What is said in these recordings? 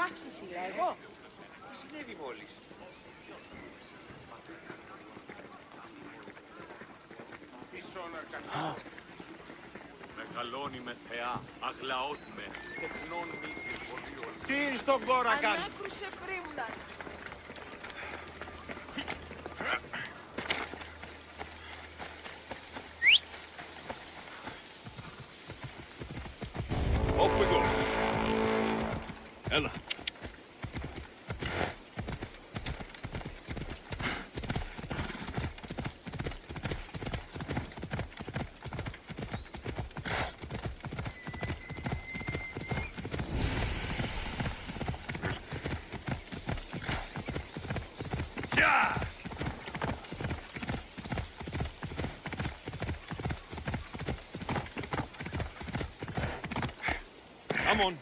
πάψεις, λέγω. Συνέβη μόλις. Μεγαλώνει με θεά, αγλαώτη με, τεχνών μύθι, πολίων. Τι στον κόρα κάνει. Ανάκρουσε πρίμνα. Off we go. Έλα. Come on.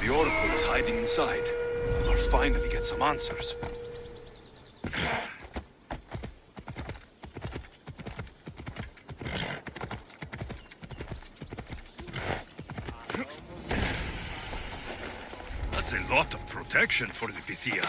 The Oracle is hiding inside. I'll finally get some answers. That's a lot of protection for the Pythia.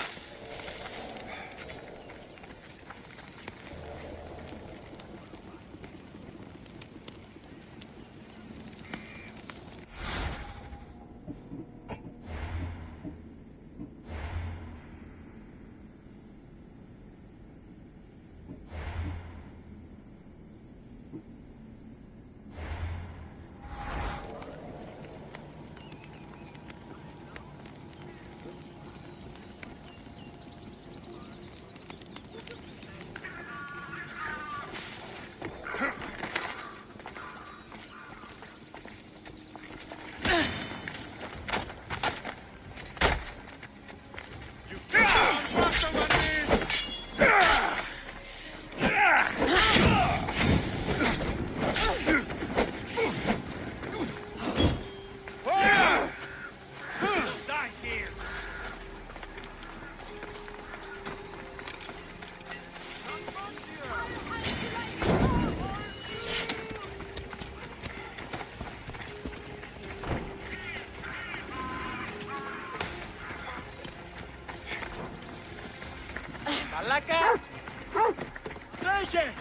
Μαλάκα! Τρέχε!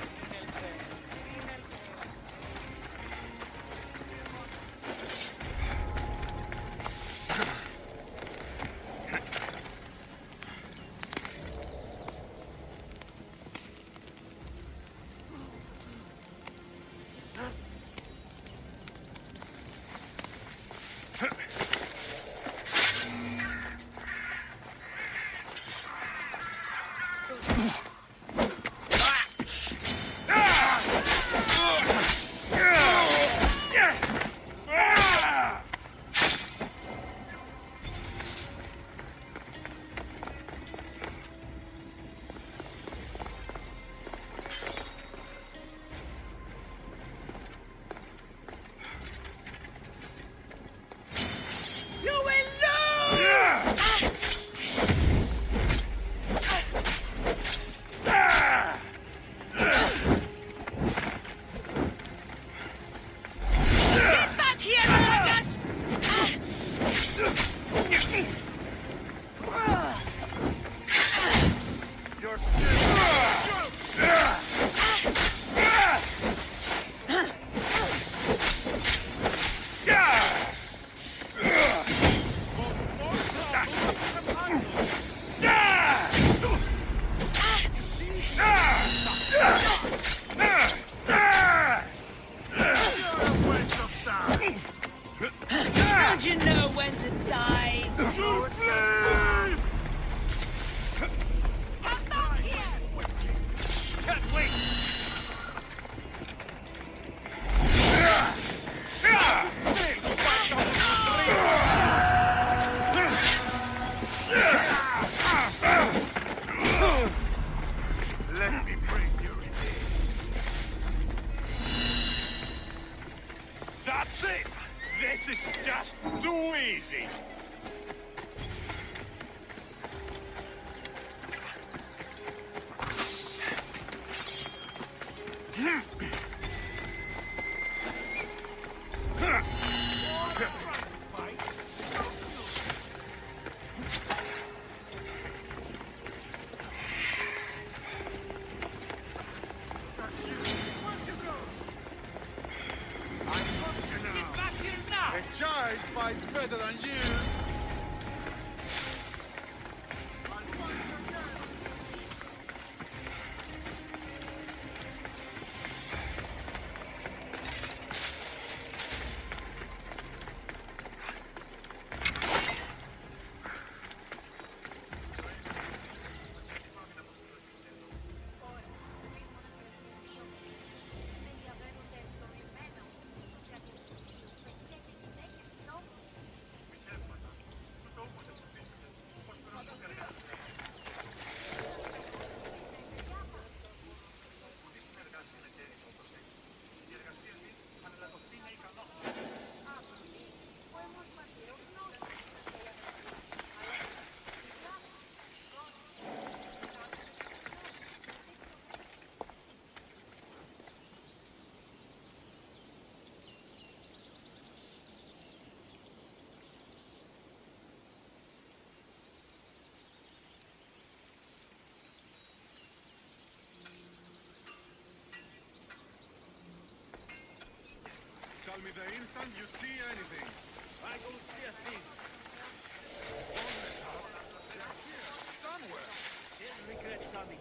Don't you know when to die? Come back here! Wait! Let me bring you in. That's it! This is just too easy! guy fights better than you. Tell me the instant you see anything. I don't see a thing. Somewhere. Didn't regret coming.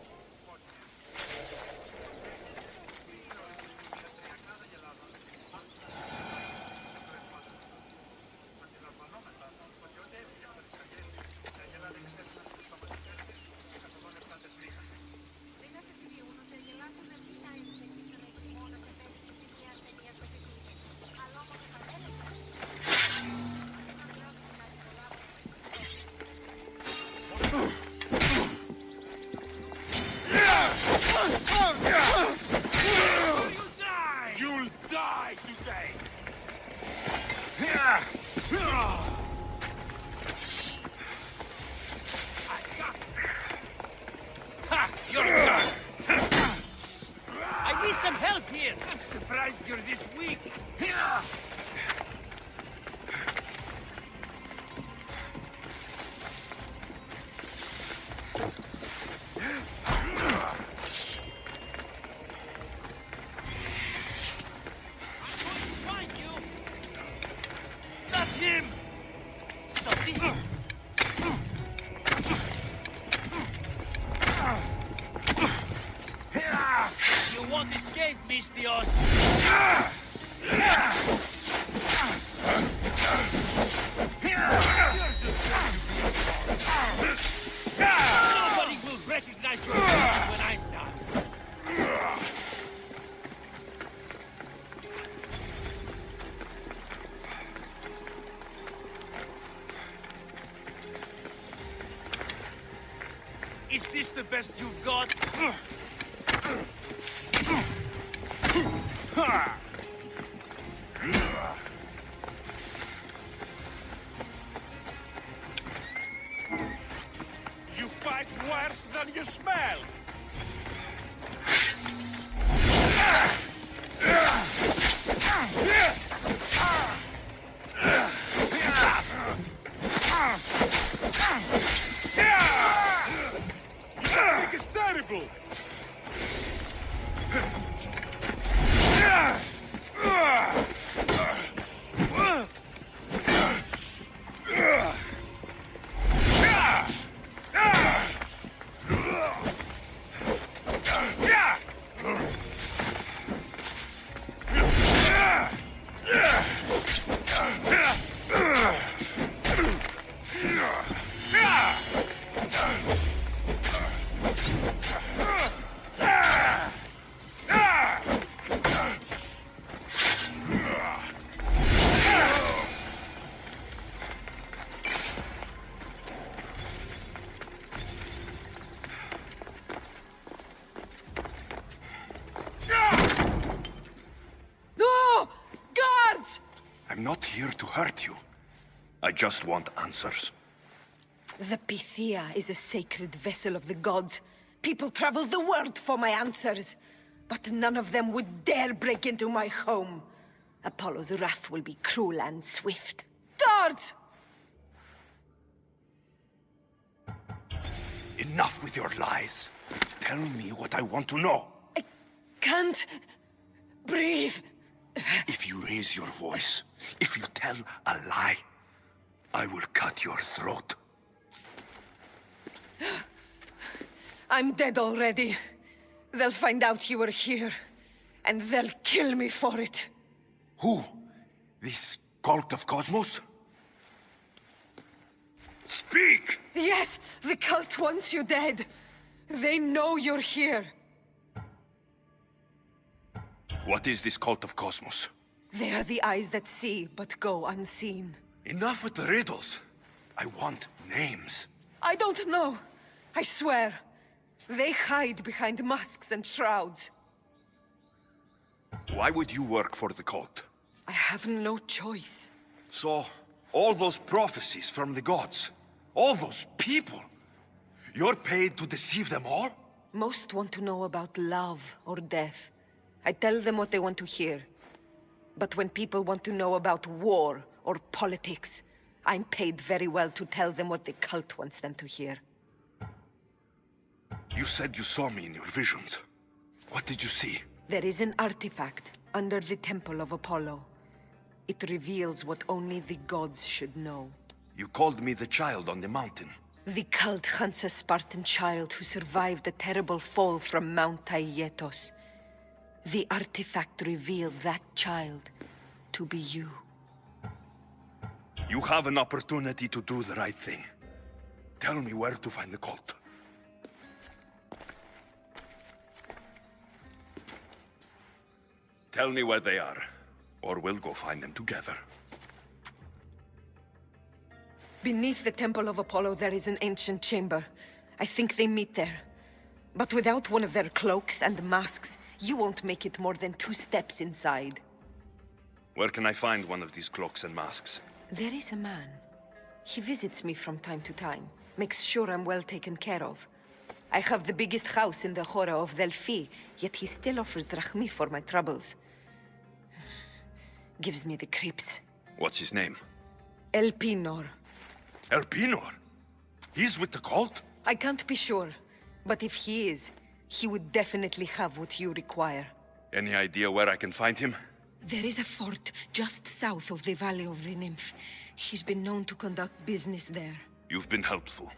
You'll die today. Ha! You're done! I need some help here! I'm surprised you're this weak! Find you! That's him! So this... You won't escape, Mistios! Nobody will recognize your name when I'm done! Is this the best you've got? You fight worse than you smell. Your kick is terrible. No! Guards! I'm not here to hurt you. I just want answers. The Pythia is a sacred vessel of the gods. People travel the world for my answers. But none of them would dare break into my home. Apollo's wrath will be cruel and swift. Guards! Enough with your lies. Tell me what I want to know. I can't breathe. If you raise your voice, If you tell a lie, I will cut your throat. I'm dead already. They'll find out you were here, and they'll kill me for it. Who? This cult of Cosmos? Speak! Yes, the cult wants you dead. They know you're here. What is this cult of Cosmos? They are the eyes that see, but go unseen. Enough with the riddles. I want names. I don't know. I swear. They hide behind masks and shrouds. Why would you work for the cult? I have no choice. So, all those prophecies from the gods, all those people, you're paid to deceive them all? Most want to know about love or death. I tell them what they want to hear. But when people want to know about war or politics, I'm paid very well to tell them what the cult wants them to hear. You said you saw me in your visions. What did you see? There is an artifact under the Temple of Apollo. It reveals what only the gods should know. You called me the child on the mountain. The cult hunts a Spartan child who survived a terrible fall from Mount Aietos. The artifact revealed that child to be you. You have an opportunity to do the right thing. Tell me where to find the cult. Tell me where they are, or we'll go find them together. Beneath the Temple of Apollo there is an ancient chamber. I think they meet there. But without one of their cloaks and masks, you won't make it more than 2 steps inside. Where can I find one of these cloaks and masks? There is a man. He visits me from time to time, makes sure I'm well taken care of. I have the biggest house in the Hora of Delphi, yet he still offers drachmi for my troubles. Gives me the creeps. What's his name? Elpinor. Elpinor? He's with the cult? I can't be sure, but if he is, he would definitely have what you require. Any idea where I can find him? There is a fort just south of the Valley of the Nymph. He's been known to conduct business there. You've been helpful.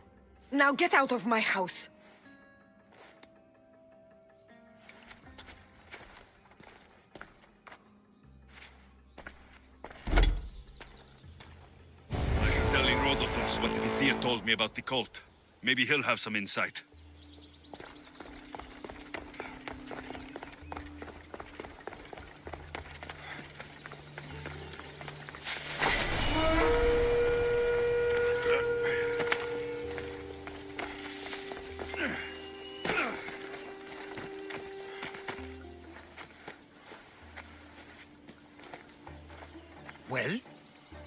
Now get out of my house! I should tell Herodotus what the Hediye told me about the cult. Maybe he'll have some insight. Well,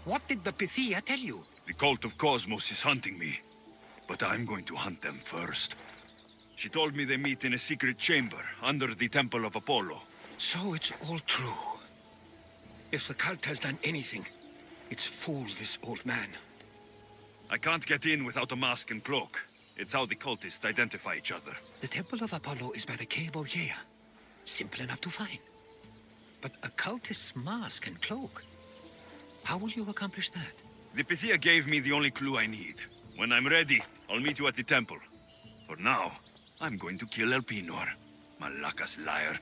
what did the Pythia tell you? The cult of Cosmos is hunting me, but I'm going to hunt them first. She told me they meet in a secret chamber under the Temple of Apollo. So it's all true. If the cult has done anything, it's fooled this old man. I can't get in without a mask and cloak. It's how the cultists identify each other. The Temple of Apollo is by the cave Ogyea. Simple enough to find. But a cultist's mask and cloak? How will you accomplish that? The Pythia gave me the only clue I need. When I'm ready, I'll meet you at the temple. For now, I'm going to kill Elpinor. Malaka's liar.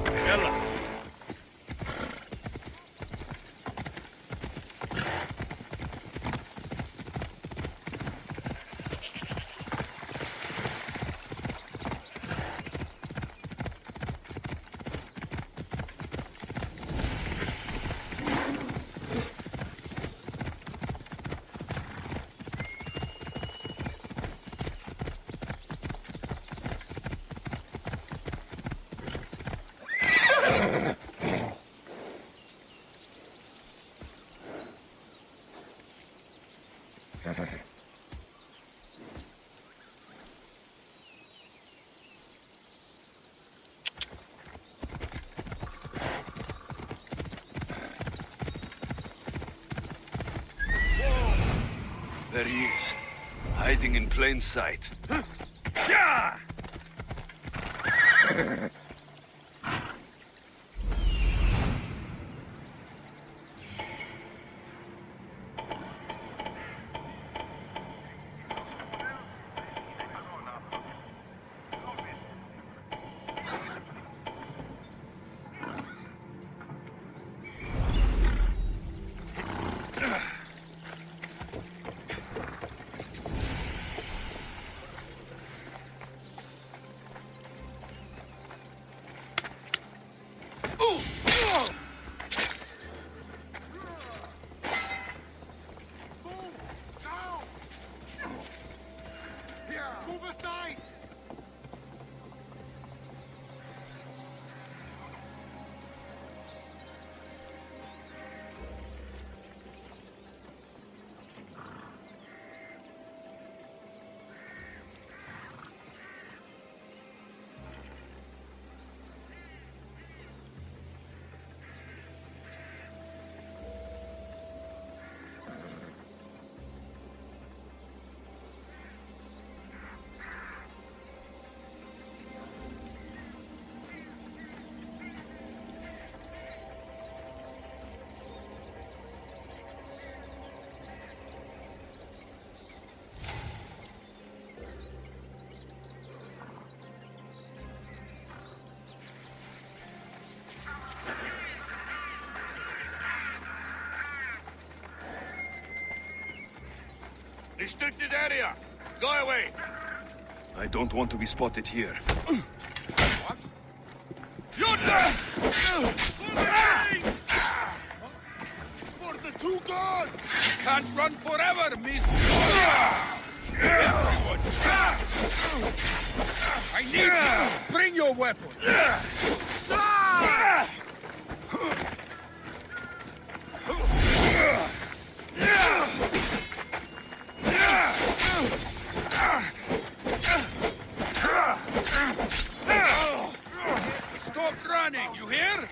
يلا. There he is, hiding in plain sight. Yeah! Move aside! Restricted area! Go away! I don't want to be spotted here. What? For the two gods! Can't run forever, miss! I need you! Bring your weapon! Stop running, you hear?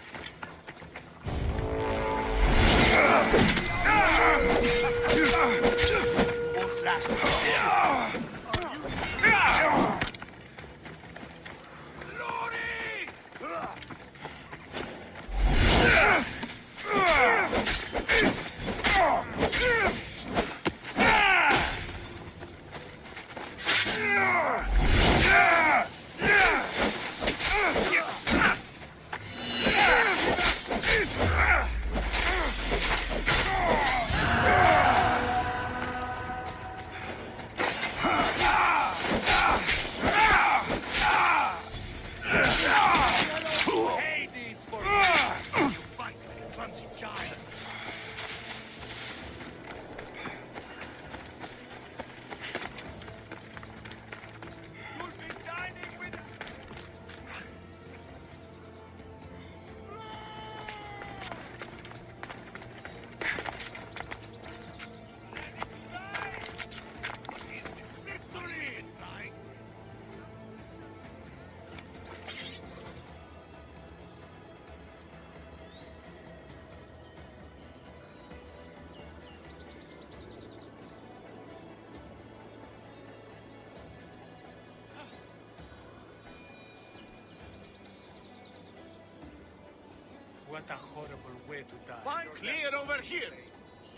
What a horrible way to die. Find clear over here.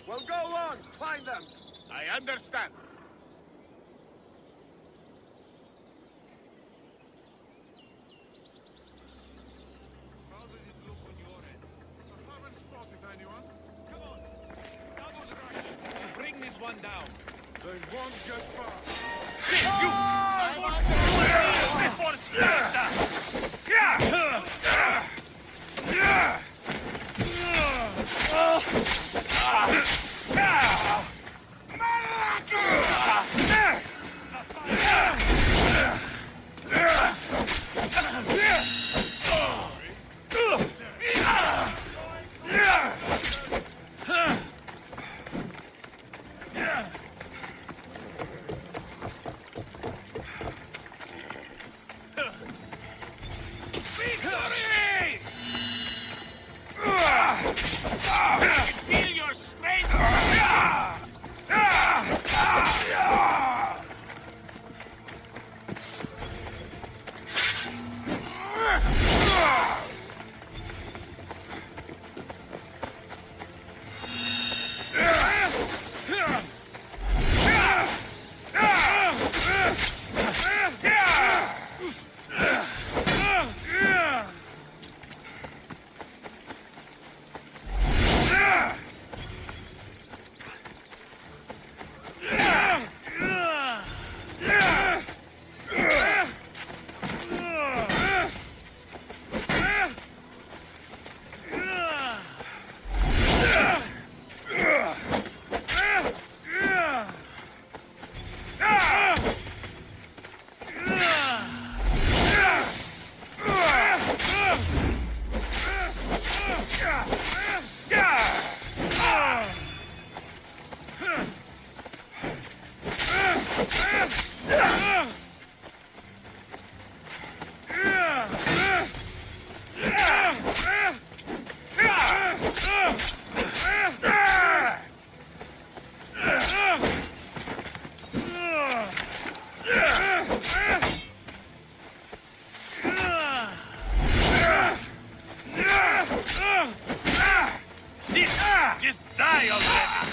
Well, go on. Find them. I understand. They won't get far. Before Sparta! Victory! Feel your strength! Just die already!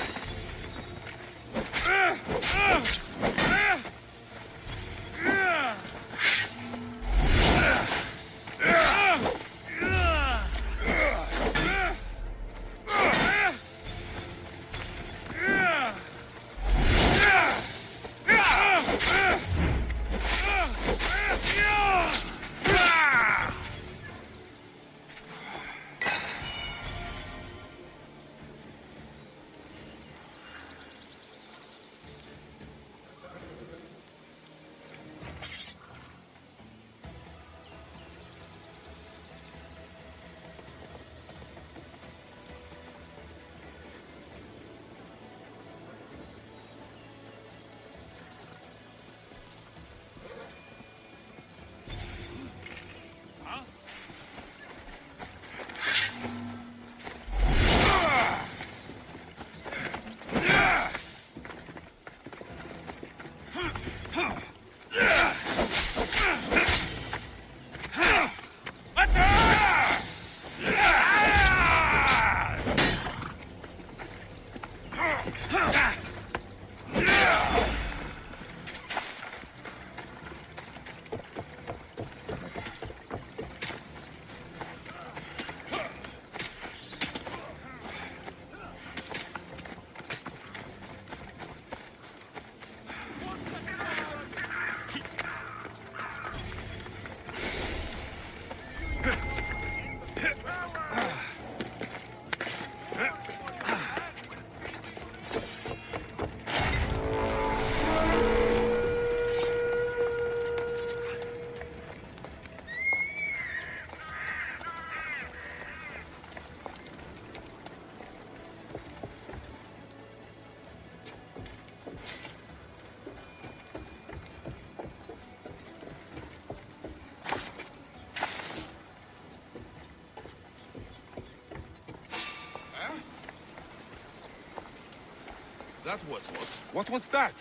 That was what? What was that?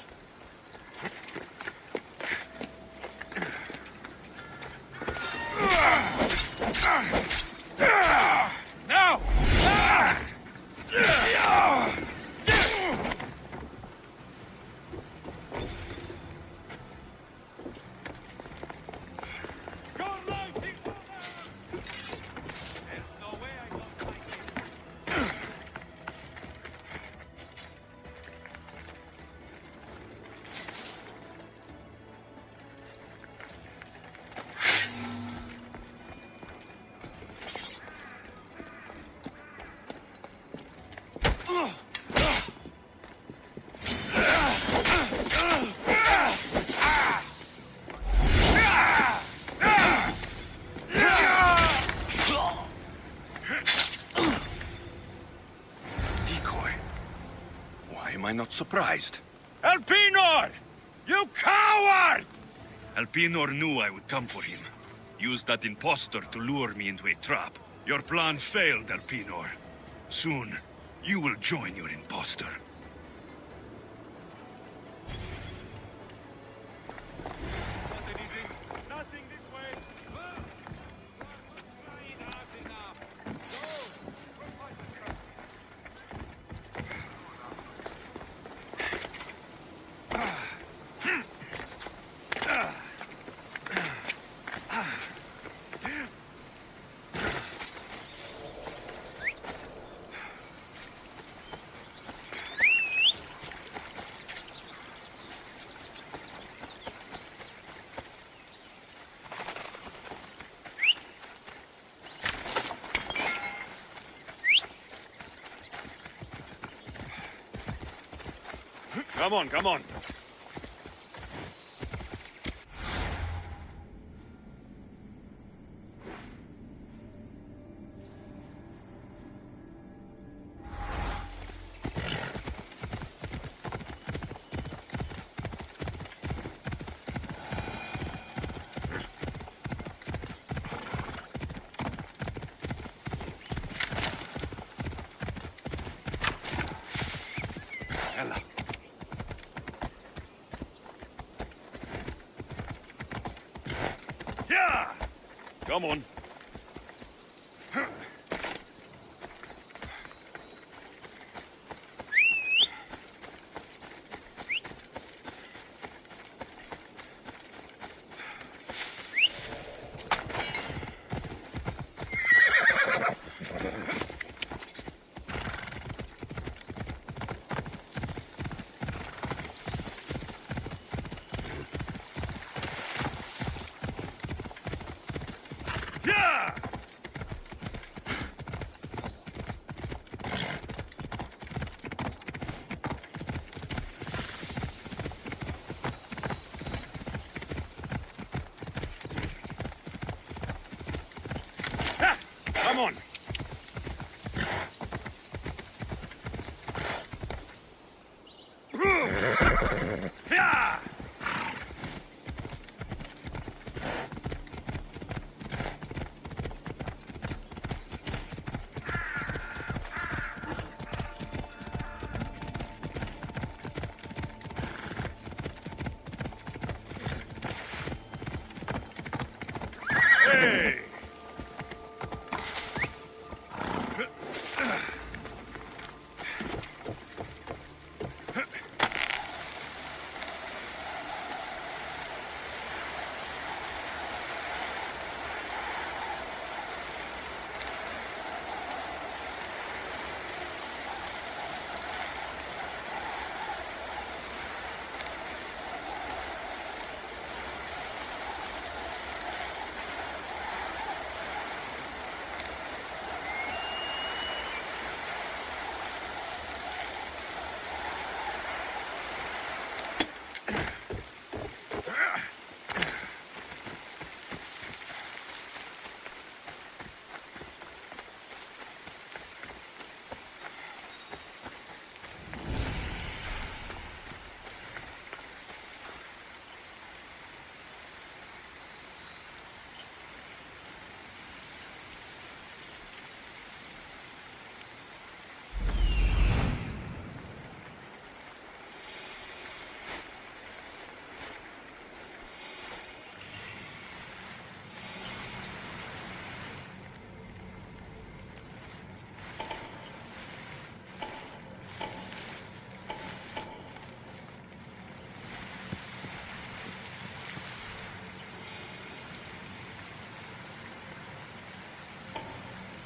Now! am I not surprised? Elpinor! You coward! Elpinor knew I would come for him. Used that impostor to lure me into a trap. Your plan failed, Elpinor. Soon, you will join your impostor. Nothing this way. Come on, come on. Ella. Yeah! Come on. Yeah! Ha! Come on. Yeah! Hey!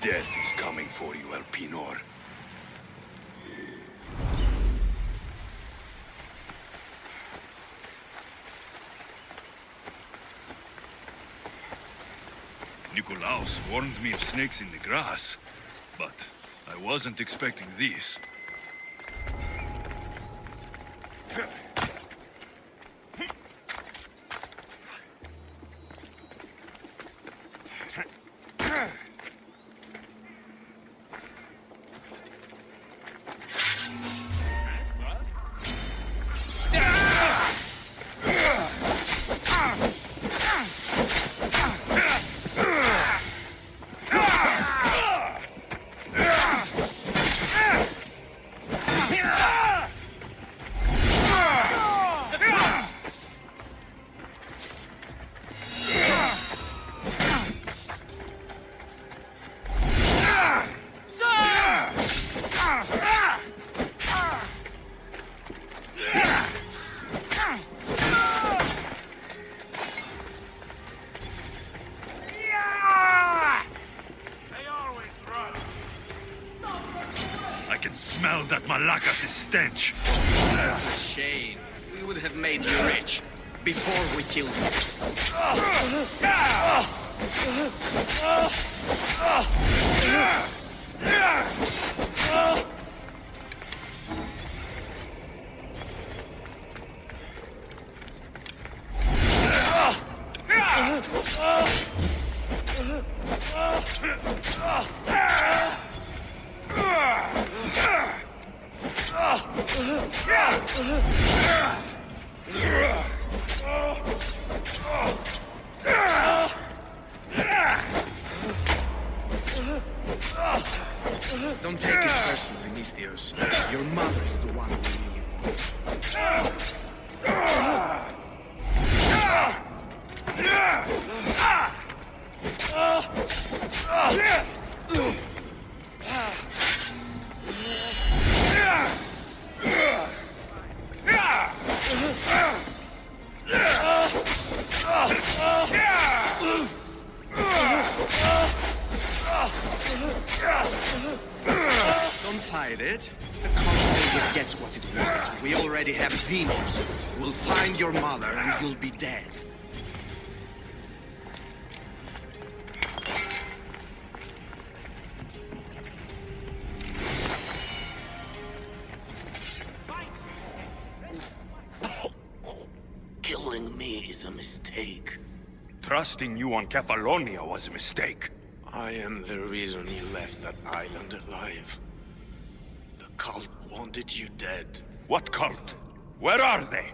Death is coming for you, Elpinor. Nikolaus warned me of snakes in the grass, but I wasn't expecting this. can smell that Malakas's stench. Shame. We would have made you rich before we killed you. Don't take it personally, Mistios. Your mother's the one who knew. Don't fight it. The cult always gets what it wants. We already have demons. We'll find your mother and you'll be dead. Killing me is a mistake. Trusting you on Kefalonia was a mistake. I am the reason you left that island alive. The cult wanted you dead. What cult? Where are they?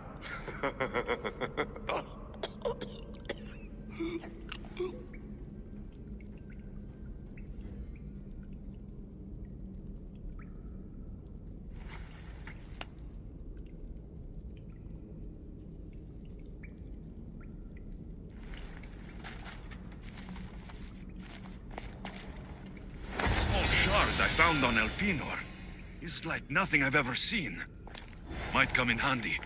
Shard I found on Elpinor is like nothing I've ever seen. Might come in handy.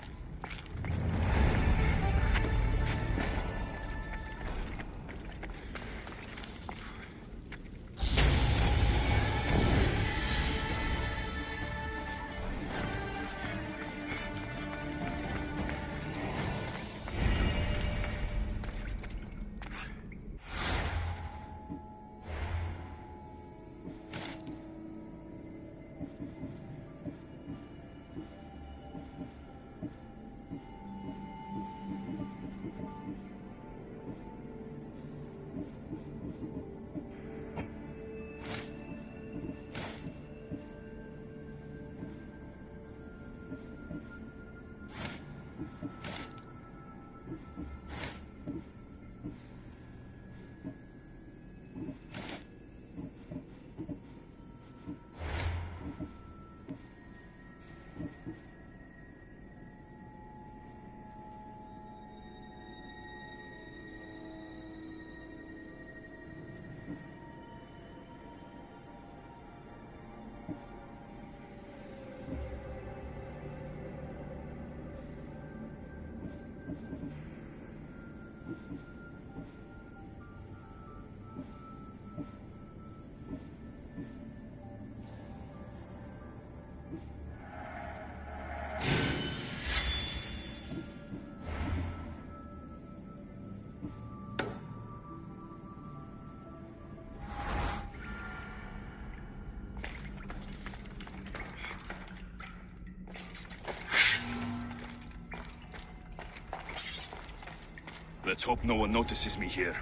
Let's hope no one notices me here.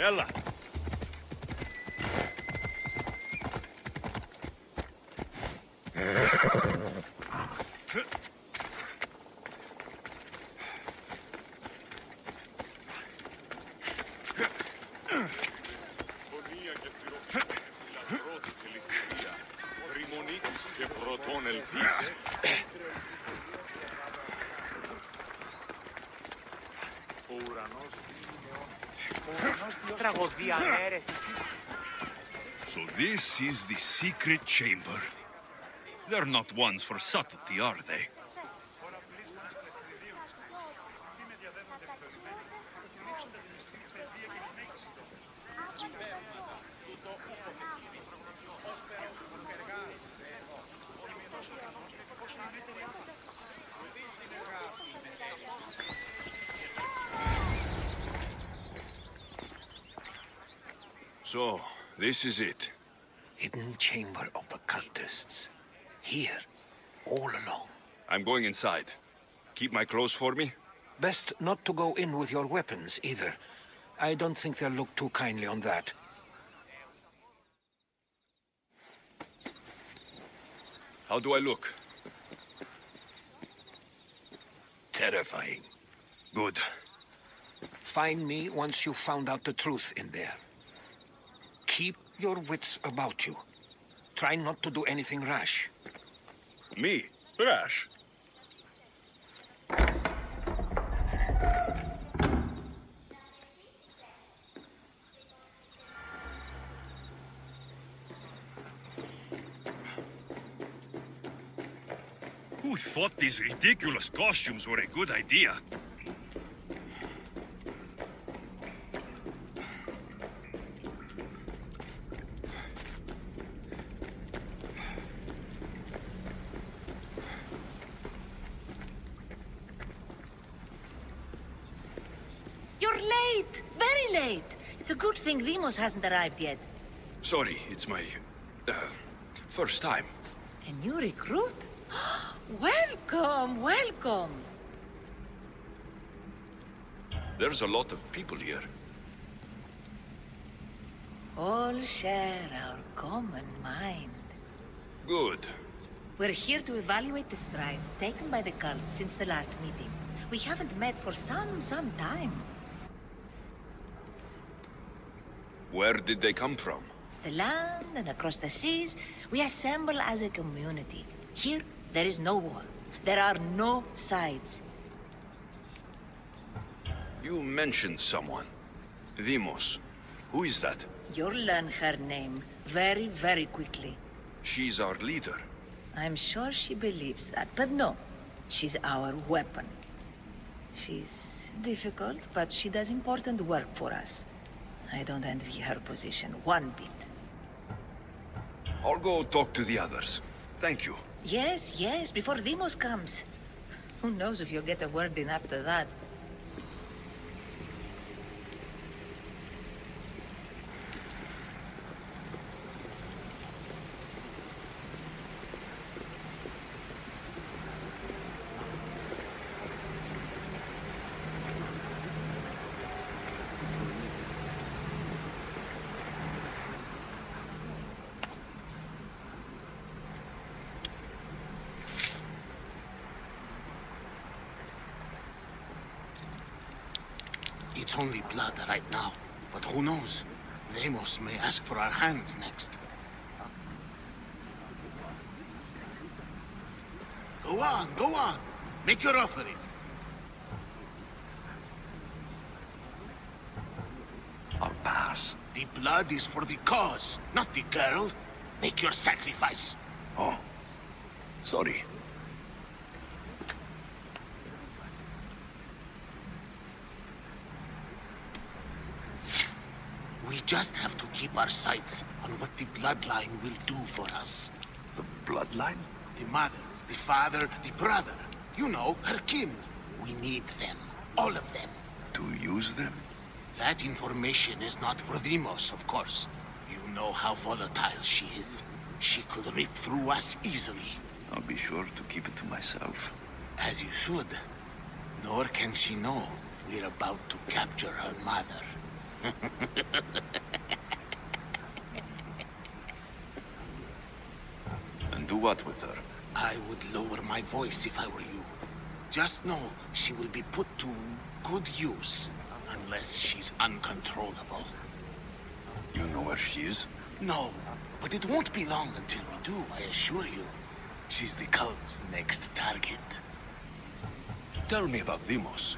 Ella. So this is the secret chamber. They're not ones for subtlety, are they? So, this is it. Hidden chamber of the cultists. Here, all alone. I'm going inside. Keep my clothes for me? Best not to go in with your weapons, either. I don't think they'll look too kindly on that. How do I look? Terrifying. Good. Find me once you've found out the truth in there. Keep your wits about you. Try not to do anything rash. Me? Rash? Who thought these ridiculous costumes were a good idea? You're late! Very late! It's a good thing Demos hasn't arrived yet. Sorry, it's my... first time. A new recruit? Welcome, welcome! There's a lot of people here. All share our common mind. Good. We're here to evaluate the strides taken by the cult since the last meeting. We haven't met for some time. Where did they come from? The land and across the seas, we assemble as a community. Here, there is no war. There are no sides. You mentioned someone. Demos. Who is that? You'll learn her name very, very quickly. She's our leader. I'm sure she believes that, but no. She's our weapon. She's difficult, but she does important work for us. I don't envy her position one bit. I'll go talk to the others. Thank you. Yes, before Demos comes. Who knows if you'll get a word in after that. It's only blood right now, but who knows? Demos may ask for our hands next. Go on. Make your offering. I'll pass. The blood is for the cause, not the girl. Make your sacrifice. Oh, sorry. We just have to keep our sights on what the bloodline will do for us. The bloodline? The mother, the father, the brother. You know, her kin. We need them. All of them. To use them? That information is not for Demos, of course. You know how volatile she is. She could rip through us easily. I'll be sure to keep it to myself. As you should. Nor can she know we're about to capture her mother. And do what with her? I would lower my voice if I were you. Just know she will be put to good use, unless she's uncontrollable. You know where she is? No, but it won't be long until we do, I assure you. She's the cult's next target. Tell me about Demos.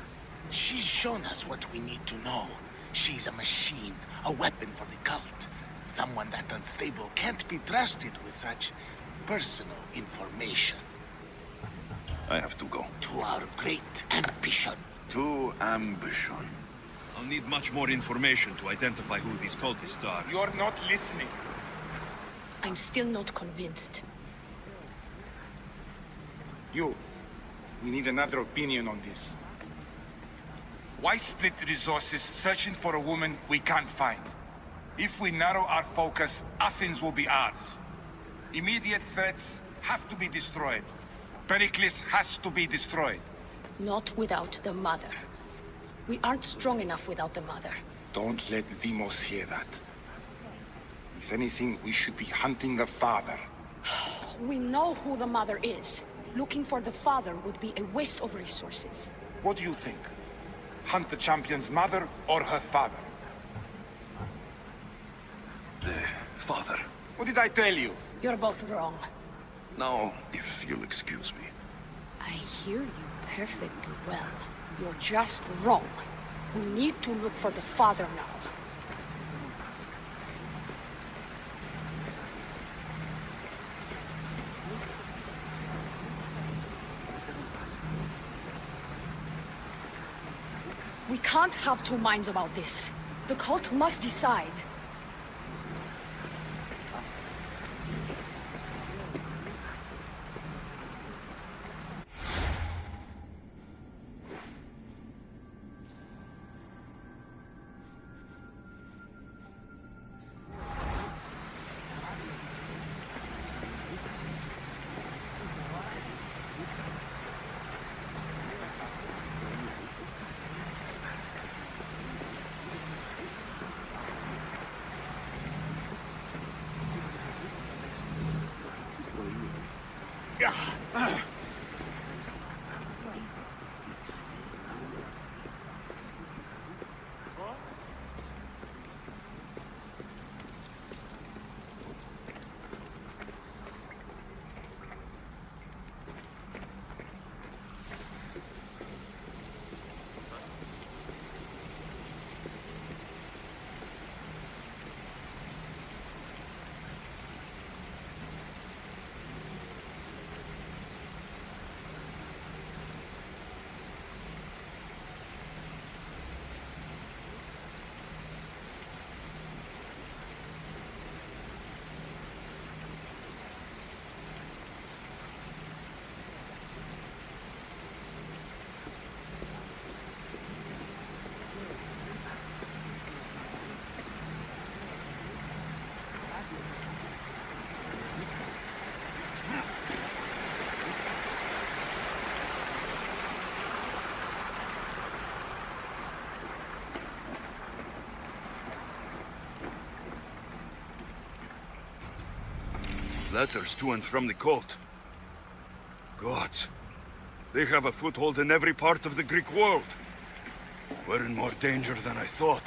She's shown us what we need to know. She's a machine, a weapon for the cult. Someone that unstable can't be trusted with such personal information. I have to go. To our great ambition. To ambition. I'll need much more information to identify who these cultists are. You're not listening. I'm still not convinced. You. We need another opinion on this. Why split resources searching for a woman we can't find? If we narrow our focus, Athens will be ours. Immediate threats have to be destroyed. Pericles has to be destroyed. Not without the mother. We aren't strong enough without the mother. Don't let Demos hear that. If anything, we should be hunting the father. We know who the mother is. Looking for the father would be a waste of resources. What do you think? Hunt the champion's mother or her father? The father. What did I tell you? You're both wrong. Now, if you'll excuse me. I hear you perfectly well. You're just wrong. We need to look for the father now. We can't have two minds about this. The cult must decide. Letters to and from the cult. Gods. They have a foothold in every part of the Greek world. We're in more danger than I thought.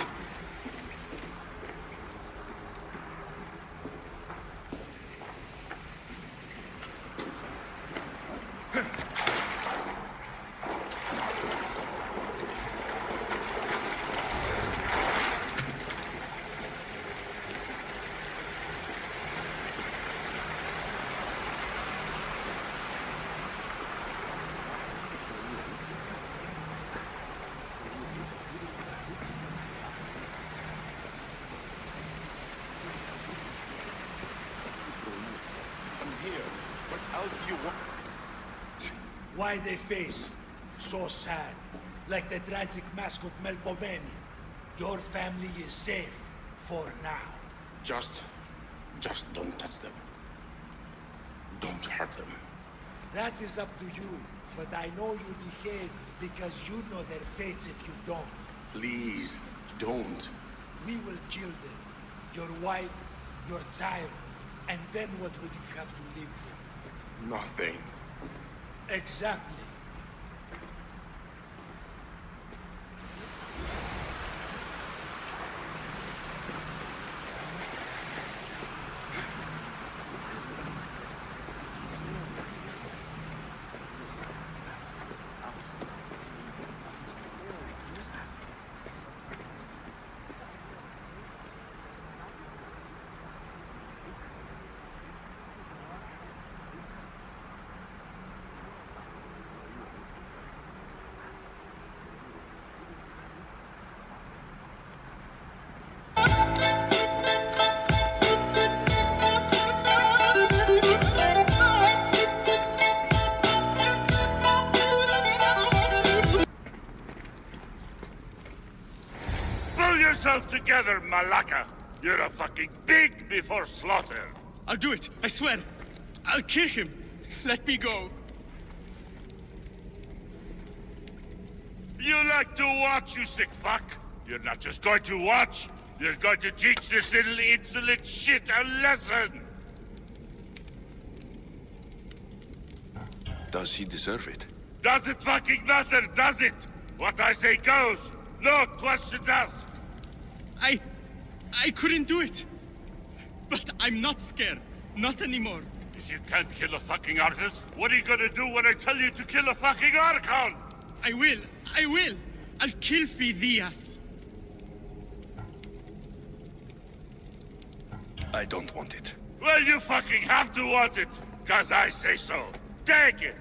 Why they face so sad, like the tragic mask of Melpomene. Your family is safe for now. Just don't touch them. Don't hurt them. That is up to you, but I know you behave because you know their fates if you don't. Please, don't. We will kill them. Your wife, your child, and then what would you have to live for? Nothing. Exactly. Pull yourself together, Malaka. You're a fucking pig before slaughter. I'll do it, I swear. I'll kill him. Let me go. You like to watch, you sick fuck? You're not just going to watch. You're going to teach this little insolent shit a lesson. Does he deserve it? Does it fucking matter, does it? What I say goes. No questions asked. I couldn't do it. But I'm not scared. Not anymore. If you can't kill a fucking artist, what are you gonna do when I tell you to kill a fucking archon? I will. I'll kill Phidias. I don't want it. Well, you fucking have to want it, 'cause I say so. Take it!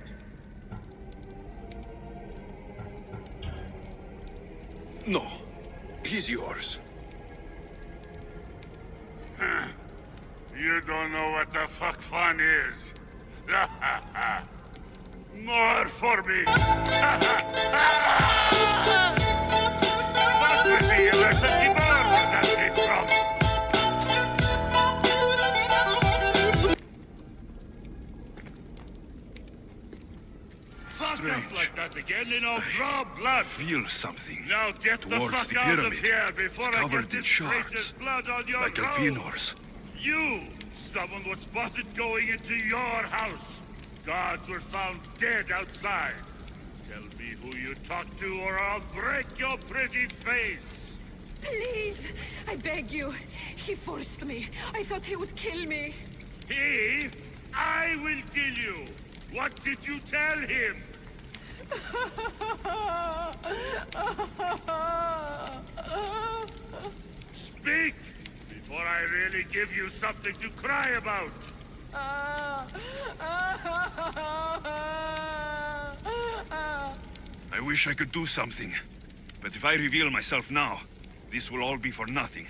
No. He's yours. You don't know what the fuck fun is. More for me! Fuck with me, and there's plenty more where that came from. Fuck up like that again and I'll draw blood. Feel something. Now get the Towards fuck the out of pyramid. here before It's I covered get in this shards, traitor's blood on your like road. Alpinors. You! Someone was spotted going into your house. Guards were found dead outside. Tell me who you talked to or I'll break your pretty face. Please, I beg you. He forced me. I thought he would kill me. He? I will kill you. What did you tell him? Speak, before I really give you something to cry about. I wish I could do something. But if I reveal myself now, this will all be for nothing.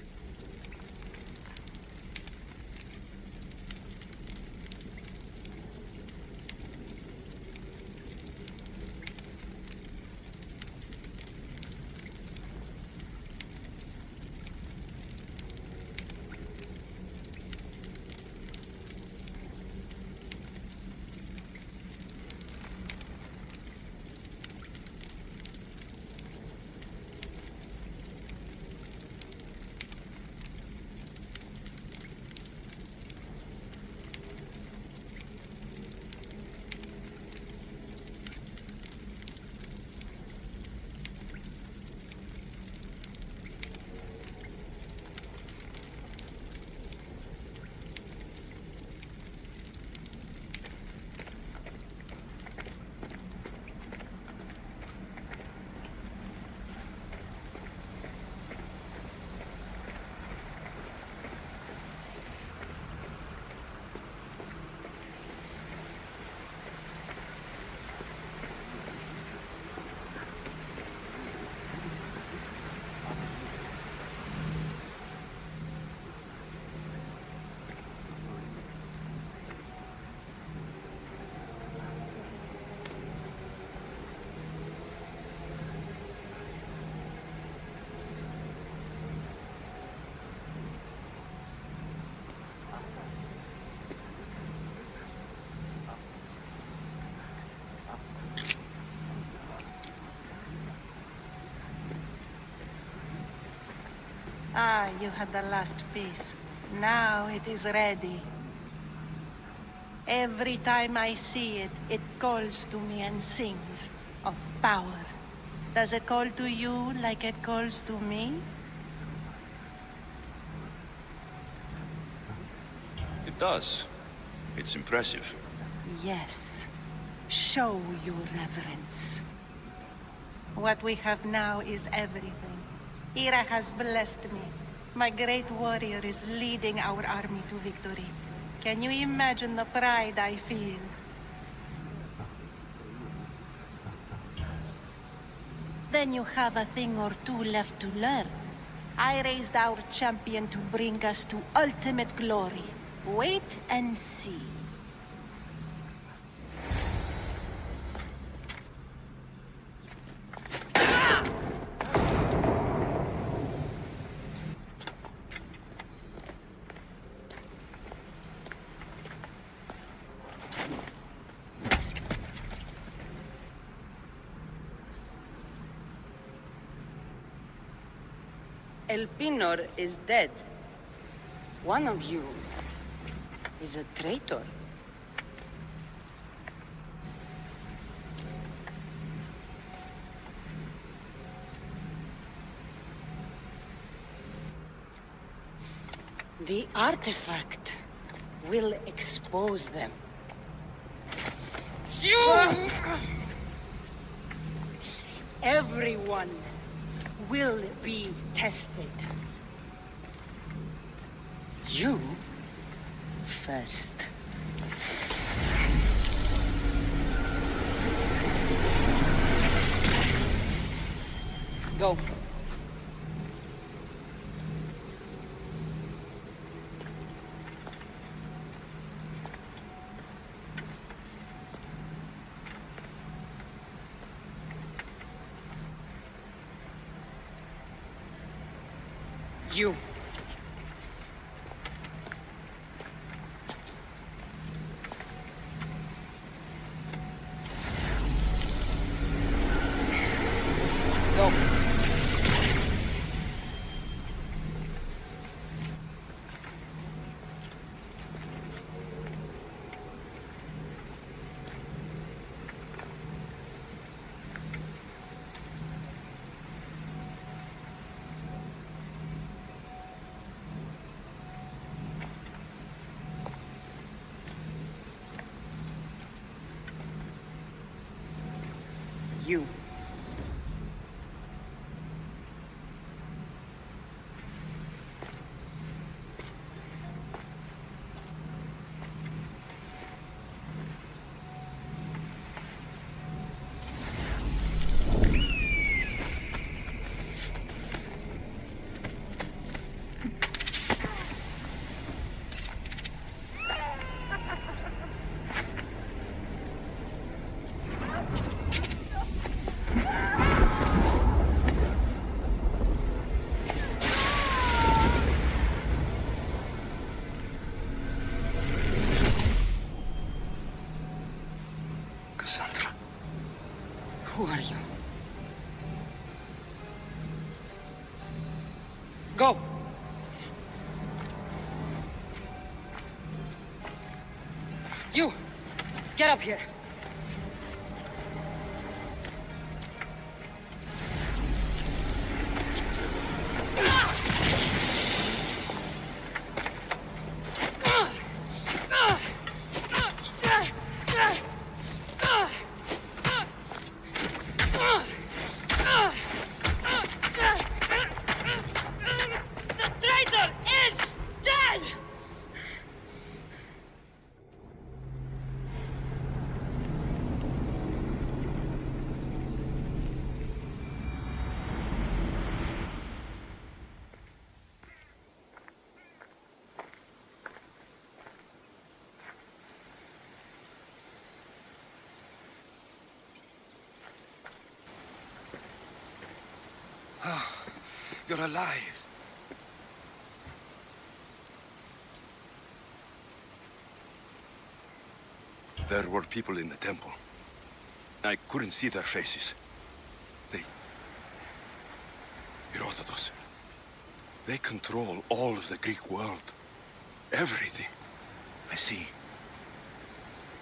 Ah, you had the last piece. Now it is ready. Every time I see it, it calls to me and sings of power. Does it call to you like it calls to me? It does. It's impressive. Yes. Show your reverence. What we have now is everything. Ira has blessed me. My great warrior is leading our army to victory. Can you imagine the pride I feel? Then you have a thing or two left to learn. I raised our champion to bring us to ultimate glory. Wait and see. Elpinor is dead. One of you is a traitor. The artifact will expose them. You! Everyone will be tested. You first. Go. You. Go. You. Who are you? Go! You! Get up here! You're alive. There were people in the temple. I couldn't see their faces. They wrote at us. They control all of the Greek world. Everything. I see.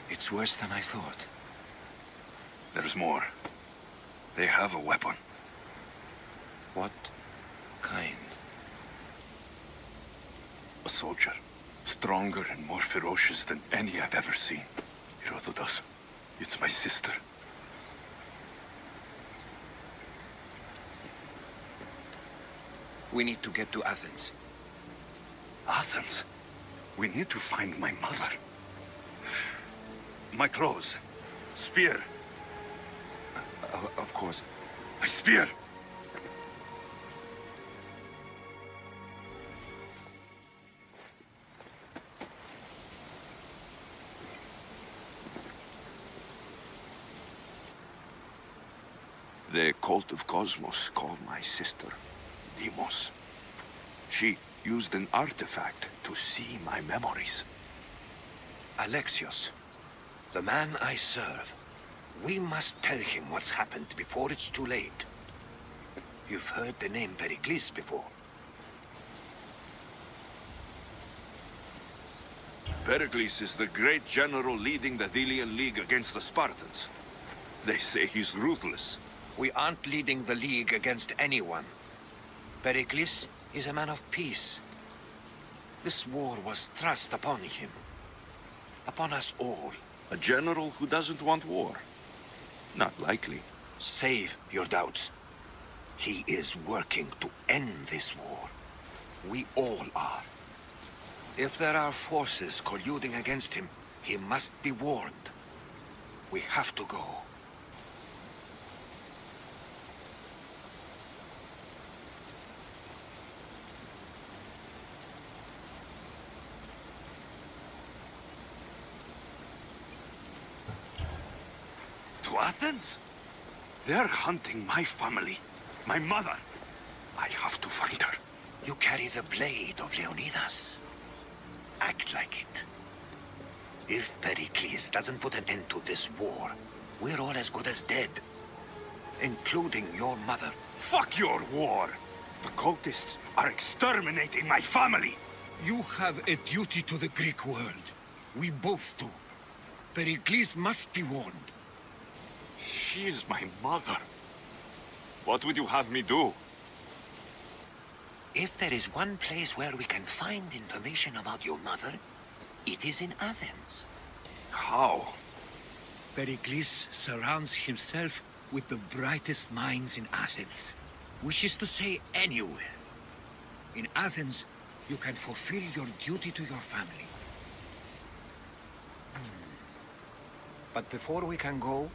It's worse than I thought. There's more. They have a weapon. What kind? A soldier. Stronger and more ferocious than any I've ever seen. Herodotus. It's my sister. We need to get to Athens. Athens? We need to find my mother. My clothes. Spear. Of course. My spear! The cult of Cosmos called my sister Demos. She used an artifact to see my memories. Alexios, the man I serve. We must tell him what's happened before it's too late. You've heard the name Pericles before. Pericles is the great general leading the Delian League against the Spartans. They say he's ruthless. We aren't leading the League against anyone. Pericles is a man of peace. This war was thrust upon him. Upon us all. A general who doesn't want war. Not likely. Save your doubts. He is working to end this war. We all are. If there are forces colluding against him, he must be warned. We have to go. To Athens? They're hunting my family. My mother. I have to find her. You carry the blade of Leonidas. Act like it. If Pericles doesn't put an end to this war, we're all as good as dead. Including your mother. Fuck your war! The cultists are exterminating my family! You have a duty to the Greek world. We both do. Pericles must be warned. She is my mother. What would you have me do? If there is one place where we can find information about your mother, it is in Athens. How? Pericles surrounds himself with the brightest minds in Athens. Which is to say, anywhere. In Athens, you can fulfill your duty to your family. But before we can go,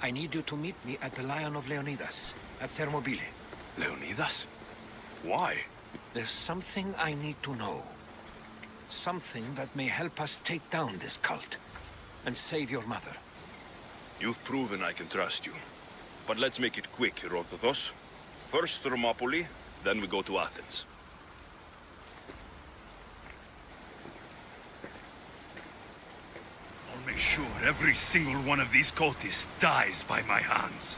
I need you to meet me at the Lion of Leonidas, at Thermopylae. Leonidas? Why? There's something I need to know. Something that may help us take down this cult and save your mother. You've proven I can trust you. But let's make it quick, Herodotus. First Thermopylae, then we go to Athens. I'll make sure every single one of these cultists dies by my hands.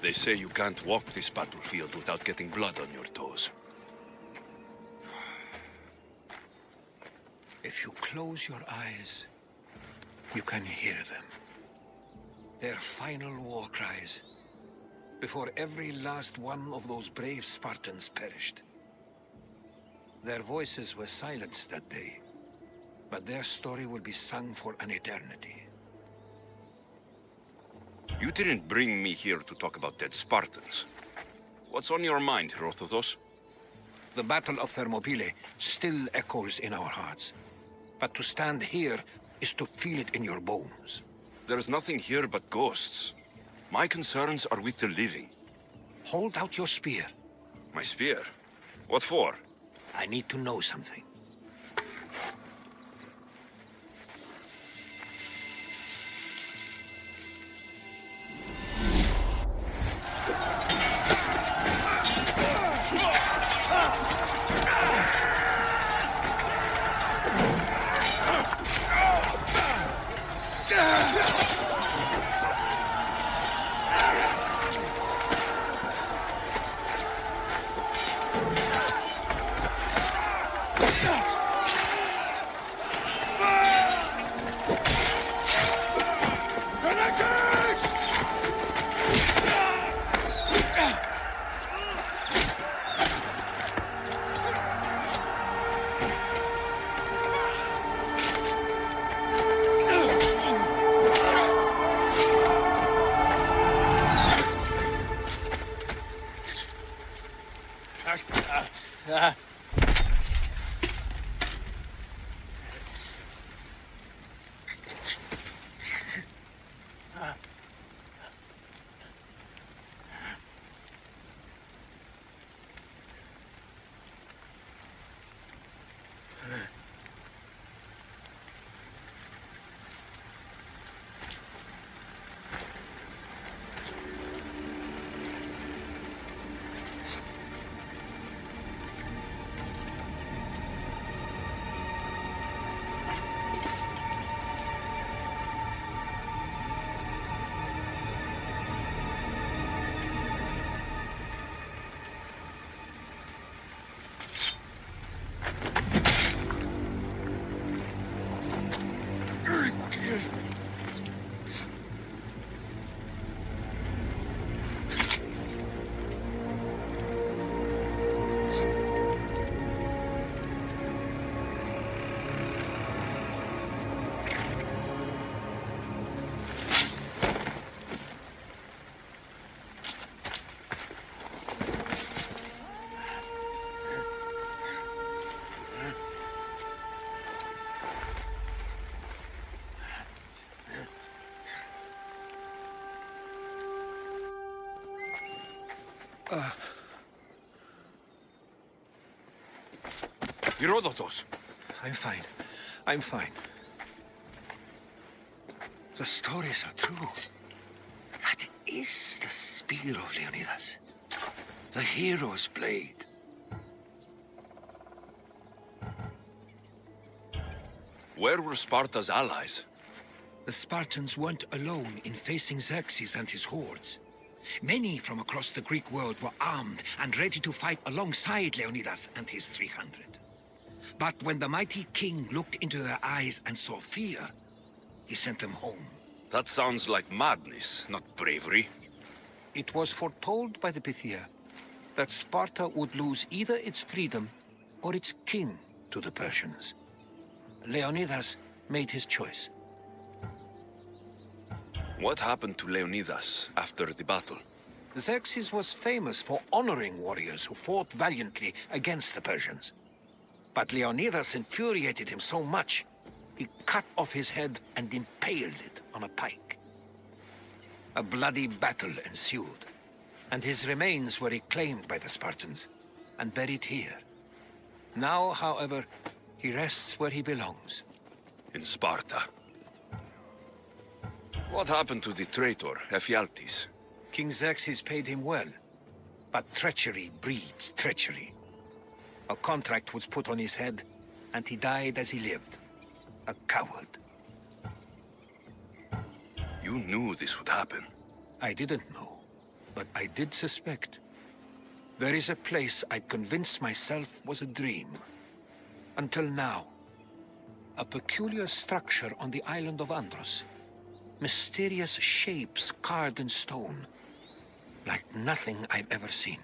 They say you can't walk this battlefield without getting blood on your toes. If you close your eyes, you can hear them. Their final war cries, before every last one of those brave Spartans perished. Their voices were silenced that day, but their story will be sung for an eternity. You didn't bring me here to talk about dead Spartans. What's on your mind, Herodotus? The Battle of Thermopylae still echoes in our hearts. But to stand here is to feel it in your bones. There's nothing here but ghosts. My concerns are with the living. Hold out your spear. My spear? What for? I need to know something. Herodotus! I'm fine. I'm fine. The stories are true. That is the spear of Leonidas. The hero's blade. Where were Sparta's allies? The Spartans weren't alone in facing Xerxes and his hordes. Many from across the Greek world were armed and ready to fight alongside Leonidas and his 300. But when the mighty king looked into their eyes and saw fear, he sent them home. That sounds like madness, not bravery. It was foretold by the Pythia that Sparta would lose either its freedom or its king to the Persians. Leonidas made his choice. What happened to Leonidas after the battle? Xerxes was famous for honoring warriors who fought valiantly against the Persians. But Leonidas infuriated him so much, he cut off his head and impaled it on a pike. A bloody battle ensued, and his remains were reclaimed by the Spartans and buried here. Now, however, he rests where he belongs. In Sparta. What happened to the traitor, Ephialtes? King Xerxes paid him well, but treachery breeds treachery. A contract was put on his head, and he died as he lived. A coward. You knew this would happen. I didn't know, but I did suspect. There is a place I'd convinced myself was a dream. Until now. A peculiar structure on the island of Andros. Mysterious shapes carved in stone. Like nothing I've ever seen.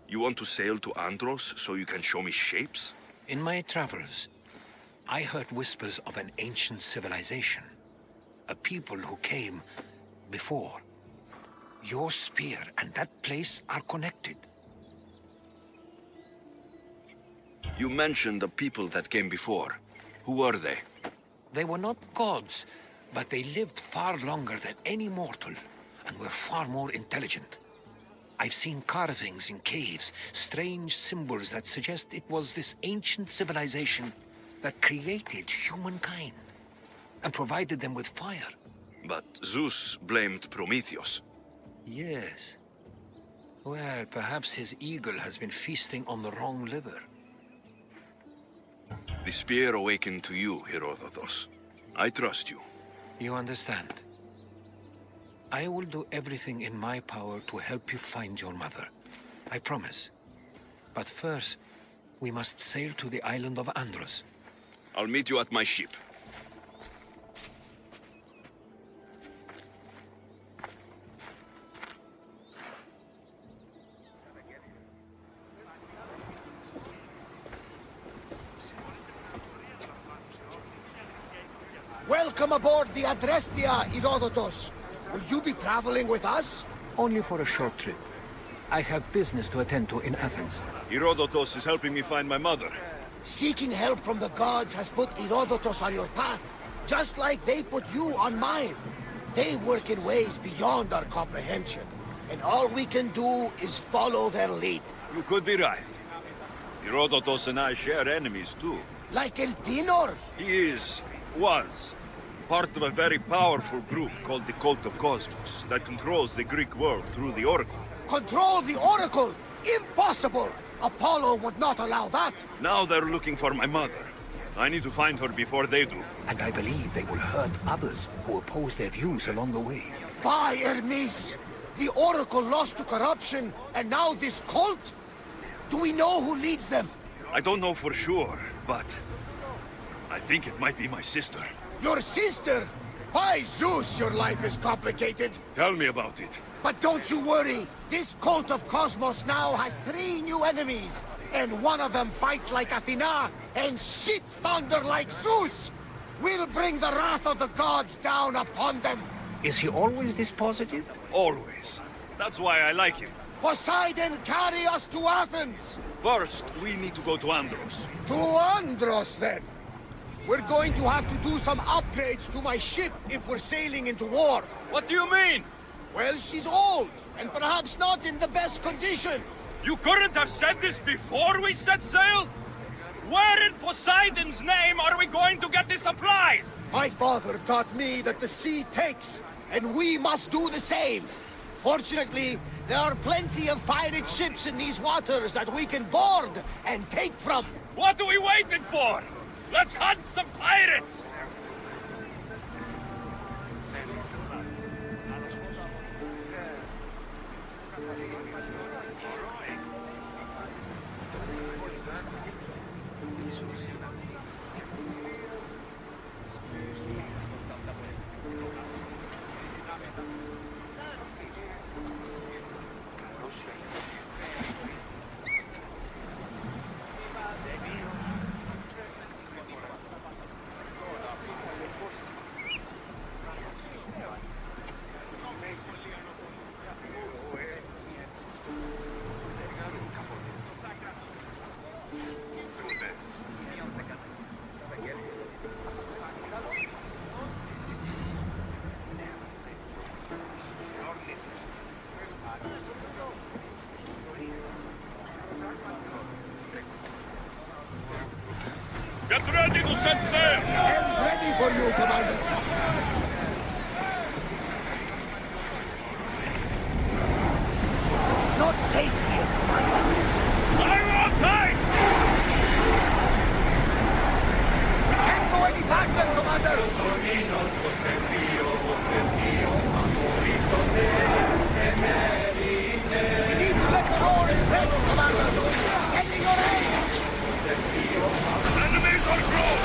You want to sail to Andros so you can show me shapes? In my travels, I heard whispers of an ancient civilization. A people who came before. Your spear and that place are connected. You mentioned the people that came before. Who were they? They were not gods, but they lived far longer than any mortal, and were far more intelligent. I've seen carvings in caves, strange symbols that suggest it was this ancient civilization that created humankind, and provided them with fire. But Zeus blamed Prometheus. Yes. Well, perhaps his eagle has been feasting on the wrong liver. The spear awakened to you, Herodotus. I trust you. You understand. I will do everything in my power to help you find your mother. I promise. But first, we must sail to the island of Andros. I'll meet you at my ship. Welcome aboard the Adrestia, Herodotus. Will you be traveling with us? Only for a short trip. I have business to attend to in Athens. Herodotus is helping me find my mother. Seeking help from the gods has put Herodotus on your path, just like they put you on mine. They work in ways beyond our comprehension, and all we can do is follow their lead. You could be right. Herodotus and I share enemies too. Like Elpinor? He was, part of a very powerful group called the Cult of Cosmos that controls the Greek world through the Oracle. Control the Oracle? Impossible! Apollo would not allow that. Now they're looking for my mother. I need to find her before they do. And I believe they will hurt others who oppose their views along the way. By Hermes! The Oracle lost to corruption, and now this cult? Do we know who leads them? I don't know for sure, but I think it might be my sister. Your sister? By Zeus, your life is complicated. Tell me about it. But don't you worry. This cult of Cosmos now has 3 new enemies. And one of them fights like Athena and shits thunder like Zeus. We'll bring the wrath of the gods down upon them. Is he always this positive? Always. That's why I like him. Poseidon, carry us to Athens. First, we need to go to Andros. To Andros, then. We're going to have to do some upgrades to my ship if we're sailing into war. What do you mean? Well, she's old, and perhaps not in the best condition. You couldn't have said this before we set sail? Where in Poseidon's name are we going to get the supplies? My father taught me that the sea takes, and we must do the same. Fortunately, there are plenty of pirate ships in these waters that we can board and take from. What are we waiting for? Let's hunt some pirates! Get ready to set sail! Helm's ready for you, Commander. It's not safe here, Commander. I'm on tight! We can't go any faster, Commander. We need to let the oars rest, Commander. Steady your aim. Enemies are close!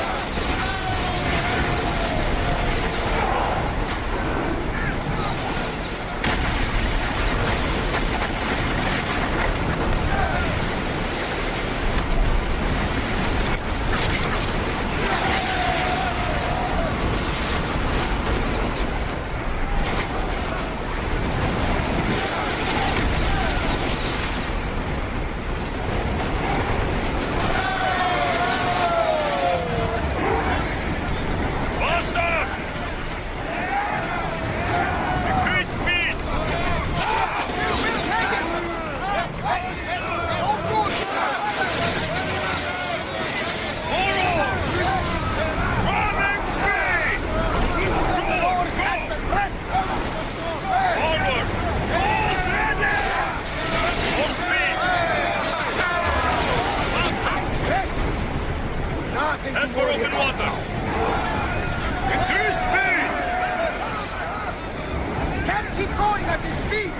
Head for open water! Increase speed! Can't keep going at this speed.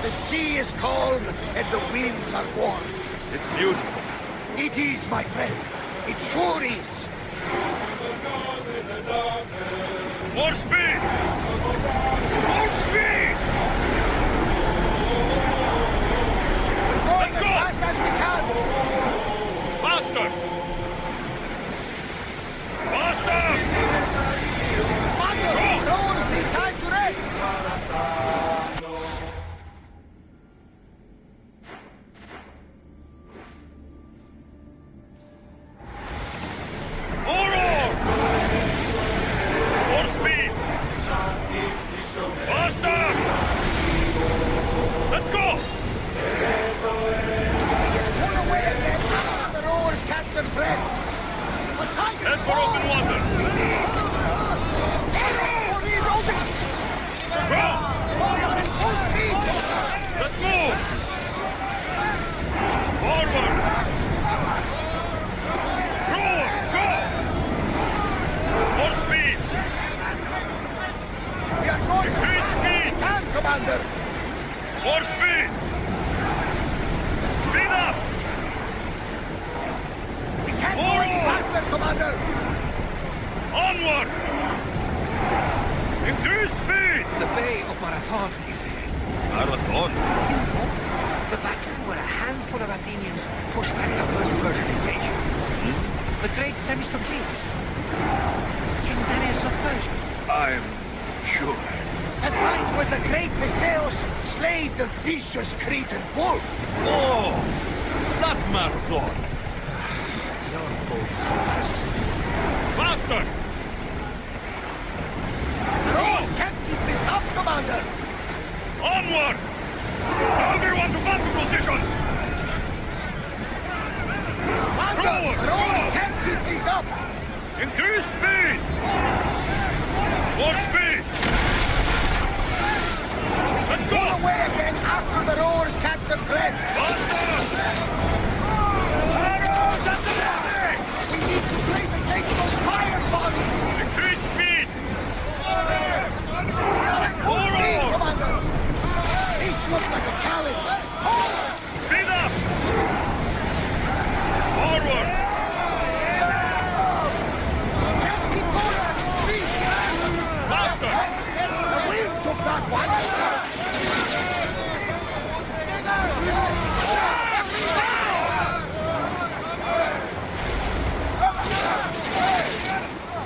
The sea is calm and the winds are warm. It's beautiful. It is, my friend. It sure is. More speed! More speed! Going as fast as we can. Faster! Faster! Commander, rowers need time to rest. vicious Cretan bull! Oh! That marathon! You're both clueless. Faster! Rose can't keep this up, Commander! Onward! Everyone to battle positions! Commander! Forward! Rose can't keep this up! Increase speed! More speed! Let's go! Pull away again after the roars catch the breath! Faster! Arrows at the ready! We need to place against those fire bodies! Increase speed! Full More speed, oars! Commander! This looks like a challenge! Speed up! Forward! Can't keep going at this speed! Faster! The wind took that one!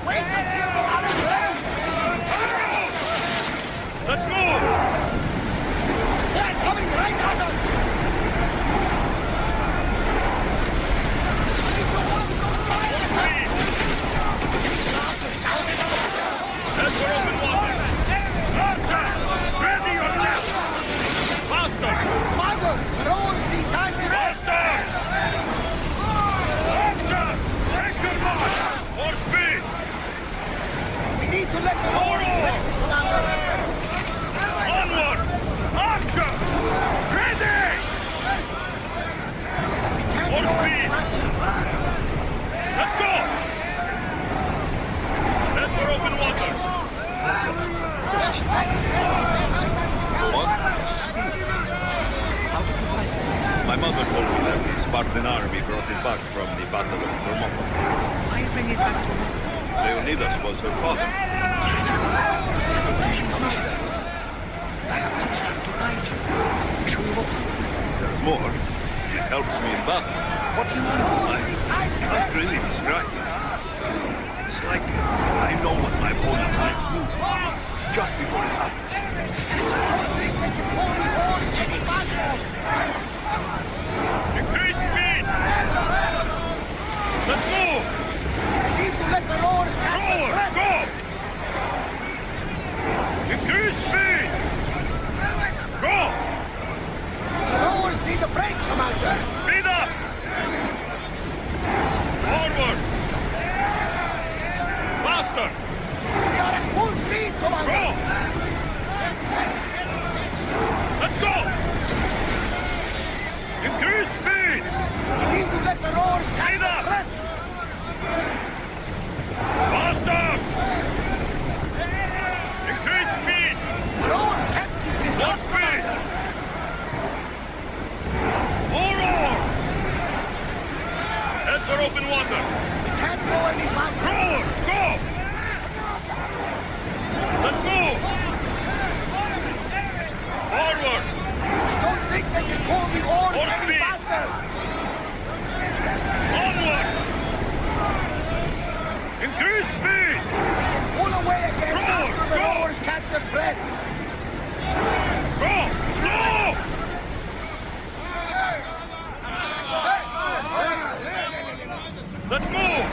Wait until the other lands! Let's move! They're coming right at us! Speed! Head for open water! Archer! Ready yourself! Faster! Father, rows need time to rest! Faster! Archer! Take your mark! More speed! We need to let the More roars oars! rest, Commander! Onward! Archer! Ready! Can't More go any speed! faster. Let's go! Head for open water! Go on. My mother told me that the Spartan army brought it back from the Battle of Thermopylae. Why bring it back to me? Leonidas was her father. Perhaps it's trying to guide you. Show you what to do. There's more. It helps me in battle. What do you mean? I can't really describe it. It's like I know what my opponent's next move is, just before it happens. Increase speed! Let's move! We need to let the roars catch the Forward! breath! Go! Increase speed! Go! The roars need a break, Commander! Speed up! Forward! Faster! We are at full speed, Commander! Go! Let's go! Increase speed! We need to let the roars catch Speed the up! breath! Faster! Increase speed! The roars can't keep this More up, speed! Commander! More oars! Head for open water! We can't go any faster! Rowers, go! Let's move! Forward! I don't think they can pull the oars More any speed. faster! Onward! Increase speed! Pull away again Roars, after the go. roars catch the breaths! Go! Slow! Let's move!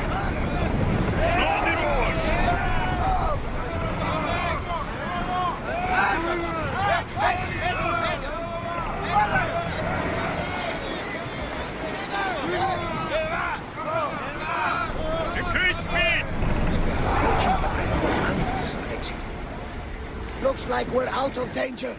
Slow the roars! Increase speed! Looks like we're out of danger.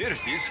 Here it is.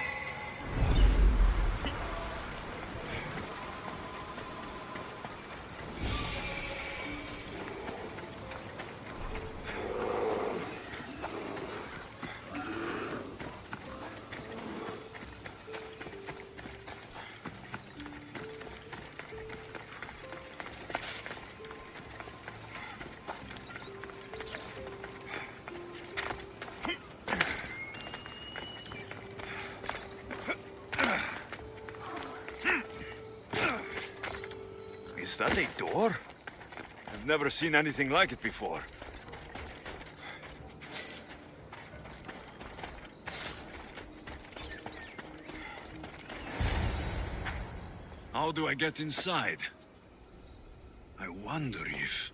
Is that a door? I've never seen anything like it before. How do I get inside? I wonder if...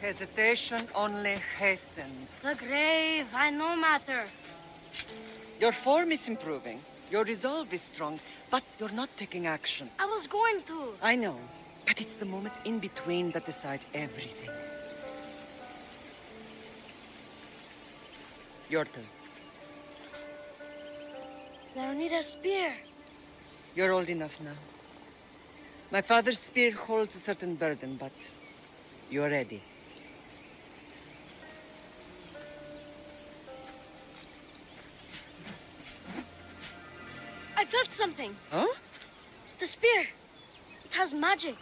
Hesitation only hastens. The grave, I no matter. Your form is improving. Your resolve is strong, but you're not taking action. I was going to. I know, but it's the moments in between that decide everything. Your turn. I need a spear. You're old enough now. My father's spear holds a certain burden, but you're ready. I felt something. Huh? The spear. It has magic.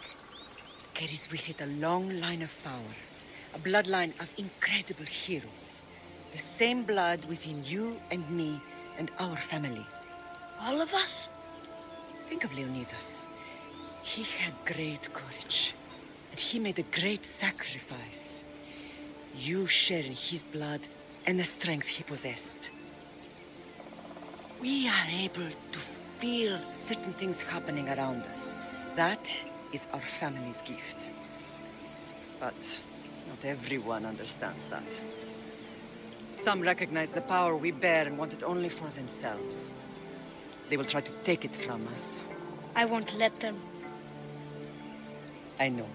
Carries with it a long line of power. A bloodline of incredible heroes. The same blood within you and me and our family. All of us? Think of Leonidas. He had great courage. And he made a great sacrifice. You share in his blood and the strength he possessed. We are able to feel certain things happening around us. That is our family's gift. But not everyone understands that. Some recognize the power we bear and want it only for themselves. They will try to take it from us. I won't let them. I know.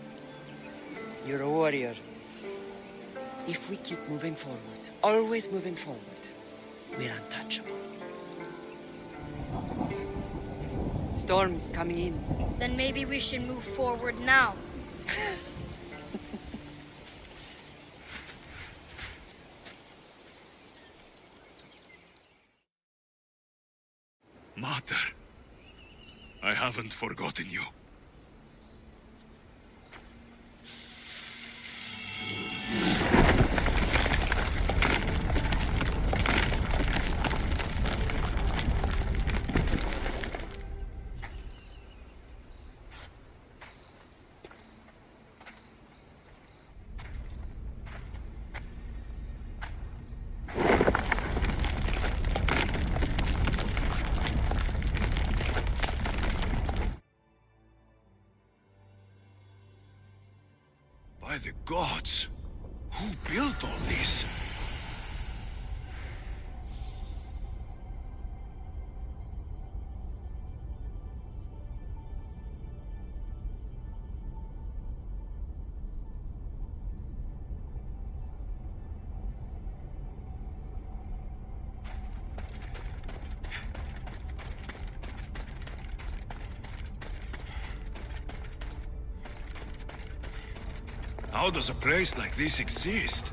You're a warrior. If we keep moving forward, always moving forward, we're untouchable. Storm is coming in. Then maybe we should move forward now. Mater, I haven't forgotten you. By the gods, who built all this? How does a place like this exist?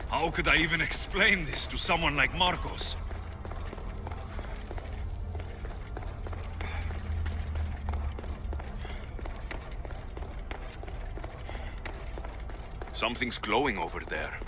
How could I even explain this to someone like Marcos? Something's glowing over there.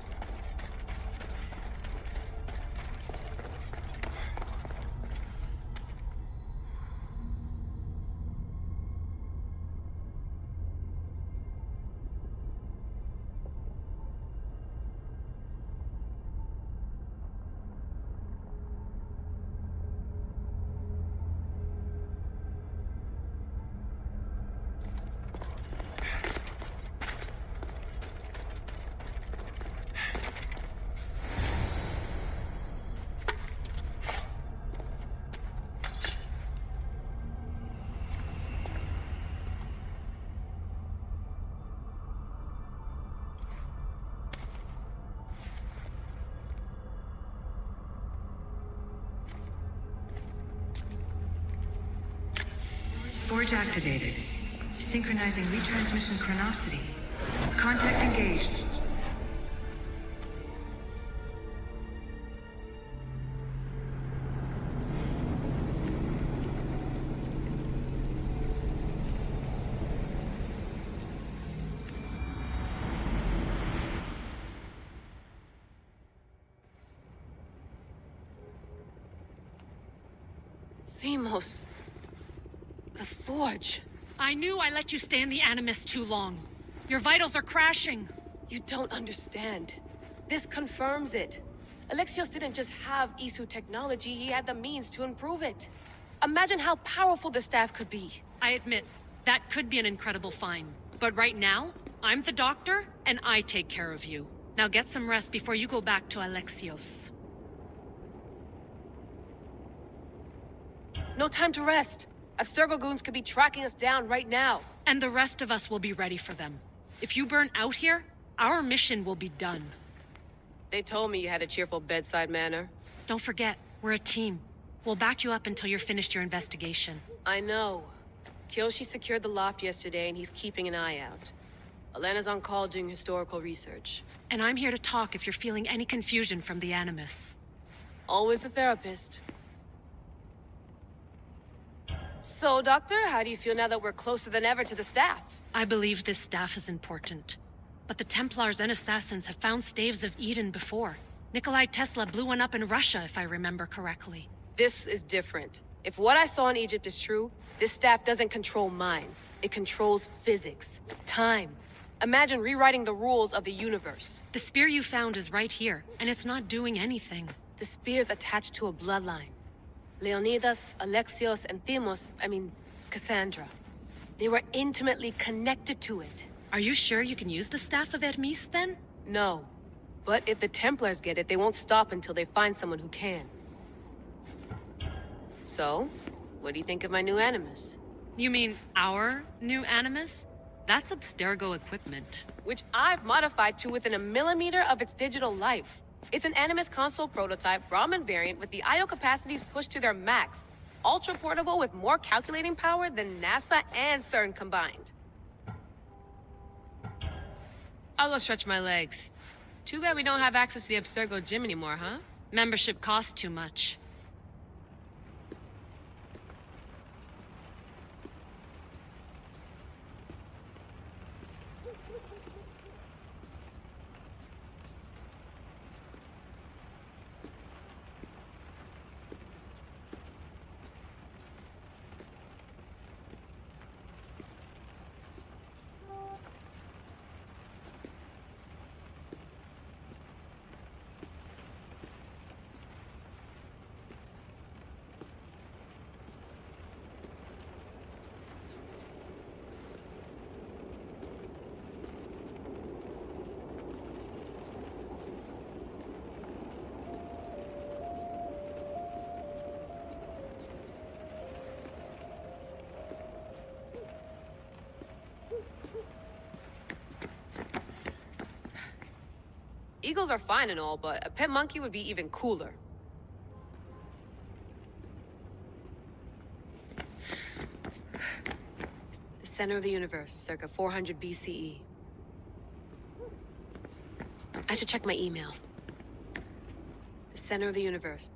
Forge activated. Synchronizing retransmission chronicity. Contact engaged. Themos. The Forge. I knew I let you stay in the Animus too long. Your vitals are crashing. You don't understand. This confirms it. Alexios didn't just have Isu technology, he had the means to improve it. Imagine how powerful the staff could be. I admit, that could be an incredible find. But right now, I'm the doctor, and I take care of you. Now get some rest before you go back to Alexios. No time to rest. Abstergo goons could be tracking us down right now. And the rest of us will be ready for them. If you burn out here, our mission will be done. They told me you had a cheerful bedside manner. Don't forget, we're a team. We'll back you up until you're finished your investigation. I know. Kyoshi secured the loft yesterday and he's keeping an eye out. Elena's on call doing historical research. And I'm here to talk if you're feeling any confusion from the Animus. Always the therapist. So, Doctor, how do you feel now that we're closer than ever to the staff? I believe this staff is important. But the Templars and Assassins have found staves of Eden before. Nikolai Tesla blew one up in Russia, if I remember correctly. This is different. If what I saw in Egypt is true, this staff doesn't control minds. It controls physics, time. Imagine rewriting the rules of the universe. The spear you found is right here, and it's not doing anything. The spear's attached to a bloodline. Leonidas, Alexios, and Cassandra. They were intimately connected to it. Are you sure you can use the Staff of Hermes, then? No. But if the Templars get it, they won't stop until they find someone who can. So, what do you think of my new Animus? You mean our new Animus? That's Abstergo equipment. Which I've modified to within a millimeter of its digital life. It's an Animus console prototype, Brahmin variant with the I/O capacities pushed to their max. Ultra portable with more calculating power than NASA and CERN combined. I'll go stretch my legs. Too bad we don't have access to the Abstergo gym anymore, huh? Membership costs too much. Eagles are fine and all, but a pet monkey would be even cooler. The center of the universe, circa 400 BCE. I should check my email. The center of the universe.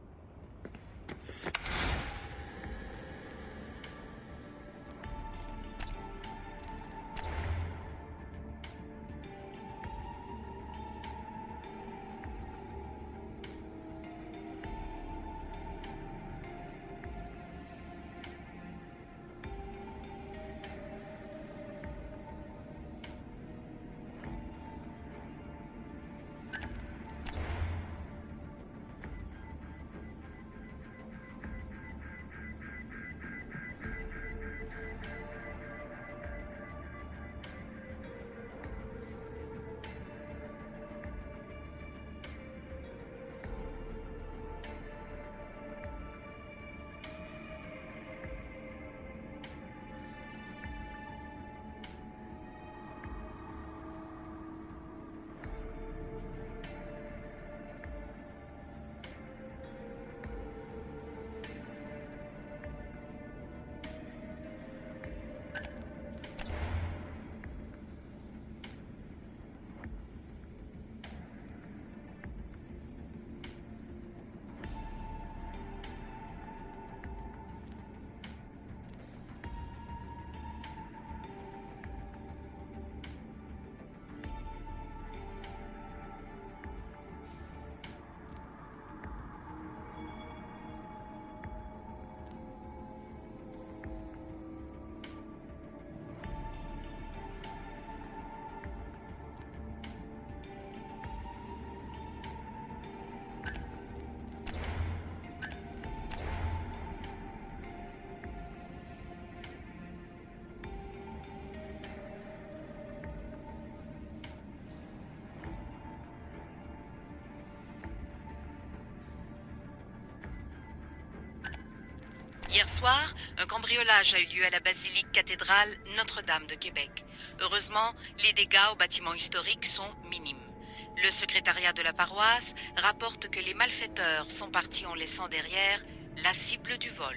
Hier soir, un cambriolage a eu lieu à la basilique cathédrale Notre-Dame de Québec. Heureusement, les dégâts au bâtiment historique sont minimes. Le secrétariat de la paroisse rapporte que les malfaiteurs sont partis en laissant derrière la cible du vol.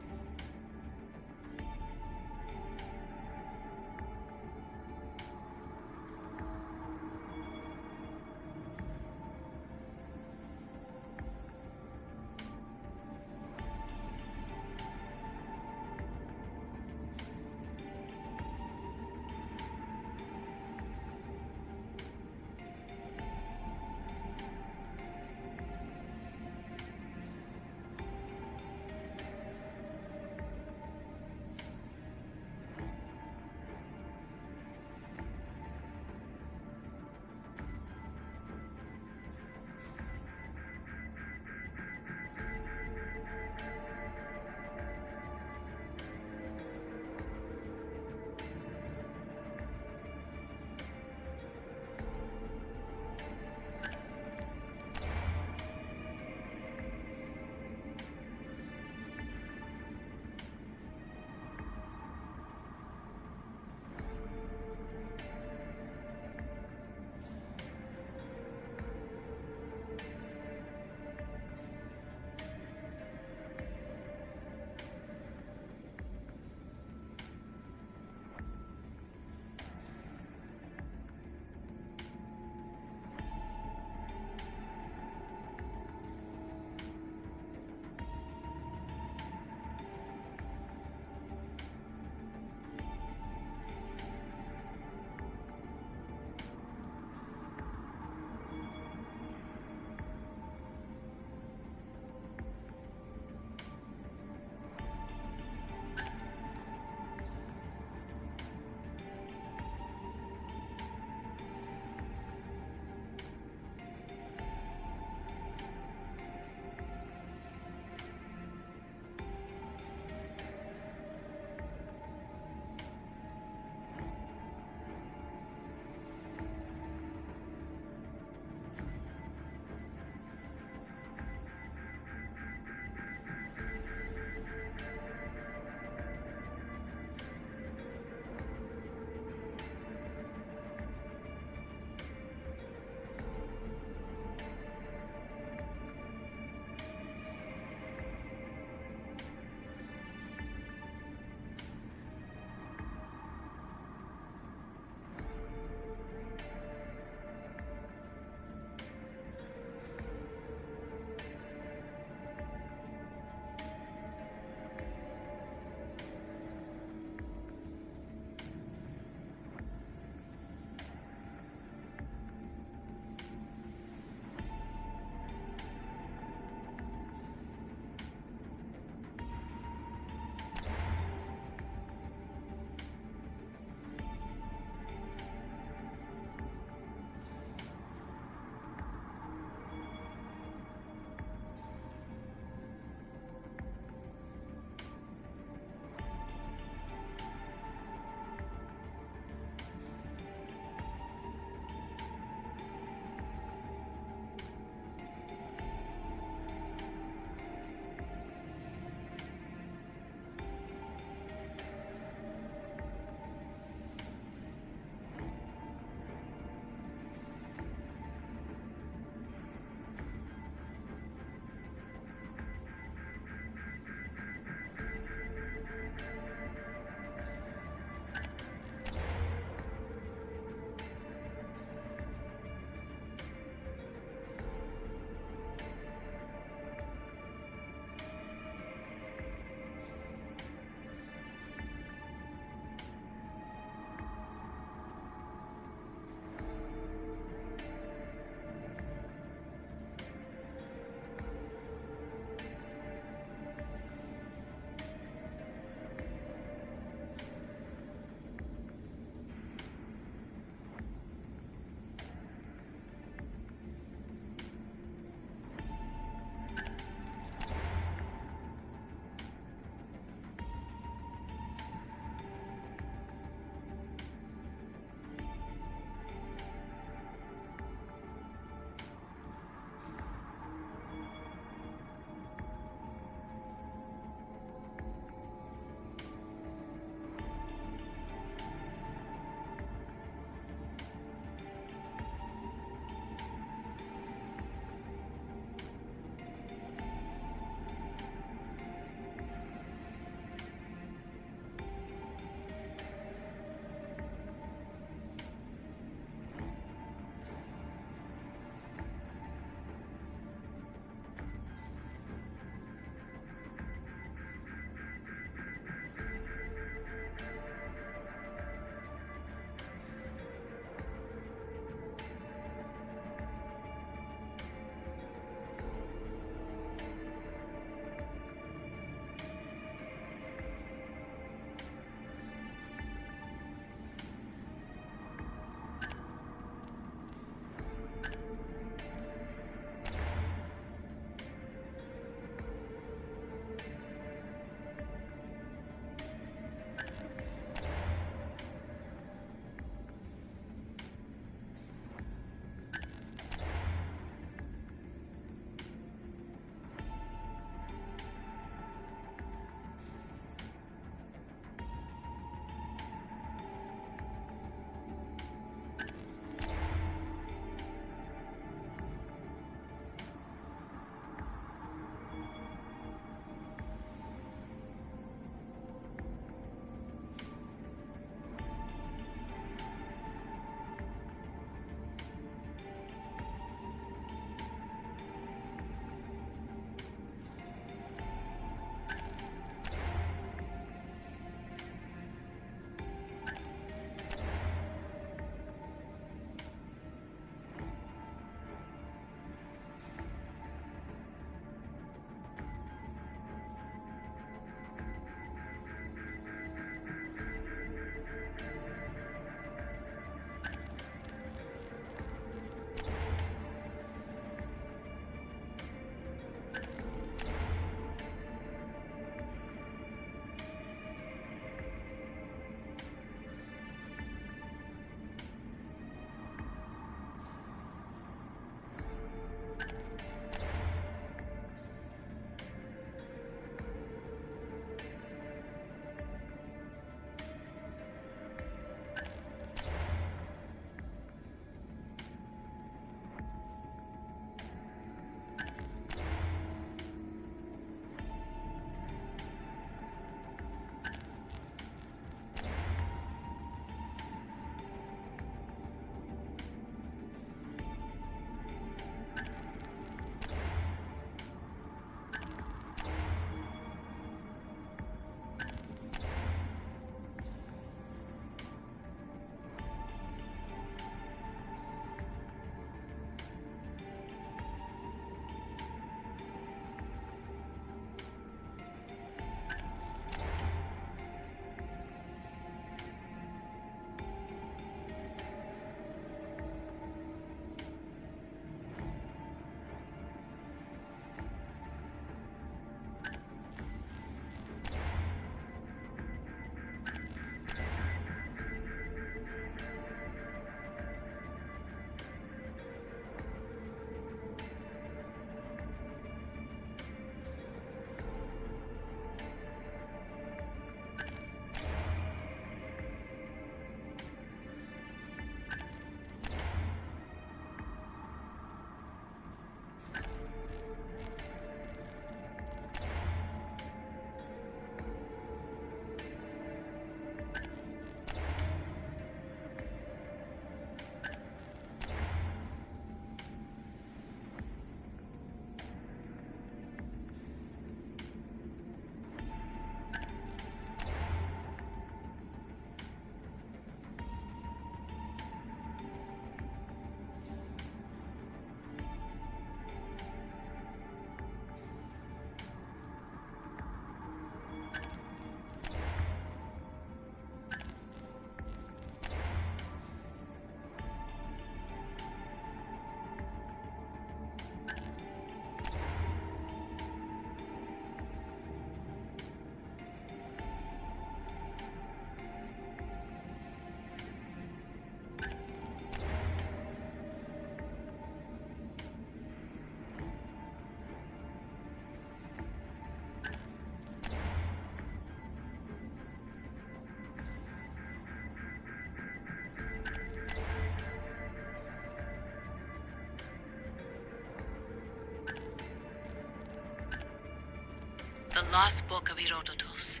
The Lost Book of Herodotus.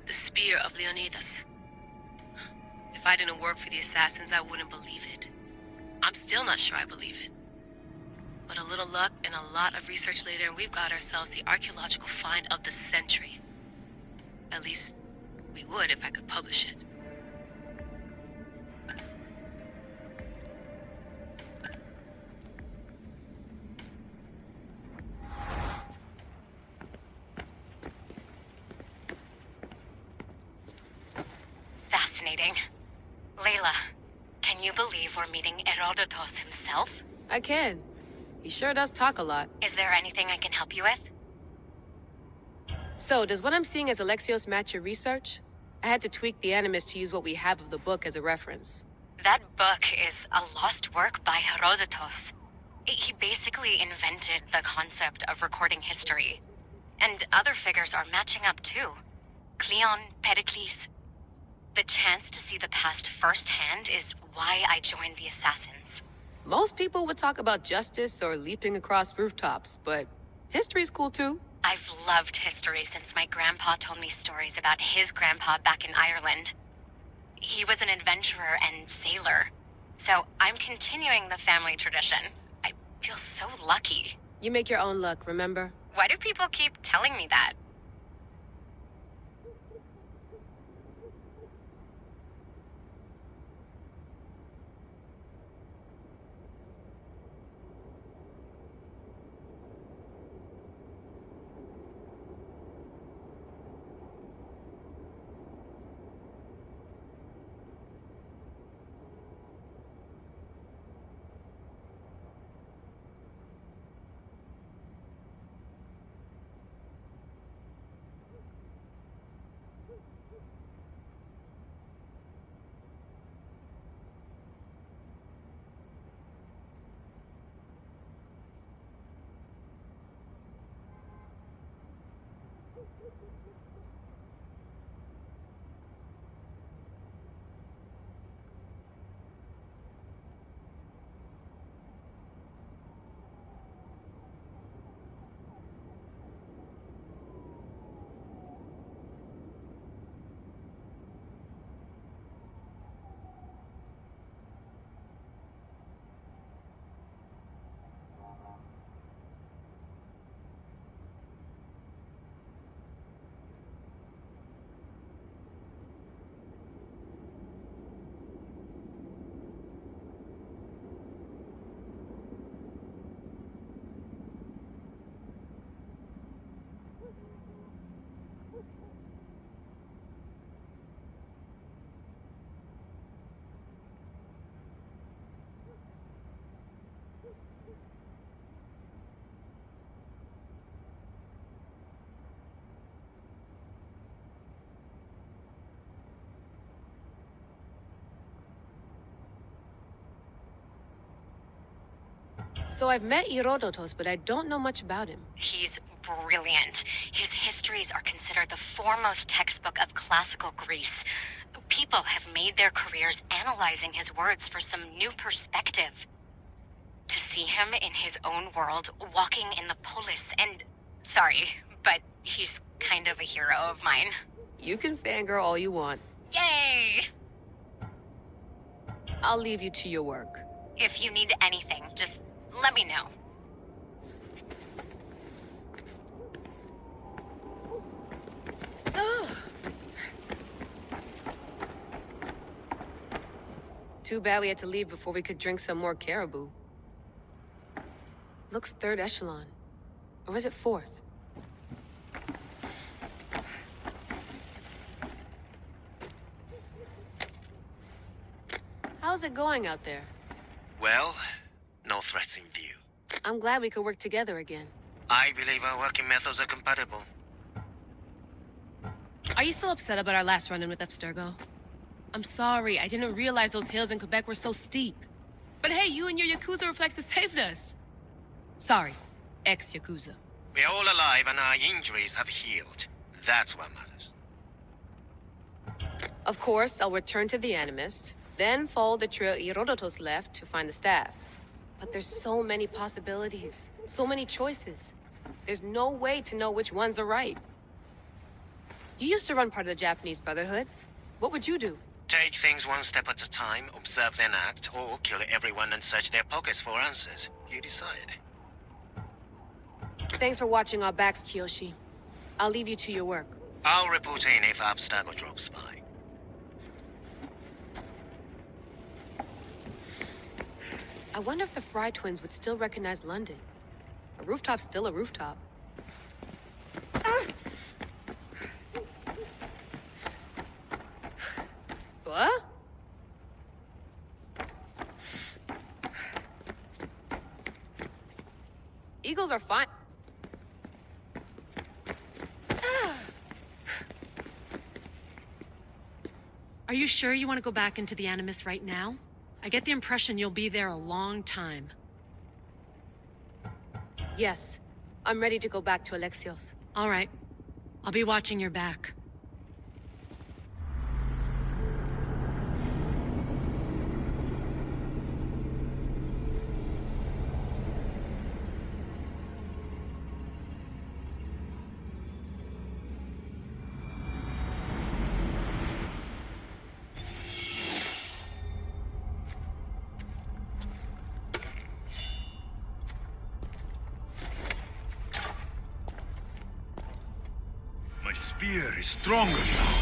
The Spear of Leonidas. If I didn't work for the assassins, I wouldn't believe it. I'm still not sure I believe it. But a little luck and a lot of research later, and we've got ourselves the archaeological find of the century. At least, we would if I could publish it. Fascinating. Layla, can you believe we're meeting Herodotus himself? I can. He sure does talk a lot. Is there anything I can help you with? So, does what I'm seeing as Alexios match your research? I had to tweak the animus to use what we have of the book as a reference. That book is a lost work by Herodotus. He basically invented the concept of recording history. And other figures are matching up too. Cleon, Pericles. The chance to see the past firsthand is why I joined the assassins. Most people would talk about justice or leaping across rooftops, but history's cool too. I've loved history since my grandpa told me stories about his grandpa back in Ireland. He was an adventurer and sailor, so I'm continuing the family tradition. I feel so lucky. You make your own luck, remember? Why do people keep telling me that? So I've met Herodotus, but I don't know much about him. He's brilliant. His histories are considered the foremost textbook of classical Greece. People have made their careers analyzing his words for some new perspective. To see him in his own world, walking in the polis, and... Sorry, but he's kind of a hero of mine. You can fangirl all you want. Yay! I'll leave you to your work. If you need anything, just let me know. Too bad we had to leave before we could drink some more caribou. Looks third echelon. Or is it fourth? How's it going out there? Well, no threats in view. I'm glad we could work together again. I believe our working methods are compatible. Are you still upset about our last run-in with Abstergo? I'm sorry, I didn't realize those hills in Quebec were so steep. But hey, you and your Yakuza reflexes saved us. Sorry, ex-Yakuza. We're all alive and our injuries have healed. That's what matters. Of course, I'll return to the Animus, then follow the trail Herodotus left to find the staff. But there's so many possibilities, so many choices. There's no way to know which ones are right. You used to run part of the Japanese Brotherhood. What would you do? Take things one step at a time, observe then act, or kill everyone and search their pockets for answers. You decide. Thanks for watching our backs, Kiyoshi. I'll leave you to your work. I'll report in if Abstergo drops by. I wonder if the Fry twins would still recognize London. A rooftop's still a rooftop. What? Eagles are fine. Are you sure you want to go back into the Animus right now? I get the impression you'll be there a long time. Yes. I'm ready to go back to Alexios. All right. I'll be watching your back. Spear is stronger now.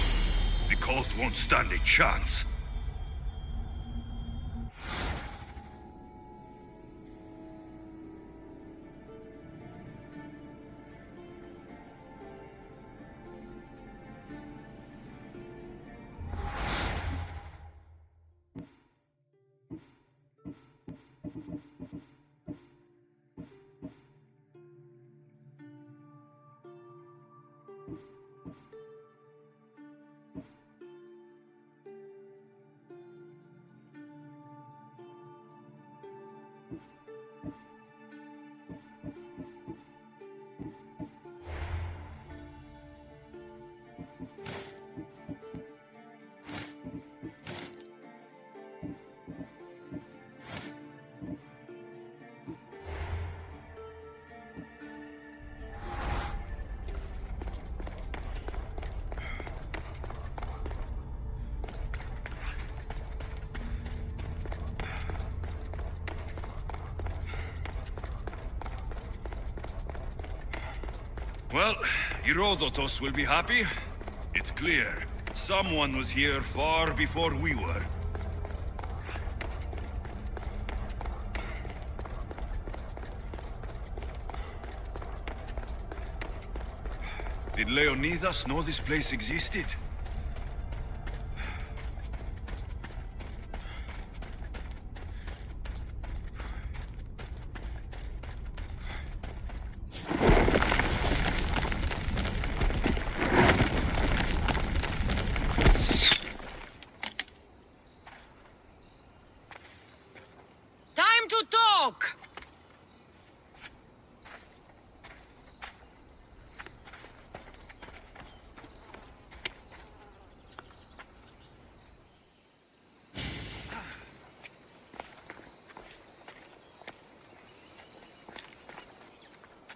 The cult won't stand a chance. Well, Herodotus will be happy. It's clear. Someone was here far before we were. Did Leonidas know this place existed? Time to talk!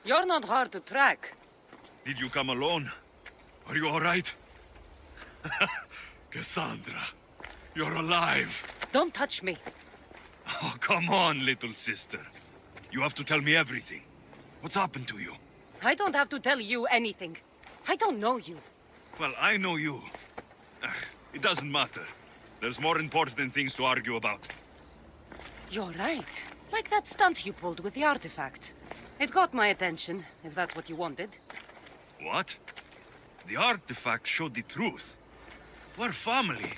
You're not hard to track. Did you come alone? Are you all right? Cassandra, you're alive. Don't touch me. Oh, come on, little sister. You have to tell me everything. What's happened to you? I don't have to tell you anything. I don't know you. Well, I know you. It doesn't matter. There's more important things to argue about. You're right. Like that stunt you pulled with the artifact. It got my attention, if that's what you wanted. What? The artifact showed the truth. We're family.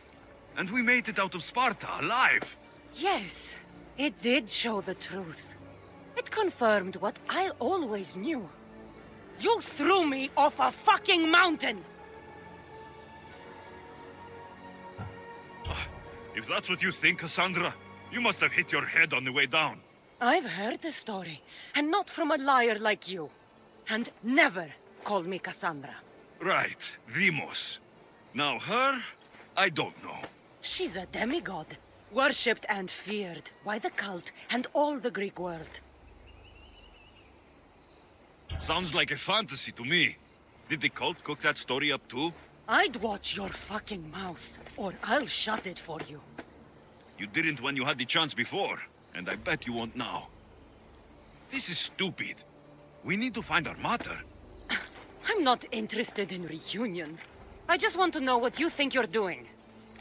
And we made it out of Sparta, alive. Yes, it did show the truth. It confirmed what I always knew. You threw me off a fucking mountain! If that's what you think, Cassandra, you must have hit your head on the way down. I've heard the story, and not from a liar like you. And never call me Cassandra. Right, Demos. Now her, I don't know. She's a demigod, worshipped and feared by the cult and all the Greek world. Sounds like a fantasy to me. Did the cult cook that story up too? I'd watch your fucking mouth, or I'll shut it for you. You didn't when you had the chance before, and I bet you won't now. This is stupid. We need to find our mother. I'm not interested in reunion. I just want to know what you think you're doing.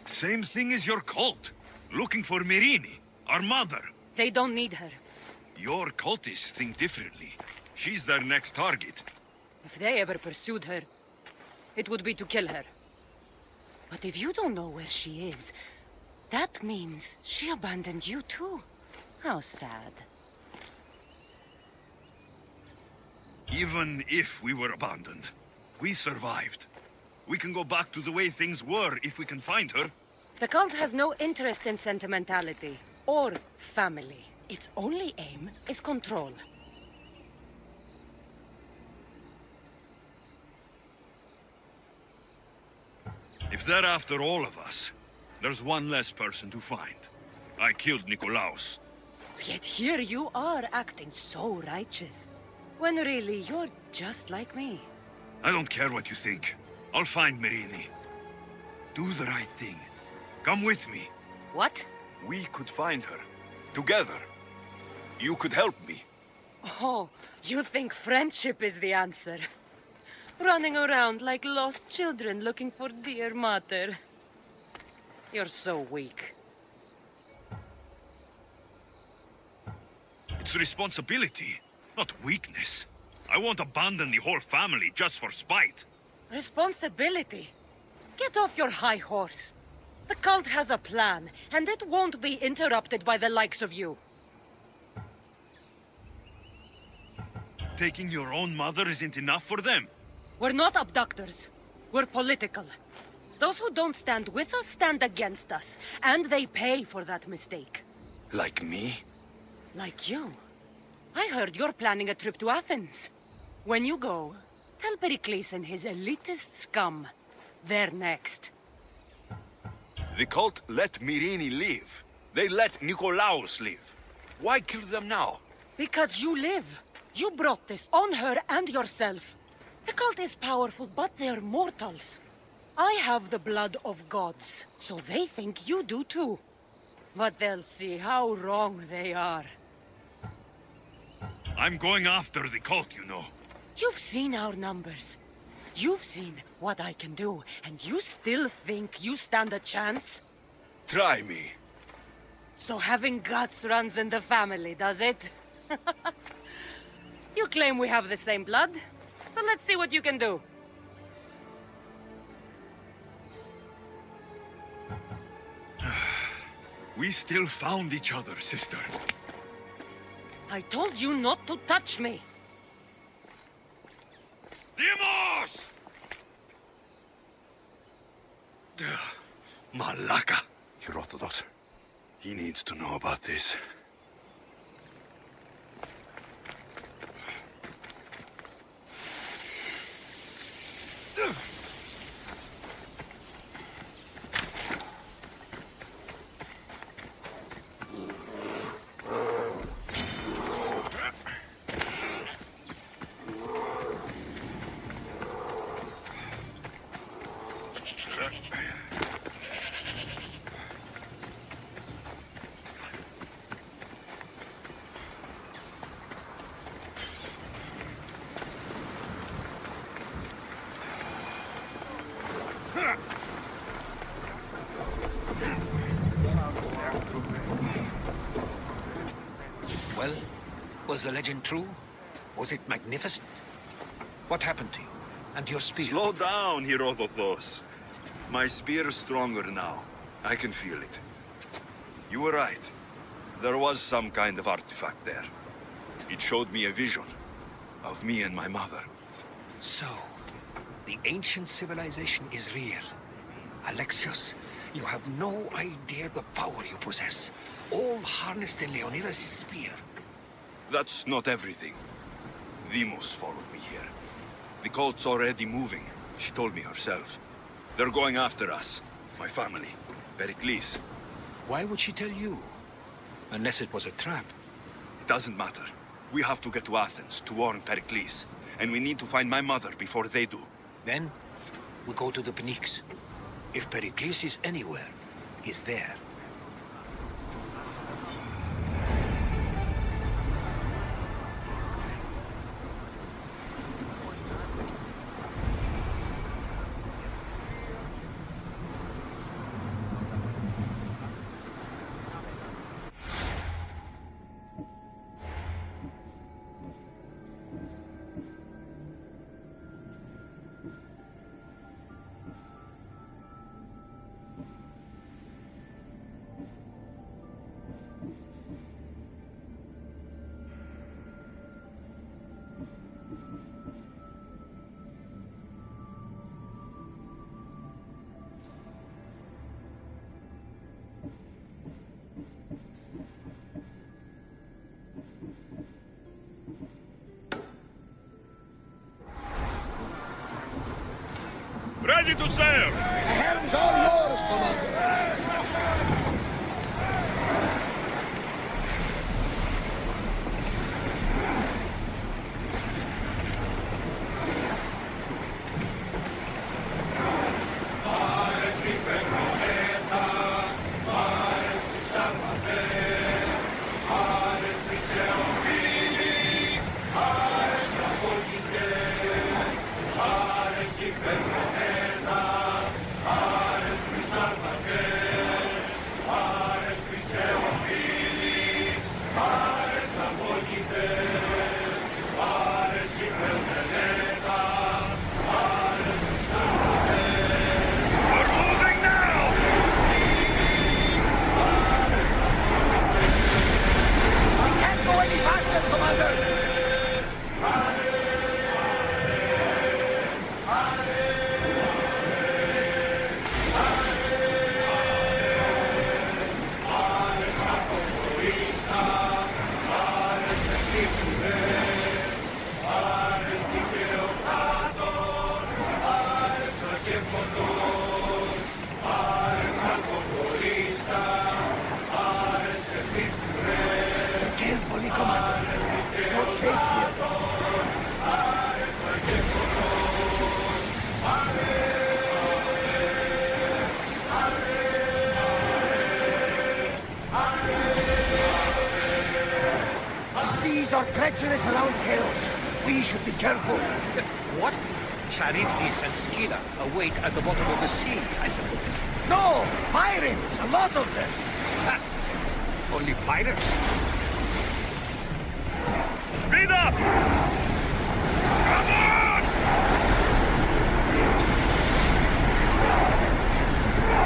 Same thing as your cult. Looking for Mirini, our mother. They don't need her. Your cultists think differently. She's their next target. If they ever pursued her, it would be to kill her. But if you don't know where she is, that means she abandoned you too. How sad. Even if we were abandoned, we survived. We can go back to the way things were if we can find her. The cult has no interest in sentimentality or family. Its only aim is control. If they're after all of us, there's one less person to find. I killed Nikolaos. Yet here you are acting so righteous, when really you're just like me. I don't care what you think. I'll find Mirini. Do the right thing. Come with me. What? We could find her. Together. You could help me. Oh, you think friendship is the answer? Running around like lost children looking for dear mother. You're so weak. It's responsibility, not weakness. I won't abandon the whole family just for spite. Responsibility? Get off your high horse. The cult has a plan, and it won't be interrupted by the likes of you. Taking your own mother isn't enough for them. We're not abductors. We're political. Those who don't stand with us stand against us, and they pay for that mistake. Like me? Like you. I heard you're planning a trip to Athens. When you go, tell Pericles and his elitist scum. They're next. The cult let Mirini live. They let Nikolaos live. Why kill them now? Because you live. You brought this on her and yourself. The cult is powerful, but they're mortals. I have the blood of gods, so they think you do too. But they'll see how wrong they are. I'm going after the cult, you know. You've seen our numbers. You've seen what I can do, and you still think you stand a chance? Try me. So having guts runs in the family, does it? You claim we have the same blood, so let's see what you can do. We still found each other, sister. I told you not to touch me. Dimos! Malaka. Herodotus. He needs to know about this. Well, was the legend true? Was it magnificent? What happened to you? And your spear? Slow down, Herodotus. My spear is stronger now. I can feel it. You were right. There was some kind of artifact there. It showed me a vision of me and my mother. So, the ancient civilization is real. Alexios, you have no idea the power you possess. All harnessed in Leonidas' spear. That's not everything. Demos followed me here. The cult's already moving. She told me herself. They're going after us. My family. Pericles. Why would she tell you? Unless it was a trap. It doesn't matter. We have to get to Athens to warn Pericles. And we need to find my mother before they do. Then, we go to the Pnyx. If Pericles is anywhere, he's there. Ready to sail! The helm's all yours, Commander. Are treacherous around chaos. We should be careful. What? Charybdis and Scylla await at the bottom of the sea, I suppose. No! Pirates! A lot of them! Only pirates? Speed up! Come on!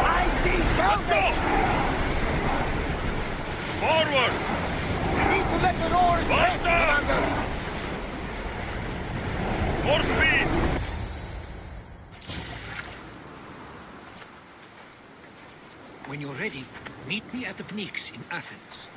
I see something! Let's go! Forward! We need to let the oars rest, Commander! More speed! When you're ready, meet me at the Pnyx in Athens.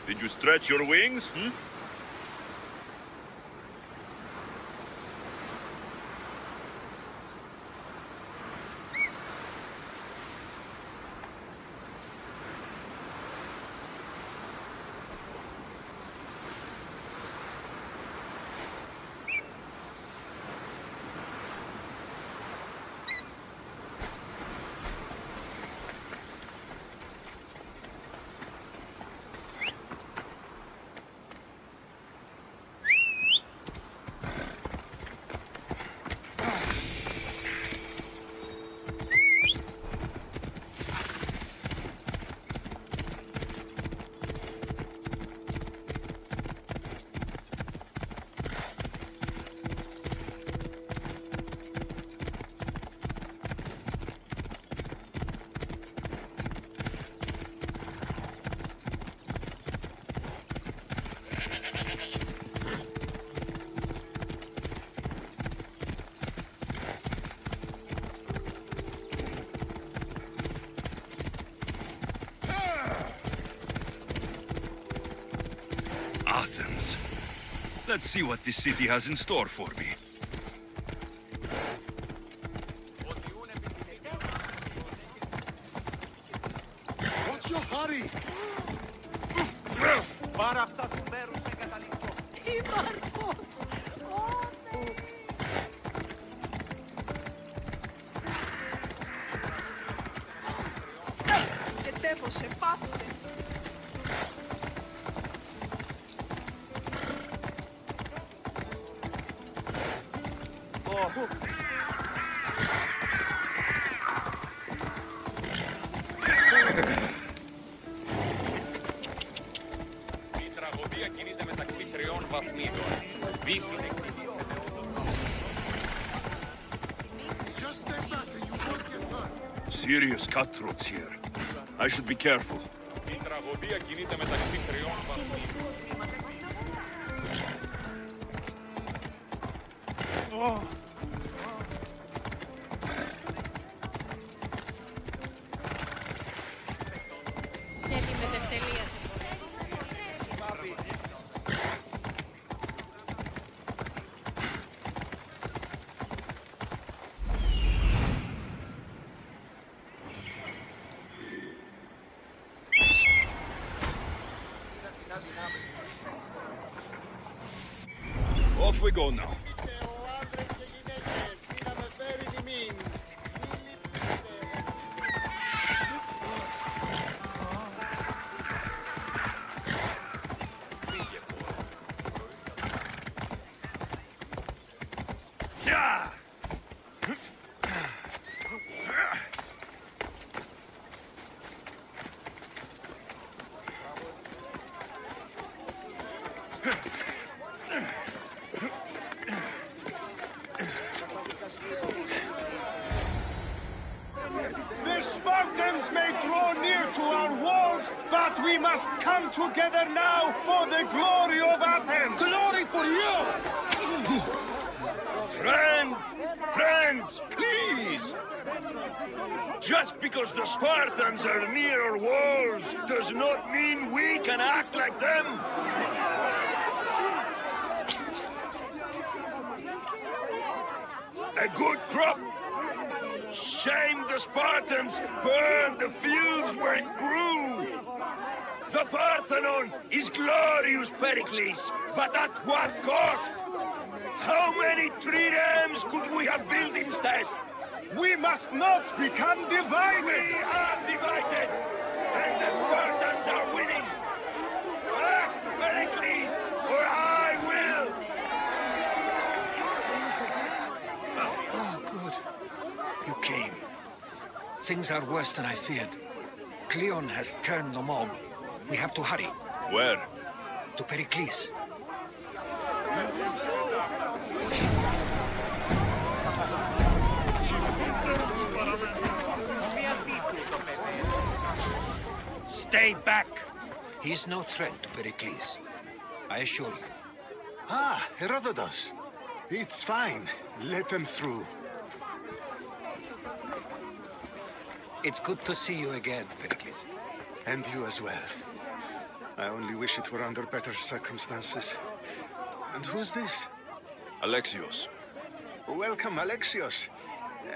Did you stretch your wings? Let's see what this city has in store for me. What's your hurry? Πάρα αυτά του μέρους να καταλήξω. Μάρκο! Ετέφωσε, πάψε. Η τραγωδία κινείται μεταξύ τριών βαθμίδων. Δύση είναι Serious cutthroats here. I should be careful. Η τραγωδία κινείται μεταξύ τριών βαθμίδων. Γιατί με δευτελίασε. Off we go now. The Spartans may draw near to our walls, but we must come together now for the glory of Athens! Glory for you! Friends, please! Just because the Spartans are near our walls does not mean we can act like them. A good crop. Shame the Spartans burned the fields where it grew. The Parthenon is glorious, Pericles, but at what cost? How many triremes could we have built instead? We must not become divided! We are divided, and the Spartans are winning. Act, Pericles, or I will! Oh, good. You came. Things are worse than I feared. Cleon has turned the mob. We have to hurry. Where? To Pericles. Stay back! He's no threat to Pericles. I assure you. Ah, Herodotus. It's fine. Let them through. It's good to see you again, Pericles. And you as well. I only wish it were under better circumstances. And who's this? Alexios. Welcome, Alexios.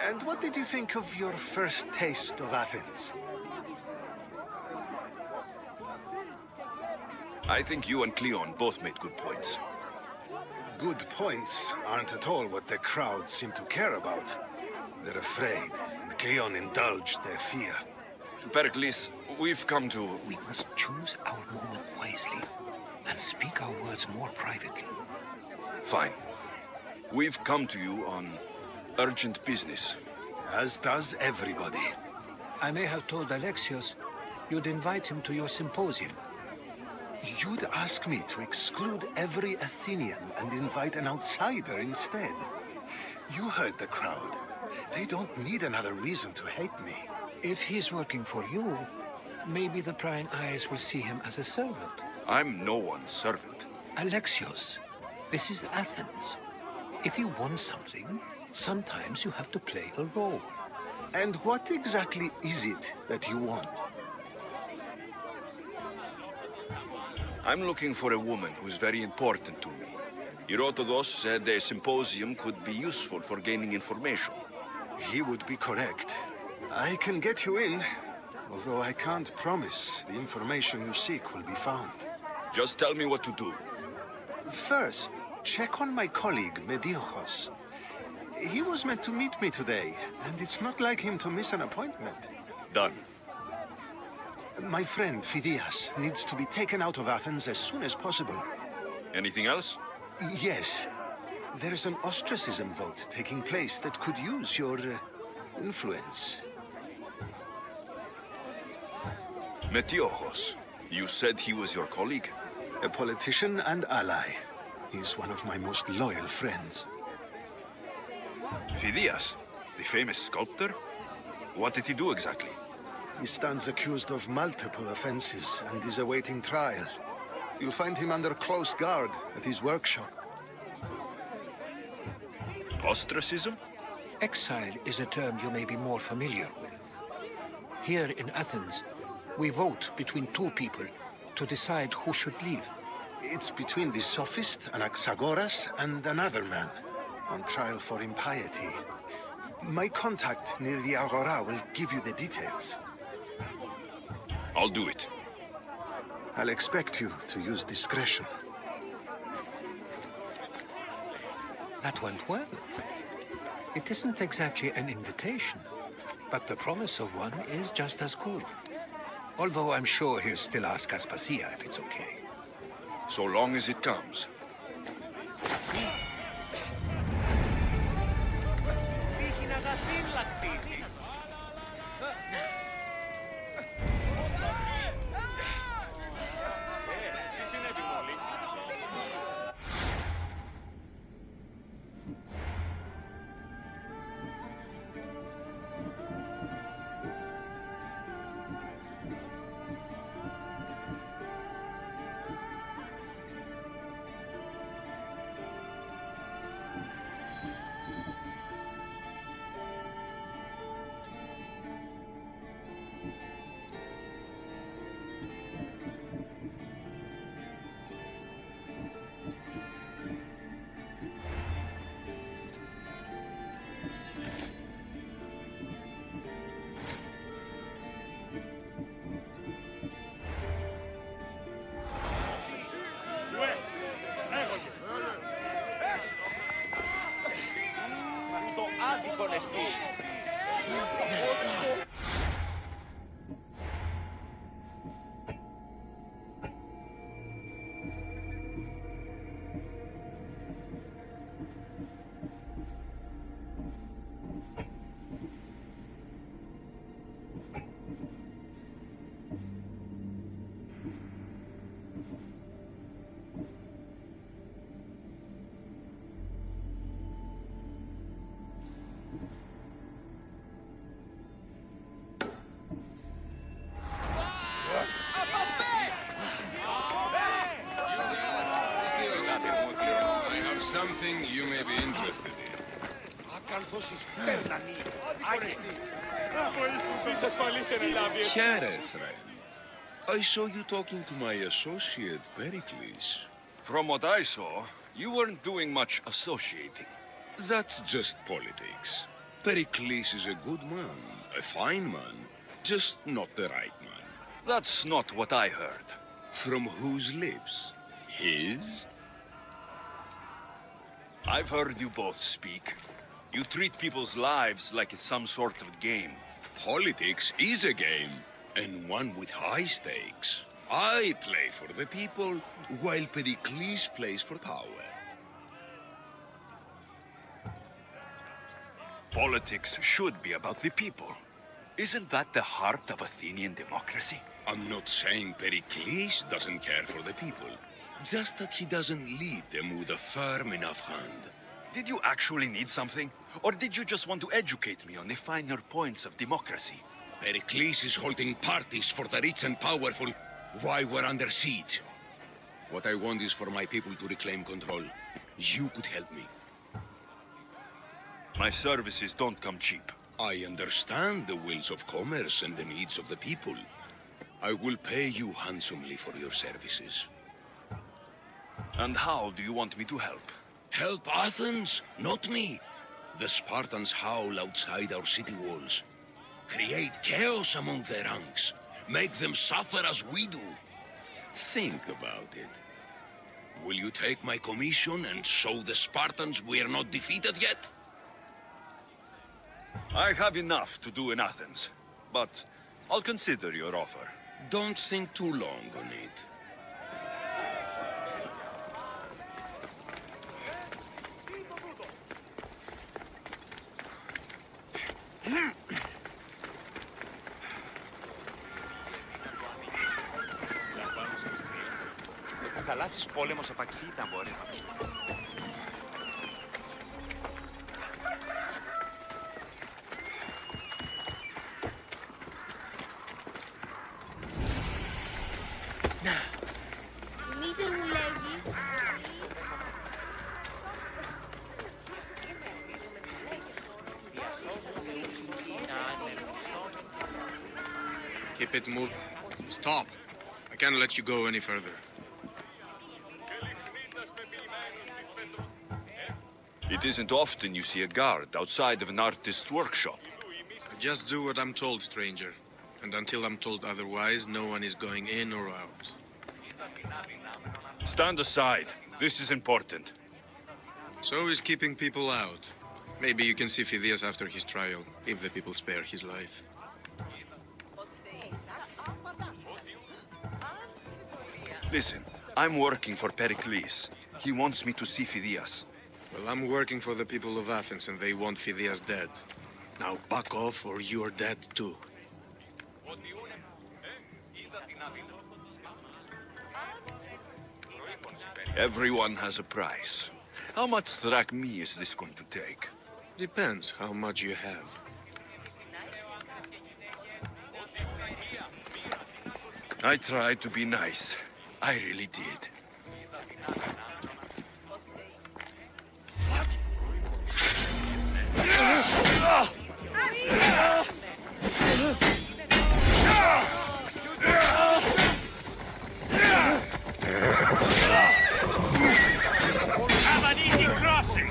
And what did you think of your first taste of Athens? I think you and Cleon both made good points. Good points aren't at all what the crowd seem to care about. They're afraid, and Cleon indulged their fear. Pericles, we've come to... We must choose our moment wisely and speak our words more privately. Fine. We've come to you on urgent business. As does everybody. I may have told Alexios you'd invite him to your symposium. You'd ask me to exclude every Athenian and invite an outsider instead. You heard the crowd. They don't need another reason to hate me. If he's working for you, maybe the prying eyes will see him as a servant. I'm no one's servant. Alexios, this is Athens. If you want something, sometimes you have to play a role. And what exactly is it that you want? I'm looking for a woman who's very important to me. Herodotus said a symposium could be useful for gaining information. He would be correct. I can get you in, although I can't promise the information you seek will be found. Just tell me what to do. First, check on my colleague, Mediojos. He was meant to meet me today, and it's not like him to miss an appointment. Done. My friend, Phidias, needs to be taken out of Athens as soon as possible. Anything else? Yes. There's an ostracism vote taking place that could use your influence. Metiochos, you said he was your colleague? A politician and ally. He's one of my most loyal friends. Phidias, the famous sculptor? What did he do exactly? He stands accused of multiple offenses and is awaiting trial. You'll find him under close guard at his workshop. Ostracism? Exile is a term you may be more familiar with. Here in Athens, we vote between two people to decide who should leave. It's between the sophist Anaxagoras and another man on trial for impiety. My contact near the Agora will give you the details. I'll do it. I'll expect you to use discretion. That went well. It isn't exactly an invitation, but the promise of one is just as good. Although I'm sure he'll still ask Aspasia if it's okay. So long as it comes. Something you may be interested in. Chiare, friend. I saw you talking to my associate, Pericles. From what I saw, you weren't doing much associating. That's just politics. Pericles is a good man, a fine man, just not the right man. That's not what I heard. From whose lips? His? I've heard you both speak. You treat people's lives like it's some sort of game. Politics is a game, and one with high stakes. I play for the people, while Pericles plays for power. Politics should be about the people. Isn't that the heart of Athenian democracy? I'm not saying Pericles doesn't care for the people. Just that he doesn't lead them with a firm enough hand. Did you actually need something? Or did you just want to educate me on the finer points of democracy? Pericles is holding parties for the rich and powerful while we're under siege. What I want is for my people to reclaim control. You could help me. My services don't come cheap. I understand the wills of commerce and the needs of the people. I will pay you handsomely for your services. And how do you want me to help? Help Athens, not me. The Spartans howl outside our city walls. Create chaos among their ranks. Make them suffer as we do. Think about it. Will you take my commission and show the Spartans we are not defeated yet? I have enough to do in Athens, but I'll consider your offer. Don't think too long on it. Της θαλάσσης πόλεμος απαξί ήταν μπορεί. Keep it moving. Stop. I can't let you go any further. It isn't often you see a guard outside of an artist's workshop. I just do what I'm told, stranger. And until I'm told otherwise, no one is going in or out. Stand aside. This is important. So is keeping people out. Maybe you can see Phidias after his trial, if the people spare his life. Listen, I'm working for Pericles. He wants me to see Phidias. Well, I'm working for the people of Athens, and they want Phidias dead. Now back off, or you're dead too. Everyone has a price. How much drachmi is this going to take? Depends how much you have. I tried to be nice. I really did. Have an easy crossing!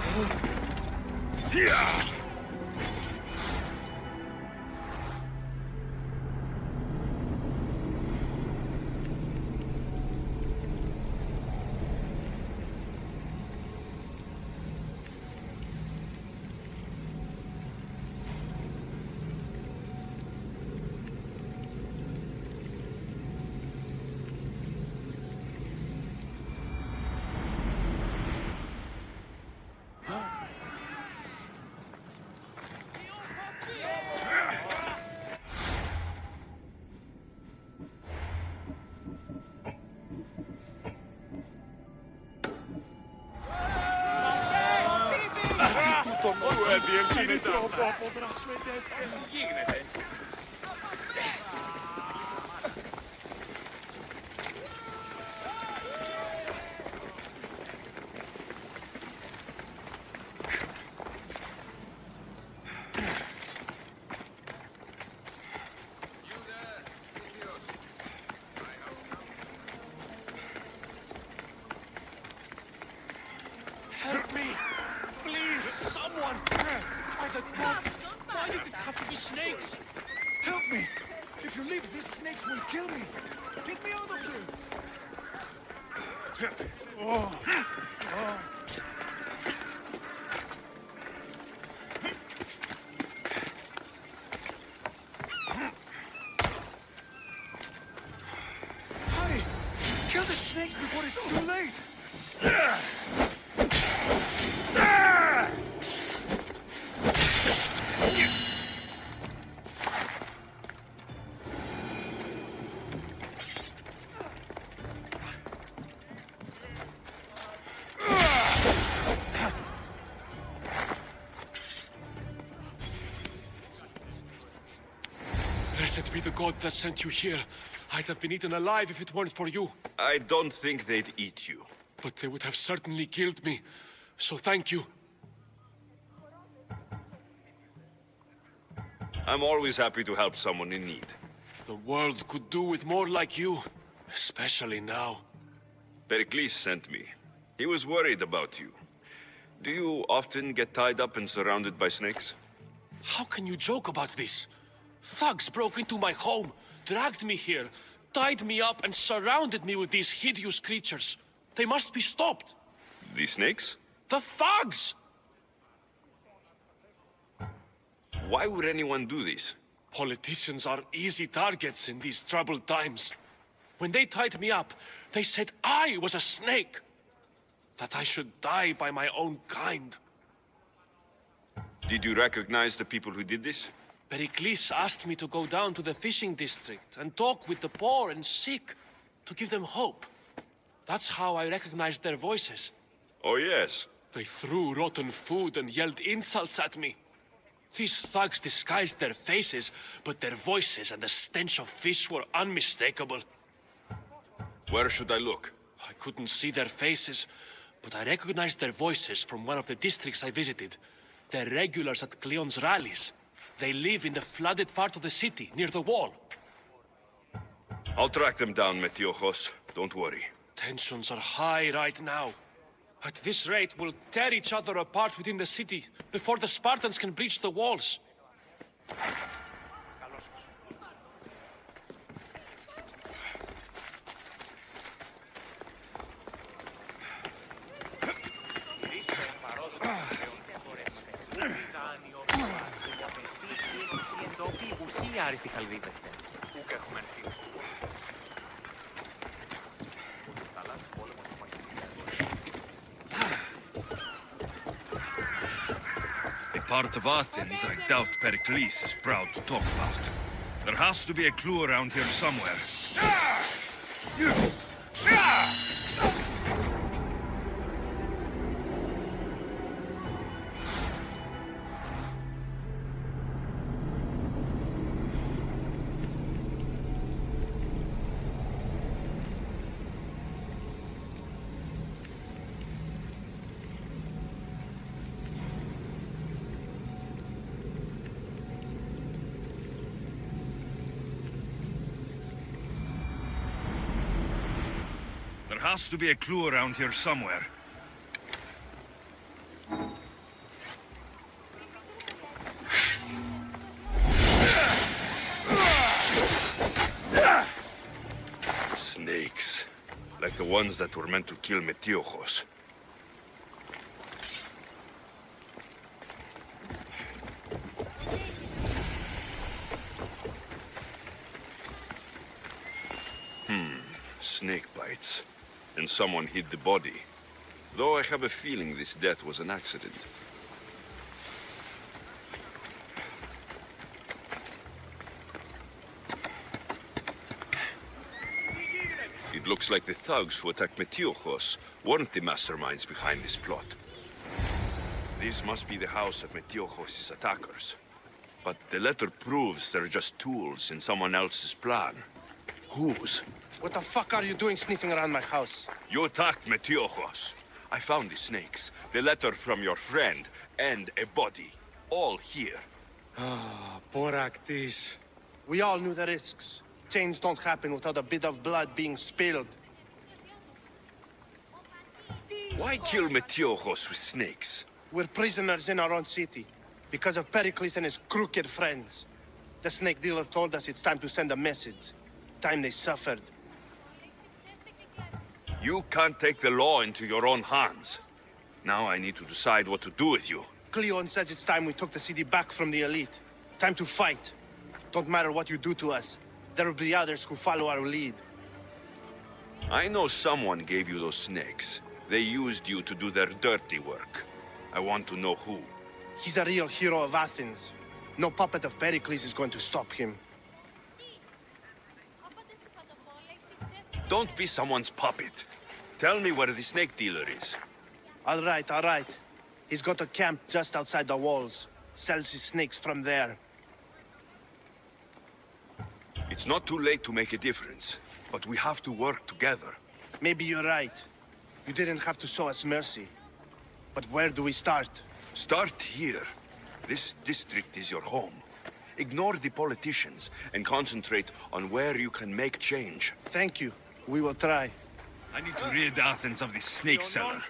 Help me! Please, someone! By the gods! Why did it have to be snakes? Help me! If you leave, these snakes will kill me! Get me out of here! Hurry! Kill the snakes before it's too late! Blessed be the god that sent you here. I'd have been eaten alive if it weren't for you. I don't think they'd eat you. But they would have certainly killed me. So thank you. I'm always happy to help someone in need. The world could do with more like you. Especially now. Pericles sent me. He was worried about you. Do you often get tied up and surrounded by snakes? How can you joke about this? Thugs broke into my home, dragged me here, tied me up and surrounded me with these hideous creatures. They must be stopped. The snakes? The thugs! Why would anyone do this? Politicians are easy targets in these troubled times. When they tied me up, they said I was a snake. That I should die by my own kind. Did you recognize the people who did this? Pericles asked me to go down to the fishing district and talk with the poor and sick, to give them hope. That's how I recognized their voices. Oh, yes. They threw rotten food and yelled insults at me. These thugs disguised their faces, but their voices and the stench of fish were unmistakable. Where should I look? I couldn't see their faces, but I recognized their voices from one of the districts I visited. They're regulars at Cleon's rallies. They live in the flooded part of the city, near the wall. I'll track them down, Metiojos. Don't worry. Tensions are high right now. At this rate, we'll tear each other apart within the city before the Spartans can breach the walls. A part of Athens I doubt Pericles is proud to talk about. There has to be a clue around here somewhere. There has to be a clue around here somewhere. Snakes. Like the ones that were meant to kill Metiojos. Snake bites. And someone hid the body. Though I have a feeling this death was an accident. It looks like the thugs who attacked Metiojos weren't the masterminds behind this plot. This must be the house of Metiojos' attackers. But the letter proves they're just tools in someone else's plan. Whose? What the fuck are you doing sniffing around my house? You attacked Metiojos. I found the snakes, the letter from your friend, and a body. All here. Ah, Boraktis. We all knew the risks. Change don't happen without a bit of blood being spilled. Why kill Metiojos with snakes? We're prisoners in our own city. Because of Pericles and his crooked friends. The snake dealer told us it's time to send a message. Time they suffered. You can't take the law into your own hands. Now I need to decide what to do with you. Cleon says it's time we took the city back from the elite. Time to fight. Don't matter what you do to us. There will be others who follow our lead. I know someone gave you those snakes. They used you to do their dirty work. I want to know who. He's a real hero of Athens. No puppet of Pericles is going to stop him. Don't be someone's puppet. Tell me where the snake dealer is. All right. He's got a camp just outside the walls. Sells his snakes from there. It's not too late to make a difference, but we have to work together. Maybe you're right. You didn't have to show us mercy. But where do we start? Start here. This district is your home. Ignore the politicians and concentrate on where you can make change. Thank you. We will try. I need to rid Athens of this snake seller.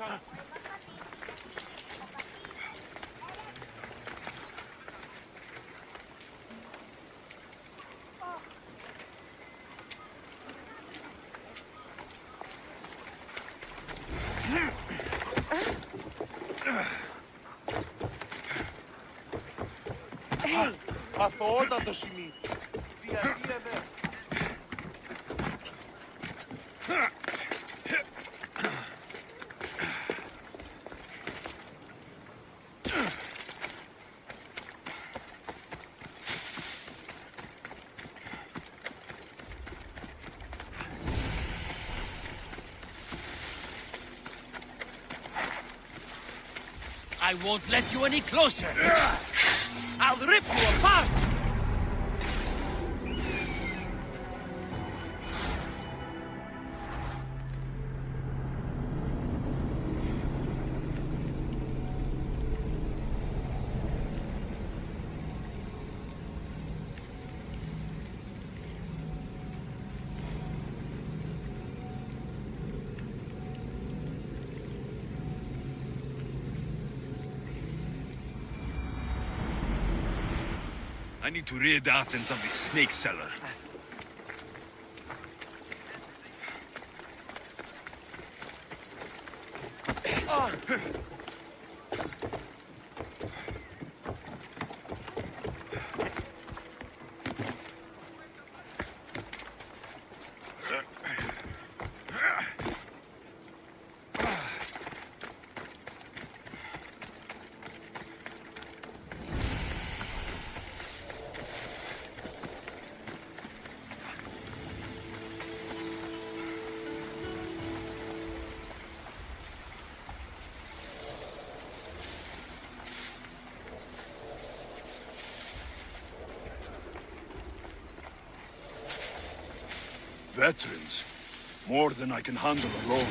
Hey! Αθωότατο σημείο. Διαδία δε. I won't let you any closer. I'll rip you apart. I need to rid Athens of this snake seller. Veterans. More than I can handle alone.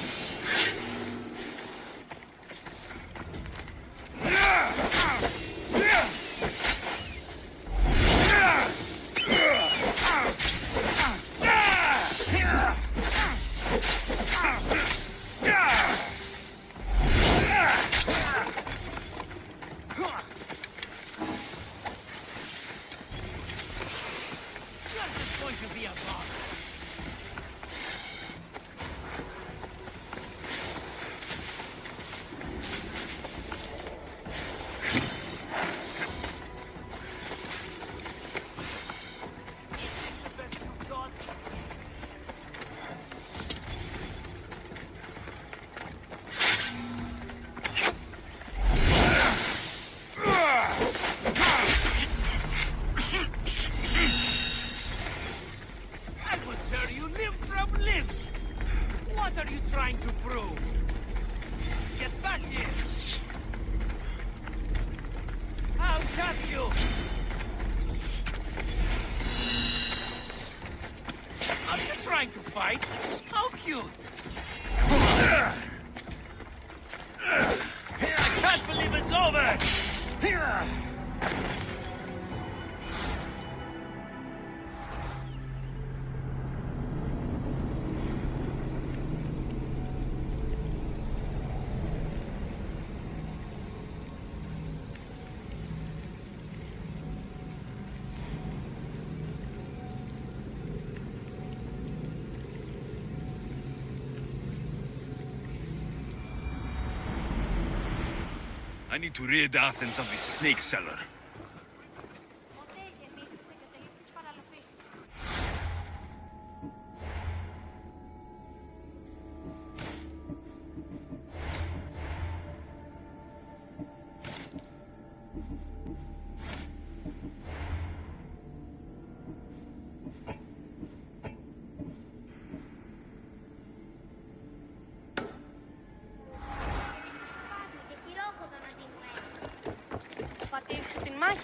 I need to rid Athens of this snake seller.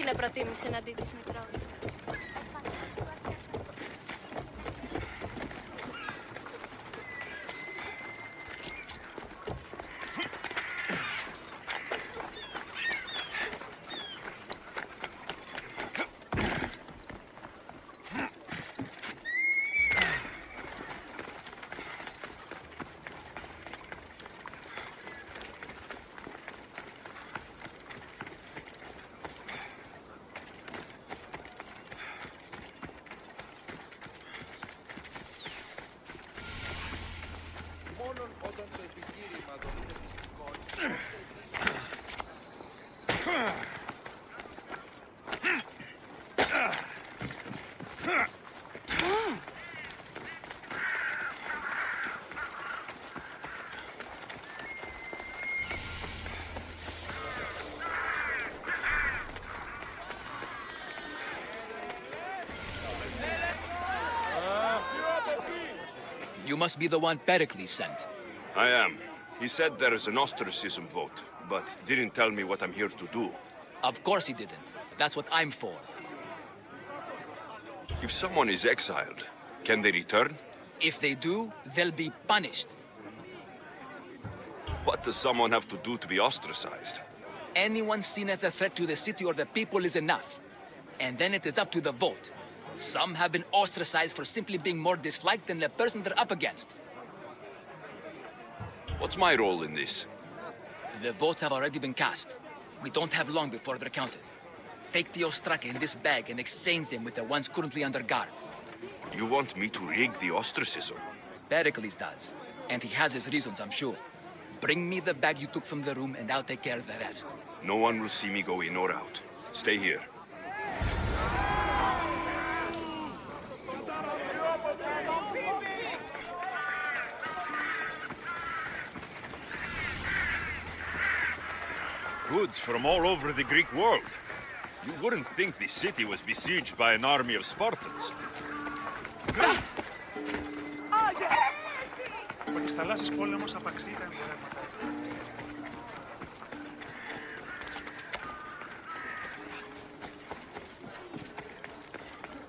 Δεν προτίμησε να δει της μικρός. You must be the one Pericles sent. I am. He said there is an ostracism vote, but didn't tell me what I'm here to do. Of course he didn't. That's what I'm for. If someone is exiled, can they return? If they do, they'll be punished. What does someone have to do to be ostracized? Anyone seen as a threat to the city or the people is enough. And then it is up to the vote. Some have been ostracized for simply being more disliked than the person they're up against. What's my role in this? The votes have already been cast. We don't have long before they're counted. Take the ostraka in this bag and exchange them with the ones currently under guard. You want me to rig the ostracism? Pericles does. And he has his reasons, I'm sure. Bring me the bag you took from the room and I'll take care of the rest. No one will see me go in or out. Stay here. Goods from all over the Greek world. You wouldn't think the city was besieged by an army of Spartans. Ο επισταλάσσης πόλεμος απαξεί τα εμπορεύματα.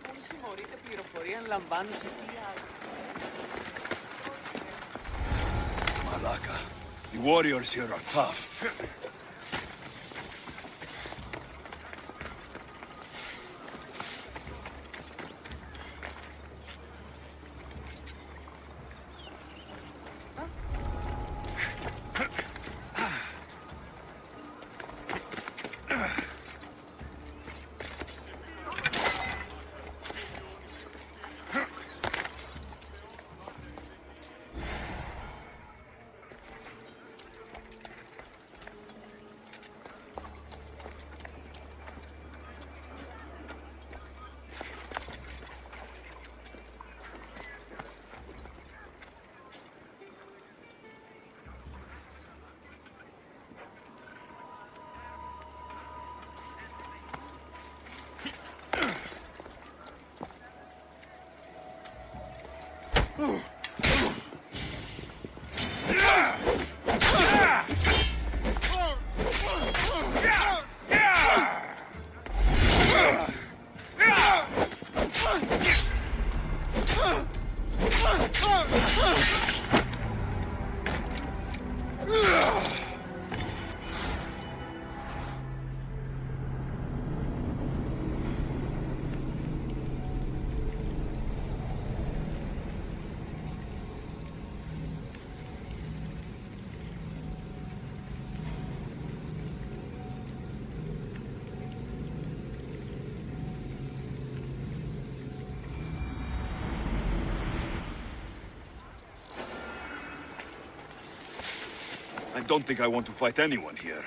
Πώς συμμορείτε πληροφορία αν λαμβάνουν σε τι άλλο. Malaka, the warriors here are tough. I don't think I want to fight anyone here.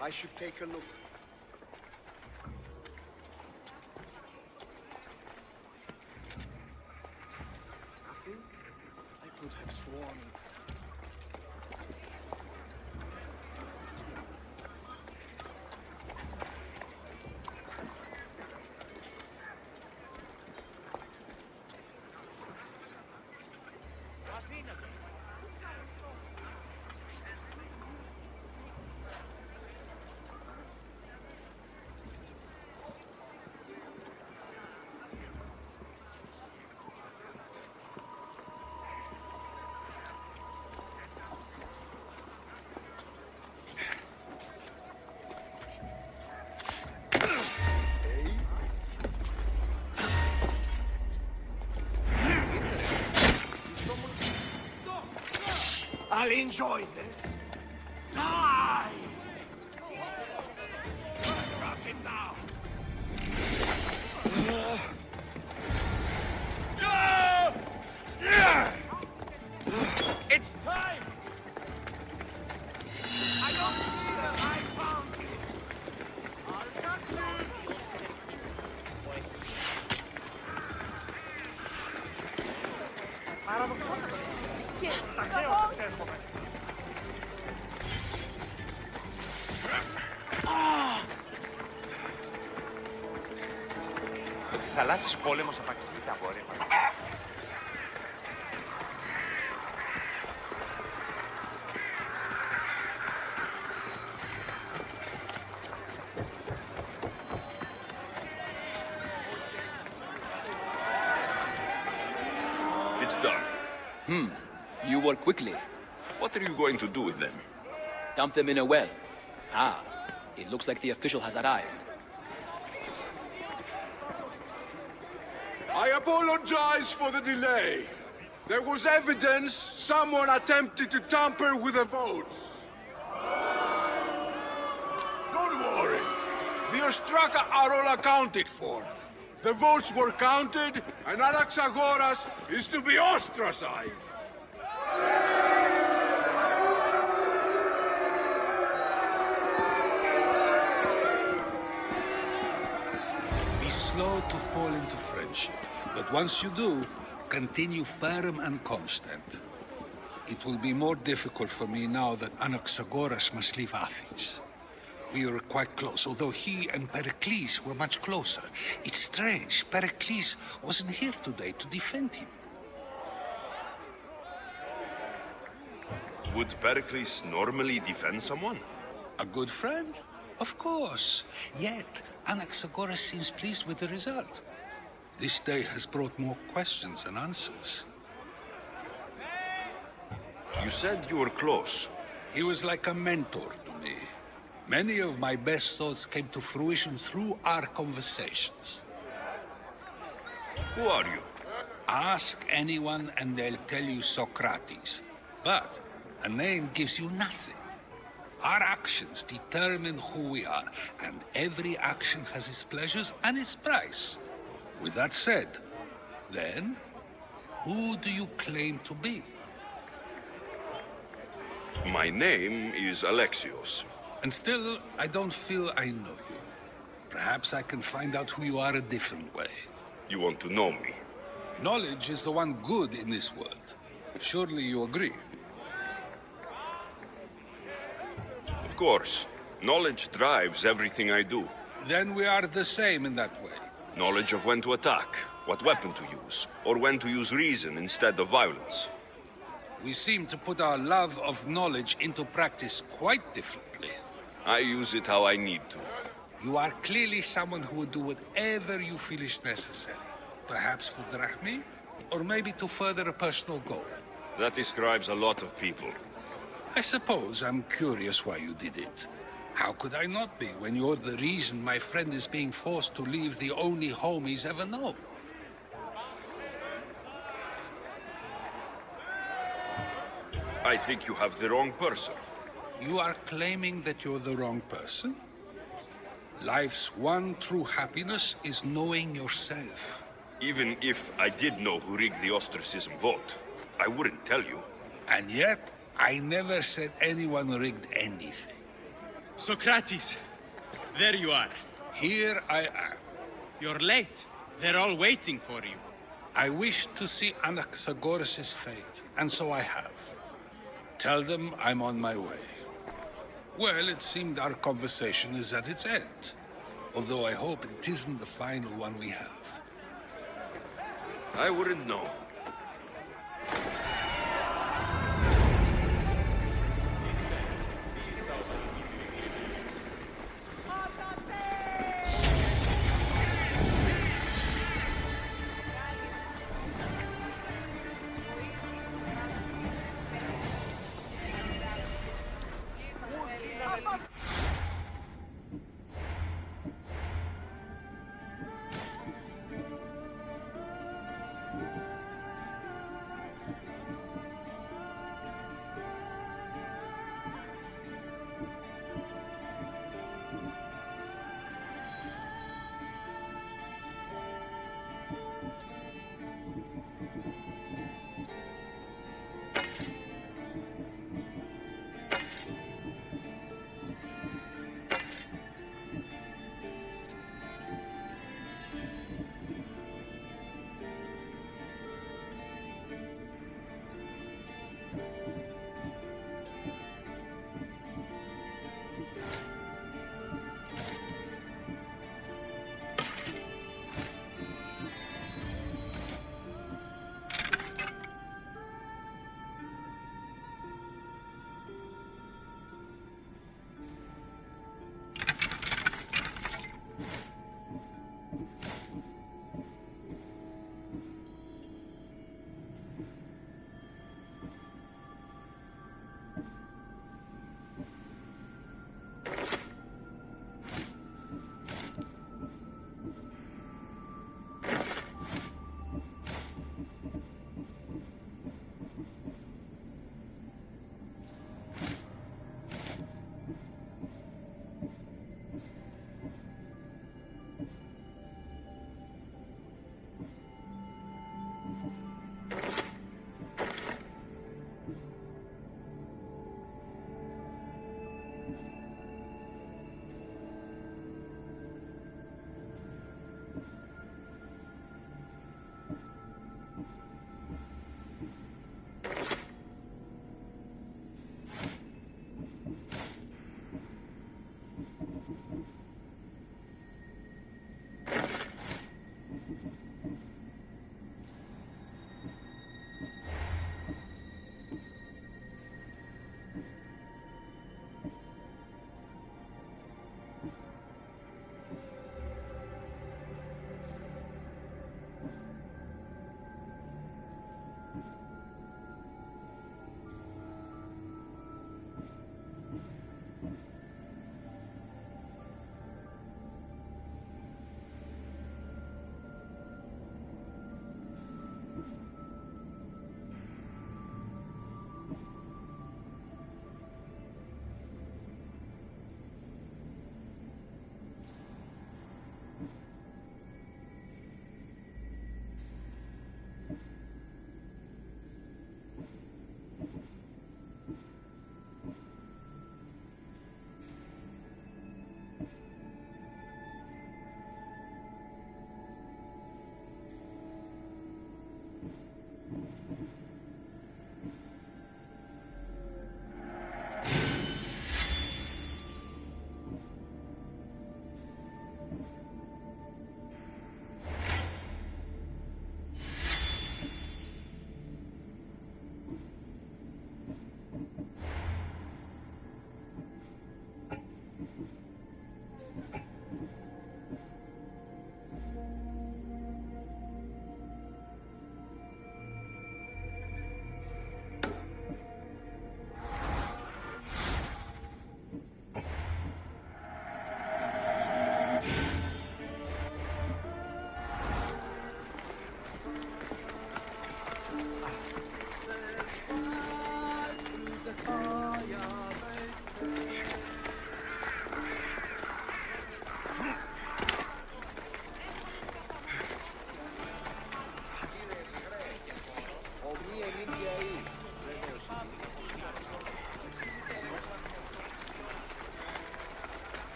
I should take a look. Nothing? I could have sworn. I'll enjoy this. Die! Rock him now! It's time! I don't see them. I found you. I'll catch you. Ταχαίως έρχομαι. Με τις θαλάσσιες πόλεμος απαξίζει τα απορρίμματα. It's done. You work quickly. What are you going to do with them? Dump them in a well. Ah, it looks like the official has arrived. I apologize for the delay. There was evidence someone attempted to tamper with the votes. Don't worry. The Ostraka are all accounted for. The votes were counted, and Anaxagoras is to be ostracized. Be slow to fall into friendship, but once you do, continue firm and constant. It will be more difficult for me now that Anaxagoras must leave Athens. We were quite close, although he and Pericles were much closer. It's strange, Pericles wasn't here today to defend him. Would Pericles normally defend someone? A good friend? Of course. Yet, Anaxagoras seems pleased with the result. This day has brought more questions than answers. You said you were close. He was like a mentor to me. Many of my best thoughts came to fruition through our conversations. Who are you? Ask anyone and they'll tell you Socrates. But a name gives you nothing. Our actions determine who we are, and every action has its pleasures and its price. With that said, then, who do you claim to be? My name is Alexios. And still, I don't feel I know you. Perhaps I can find out who you are a different way. You want to know me? Knowledge is the one good in this world. Surely you agree? Of course. Knowledge drives everything I do. Then we are the same in that way. Knowledge of when to attack, what weapon to use, or when to use reason instead of violence. We seem to put our love of knowledge into practice quite differently. I use it how I need to. You are clearly someone who would do whatever you feel is necessary. Perhaps for drachmi, or maybe to further a personal goal. That describes a lot of people. I suppose I'm curious why you did it. How could I not be when you're the reason my friend is being forced to leave the only home he's ever known? I think you have the wrong person. You are claiming that you're the wrong person? Life's one true happiness is knowing yourself. Even if I did know who rigged the ostracism vote, I wouldn't tell you. And yet, I never said anyone rigged anything. Socrates, there you are. Here I am. You're late. They're all waiting for you. I wish to see Anaxagoras' fate, and so I have. Tell them I'm on my way. Well, it seemed our conversation is at its end. Although I hope it isn't the final one we have. I wouldn't know.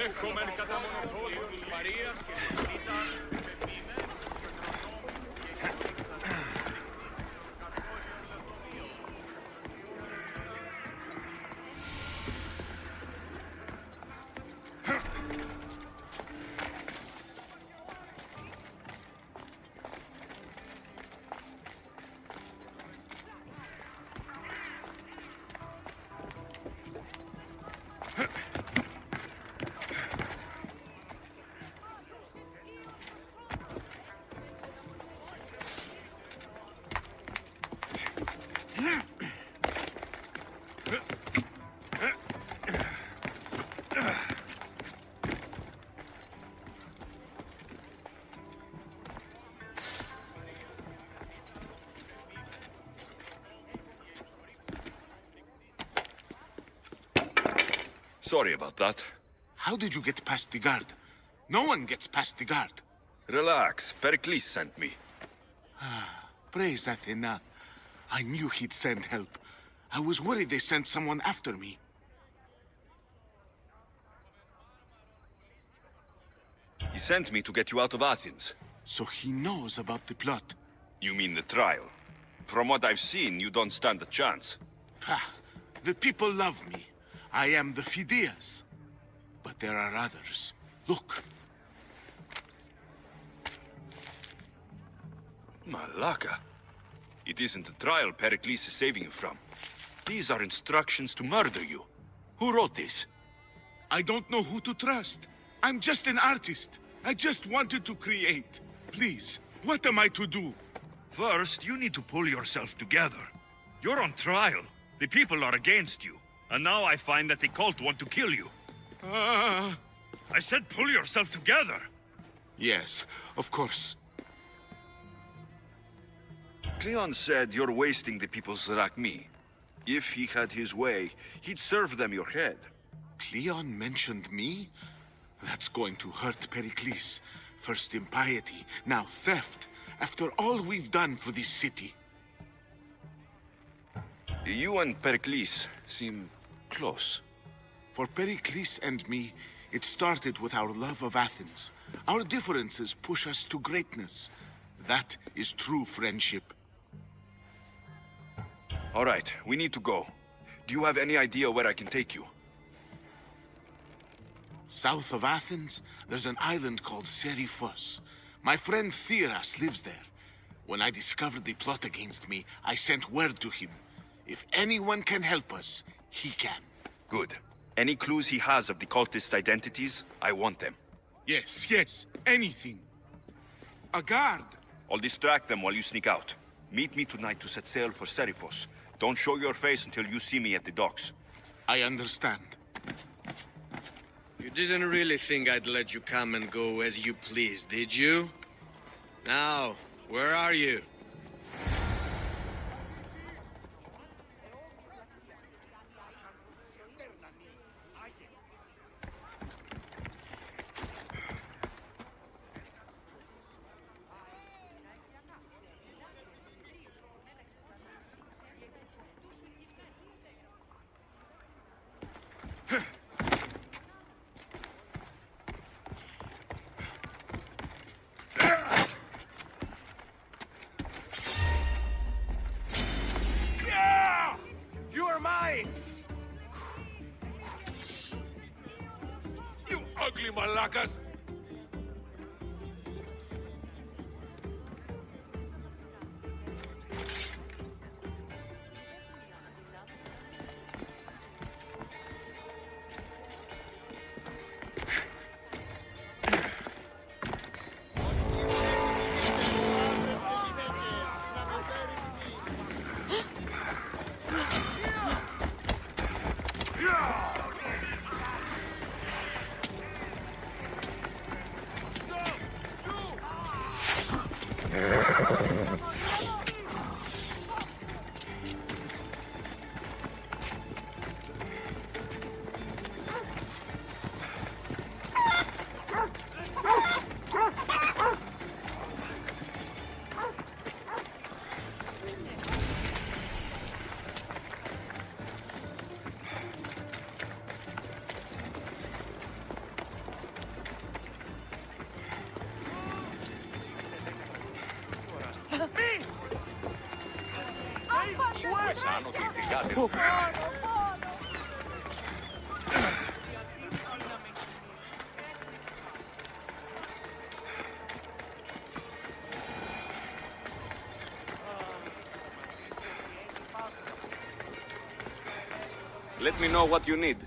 Έχουμε κατά μονοπόλιο τους Μαρίας και Λεωνίτας. Sorry about that. How did you get past the guard? No one gets past the guard. Relax. Pericles sent me. Praise Athena. I knew he'd send help. I was worried they sent someone after me. He sent me to get you out of Athens. So he knows about the plot. You mean the trial? From what I've seen, you don't stand a chance. The people love me. I am the Phidias. But there are others. Look. Malaka. It isn't the trial Pericles is saving you from. These are instructions to murder you. Who wrote this? I don't know who to trust. I'm just an artist. I just wanted to create. Please, what am I to do? First, you need to pull yourself together. You're on trial. The people are against you. And now I find that the cult want to kill you. I said pull yourself together. Yes, of course. Cleon said you're wasting the people's Zrakmi. If he had his way, he'd serve them your head. Cleon mentioned me? That's going to hurt Pericles. First impiety, now theft. After all we've done for this city. You and Pericles seem close. For Pericles and me, it started with our love of Athens. Our differences push us to greatness. That is true friendship. All right, we need to go. Do you have any idea where I can take you? South of Athens, there's an island called Seriphos. My friend Theras lives there. When I discovered the plot against me, I sent word to him. If anyone can help us, he can. Good. Any clues he has of the cultist identities, I want them. Yes, anything. A guard. I'll distract them while you sneak out. Meet me tonight to set sail for Seriphos. Don't show your face until you see me at the docks. I understand. You didn't really think I'd let you come and go as you please, did you? Now, where are you? You are mine! You ugly malakas! sanno che i figati... Let me know what you need.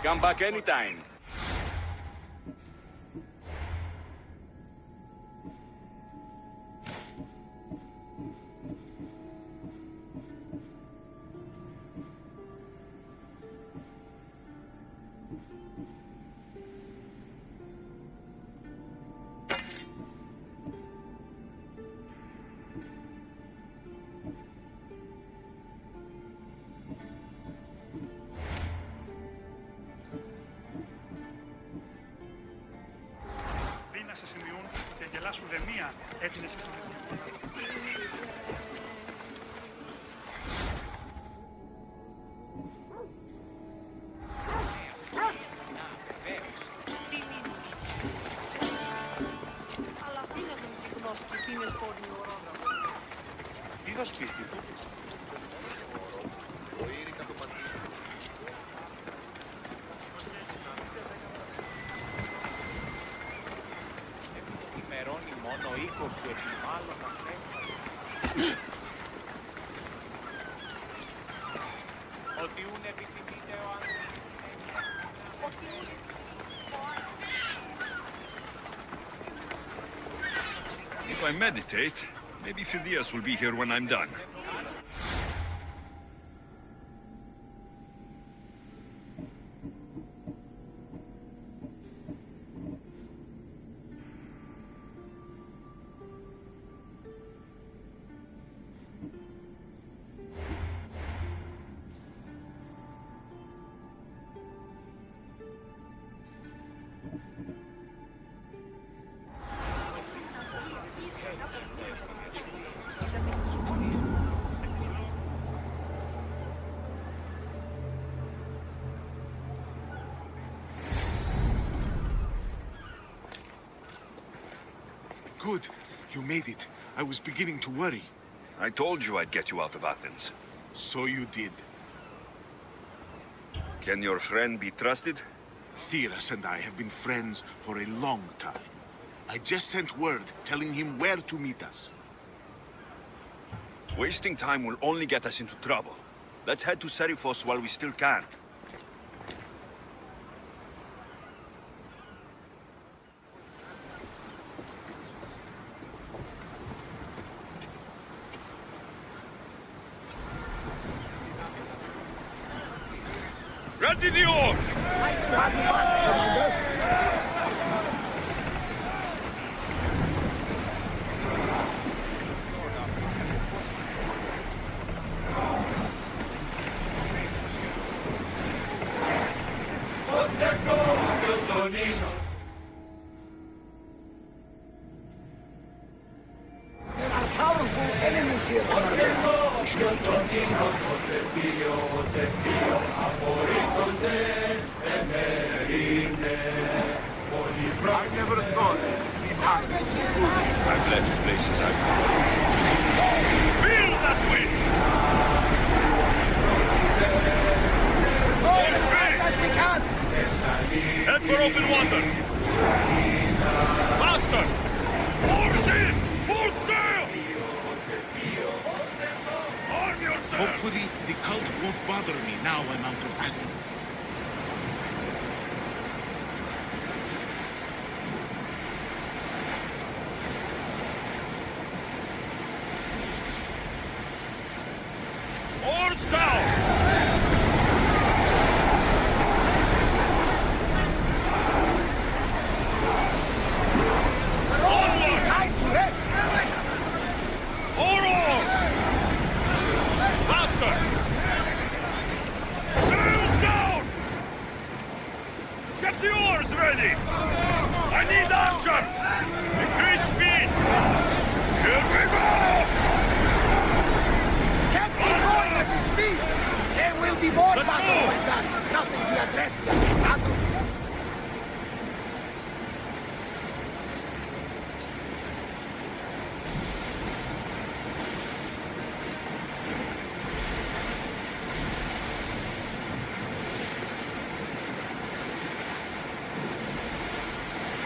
Come back anytime. Να σε σημειούν και γελάσου δε μία έτσι να σε σημειούν. Αλλά τι να τον γυμνώσει και τι είναι σπόρνη ο όρος. Τι θα σου πεις, τι θα πεις. Ημερώνει μόνο 20 επιμάλλον ότι ούν επιθυμείτε If I meditate, maybe Phidias will be here when I'm done. Good. You made it. I was beginning to worry. I told you I'd get you out of Athens. So you did. Can your friend be trusted? Theras and I have been friends for a long time. I just sent word telling him where to meet us. Wasting time will only get us into trouble. Let's head to Seriphos while we still can. Ready the oars! Nice to have you back, Commander. There are powerful enemies here, Commander. We should be careful. I never thought these islands would go. I've left places I've been. Feel that way! Go as fast as we can! Head for open water! Faster! Oars in! Full sail! Arm yourself! Hopefully, the cult won't bother me now I'm out of Athens. Oars down! Onward! Time to rest! More oars! Faster! Sails down! Get the oars ready! I need archers! Increase speed! Here we go! Can't be going at this speed! There will be more battles like that! Nothing to address yet, battle!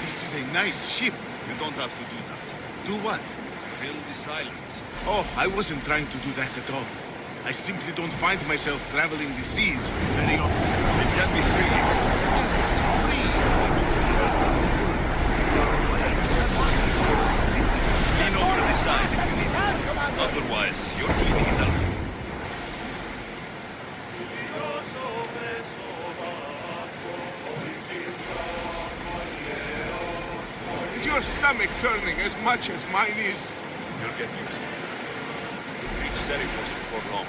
This is a nice ship. You don't have to do that. Do what? Fill the silence. Oh, I wasn't trying to do that at all. I simply don't find myself traveling the seas very often. It can be free. Lean over the side if you need it. Otherwise, you're cleaning it up. Is your stomach turning as much as mine is? You'll get used to it. You'll reach Seriphos before long.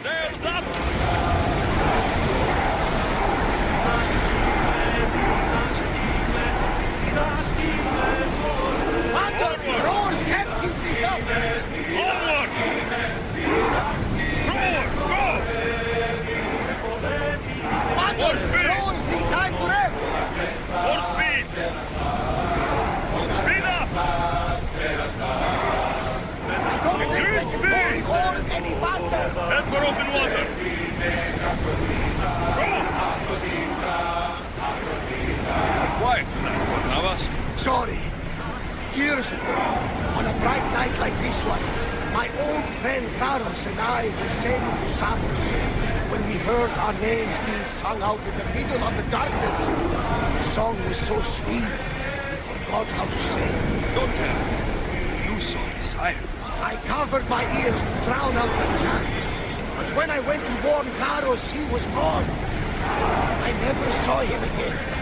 Sails up! Battle! Roars can't keep this up! Onward! Roars, go! Battle! Roars need time to rest! More speed! Speed up! Don't think Increase they can speed! pull the oars any faster! Head for open water! Go! Quiet tonight, Barnabas. Sorry. Years ago, on a bright night like this one, my old friend Taros and I were sailing to Samos when we heard our names being sung out in the middle of the darkness. The song was so sweet, we forgot how to sing. Don't tell me. You saw the sirens. I covered my ears to drown out the chants. But when I went to warn Taros, he was gone. I never saw him again.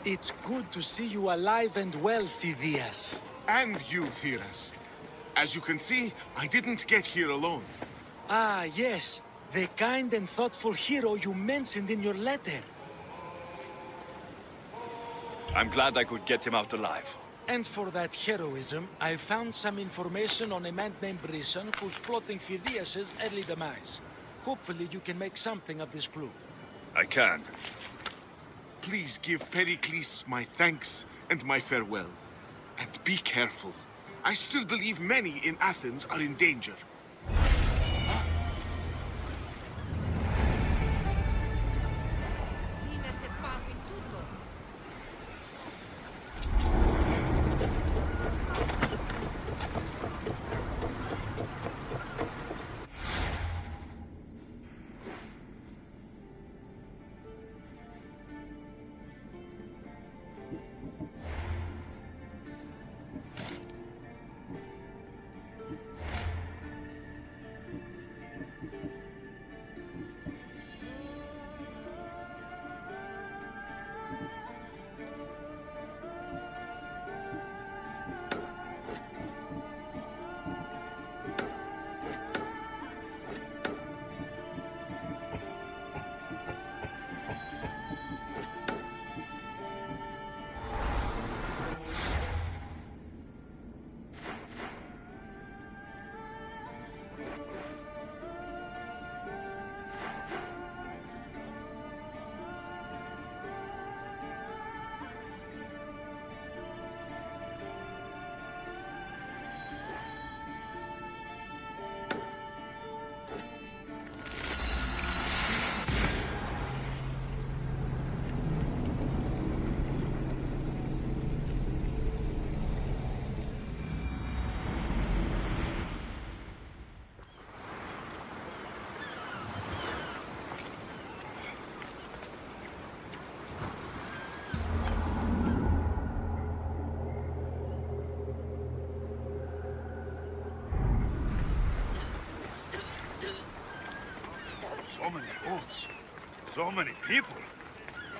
It's good to see you alive and well, Phidias. And you, Theras. As you can see, I didn't get here alone. Ah, yes. The kind and thoughtful hero you mentioned in your letter. I'm glad I could get him out alive. And for that heroism, I found some information on a man named Brisson who's plotting Phidias' early demise. Hopefully you can make something of this clue. I can. Please give Pericles my thanks and my farewell. And be careful. I still believe many in Athens are in danger. So many boats. So many people.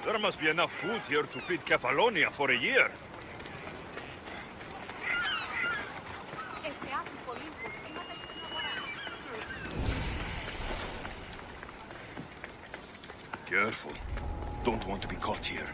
There must be enough food here to feed Kefalonia for a year. Careful. Don't want to be caught here.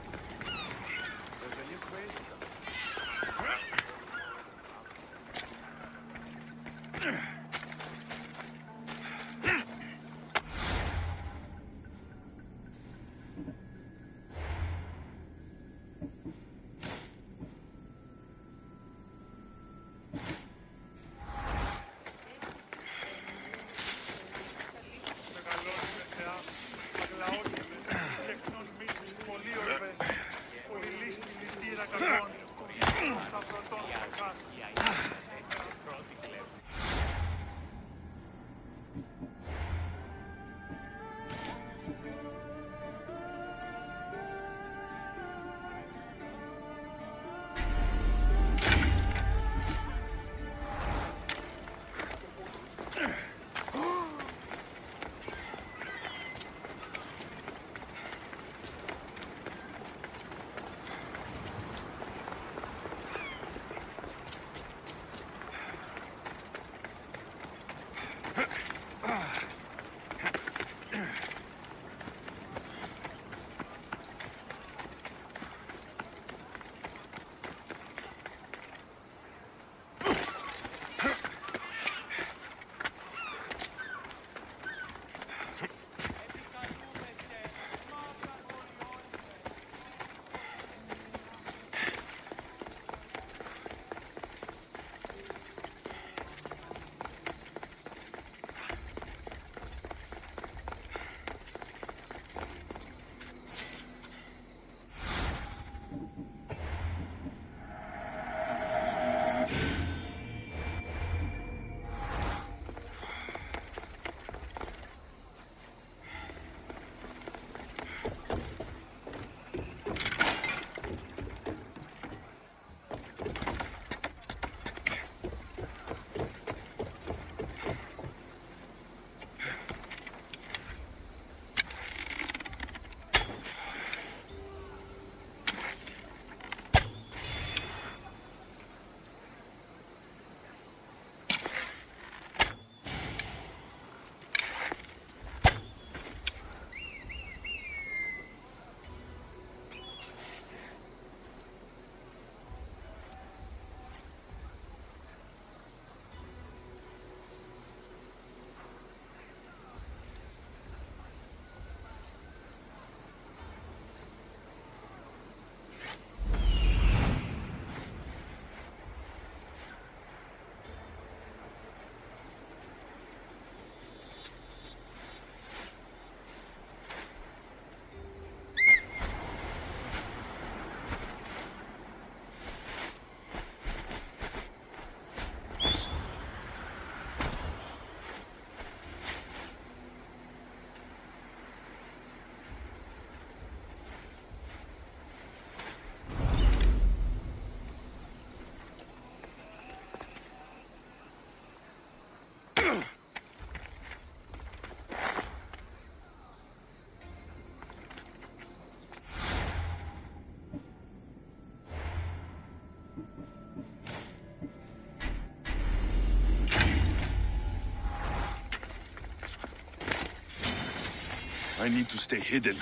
I need to stay hidden.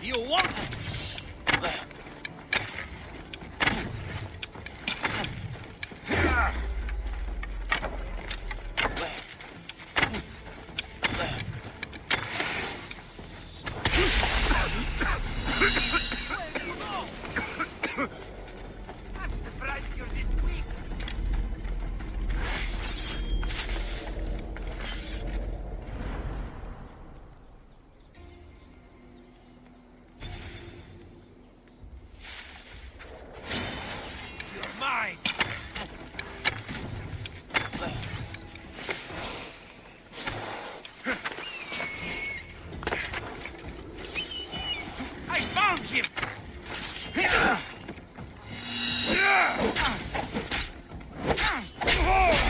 You want?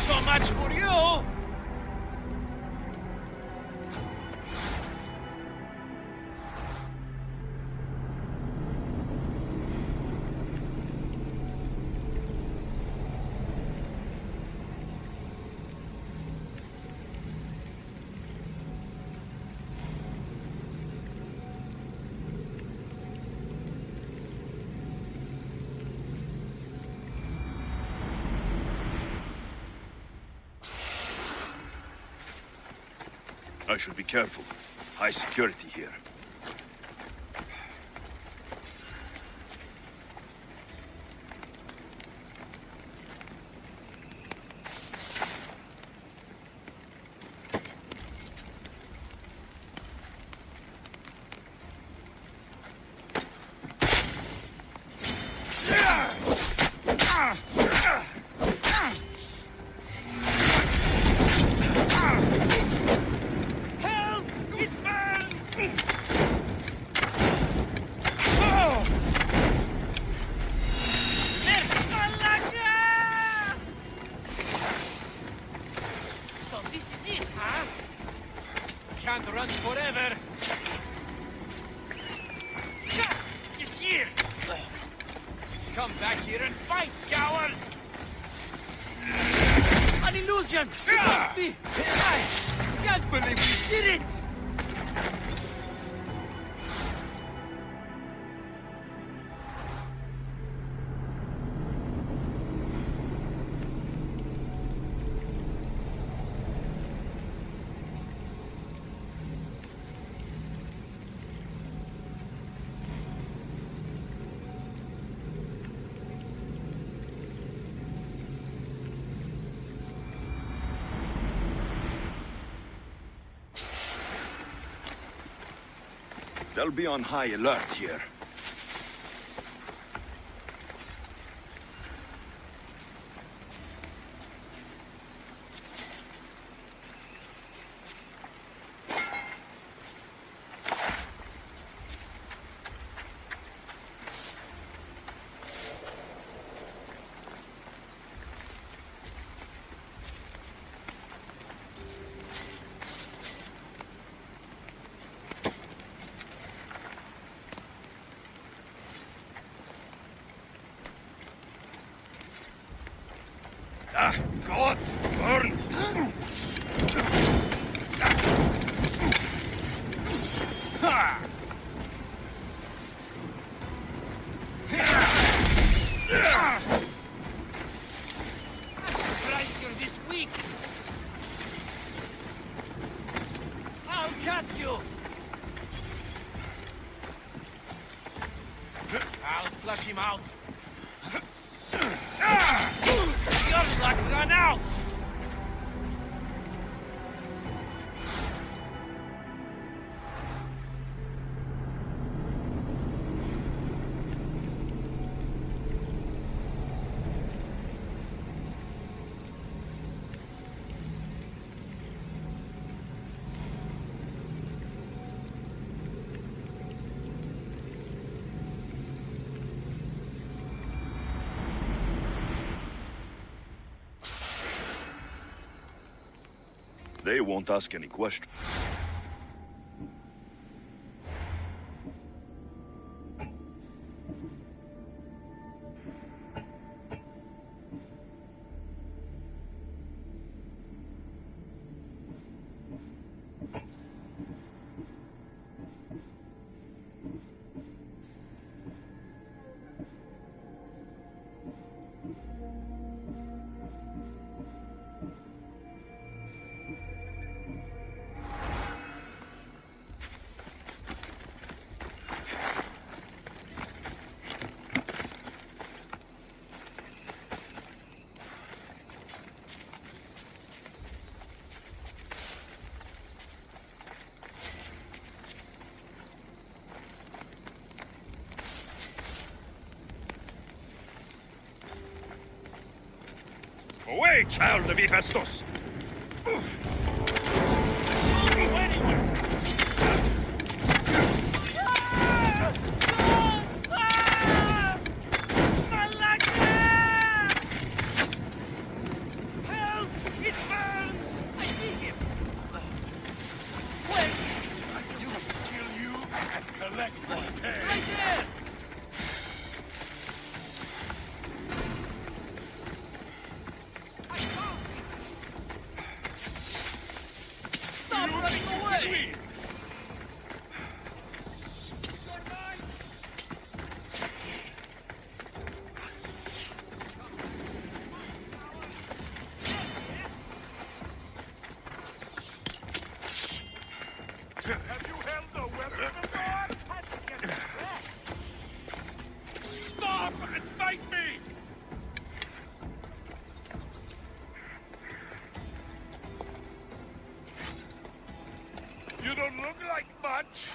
So much for you! I should be careful. High security here. Can't run forever. He's here. Come back here and fight, coward. An illusion. It must be. I can't believe we did it. They'll be on high alert here. Ah, God! Burns! Ha! Surprised you're this weak. I'll catch you. I'll flush him out. Your luck run out! They won't ask any questions. Away, child of Hephaestus! Help! It burns! I see him! Wait! I just want to kill you and collect my pay! Right there! Stop running away! Have you held the weapon before? Stop and fight me! You don't look like much.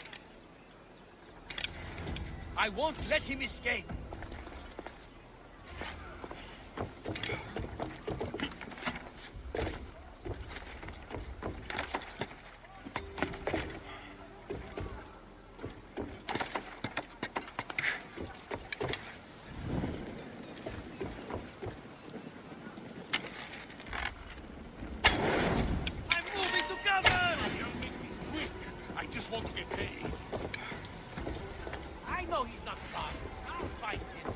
I won't let him escape. I'm moving to cover! I'll make this quick. I just want to get paid. I know he's not fine. I'll fight him.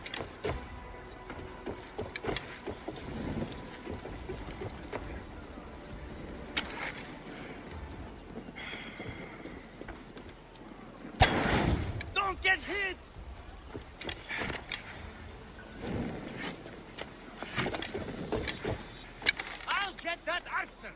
Don't get hit! I'll get that archer!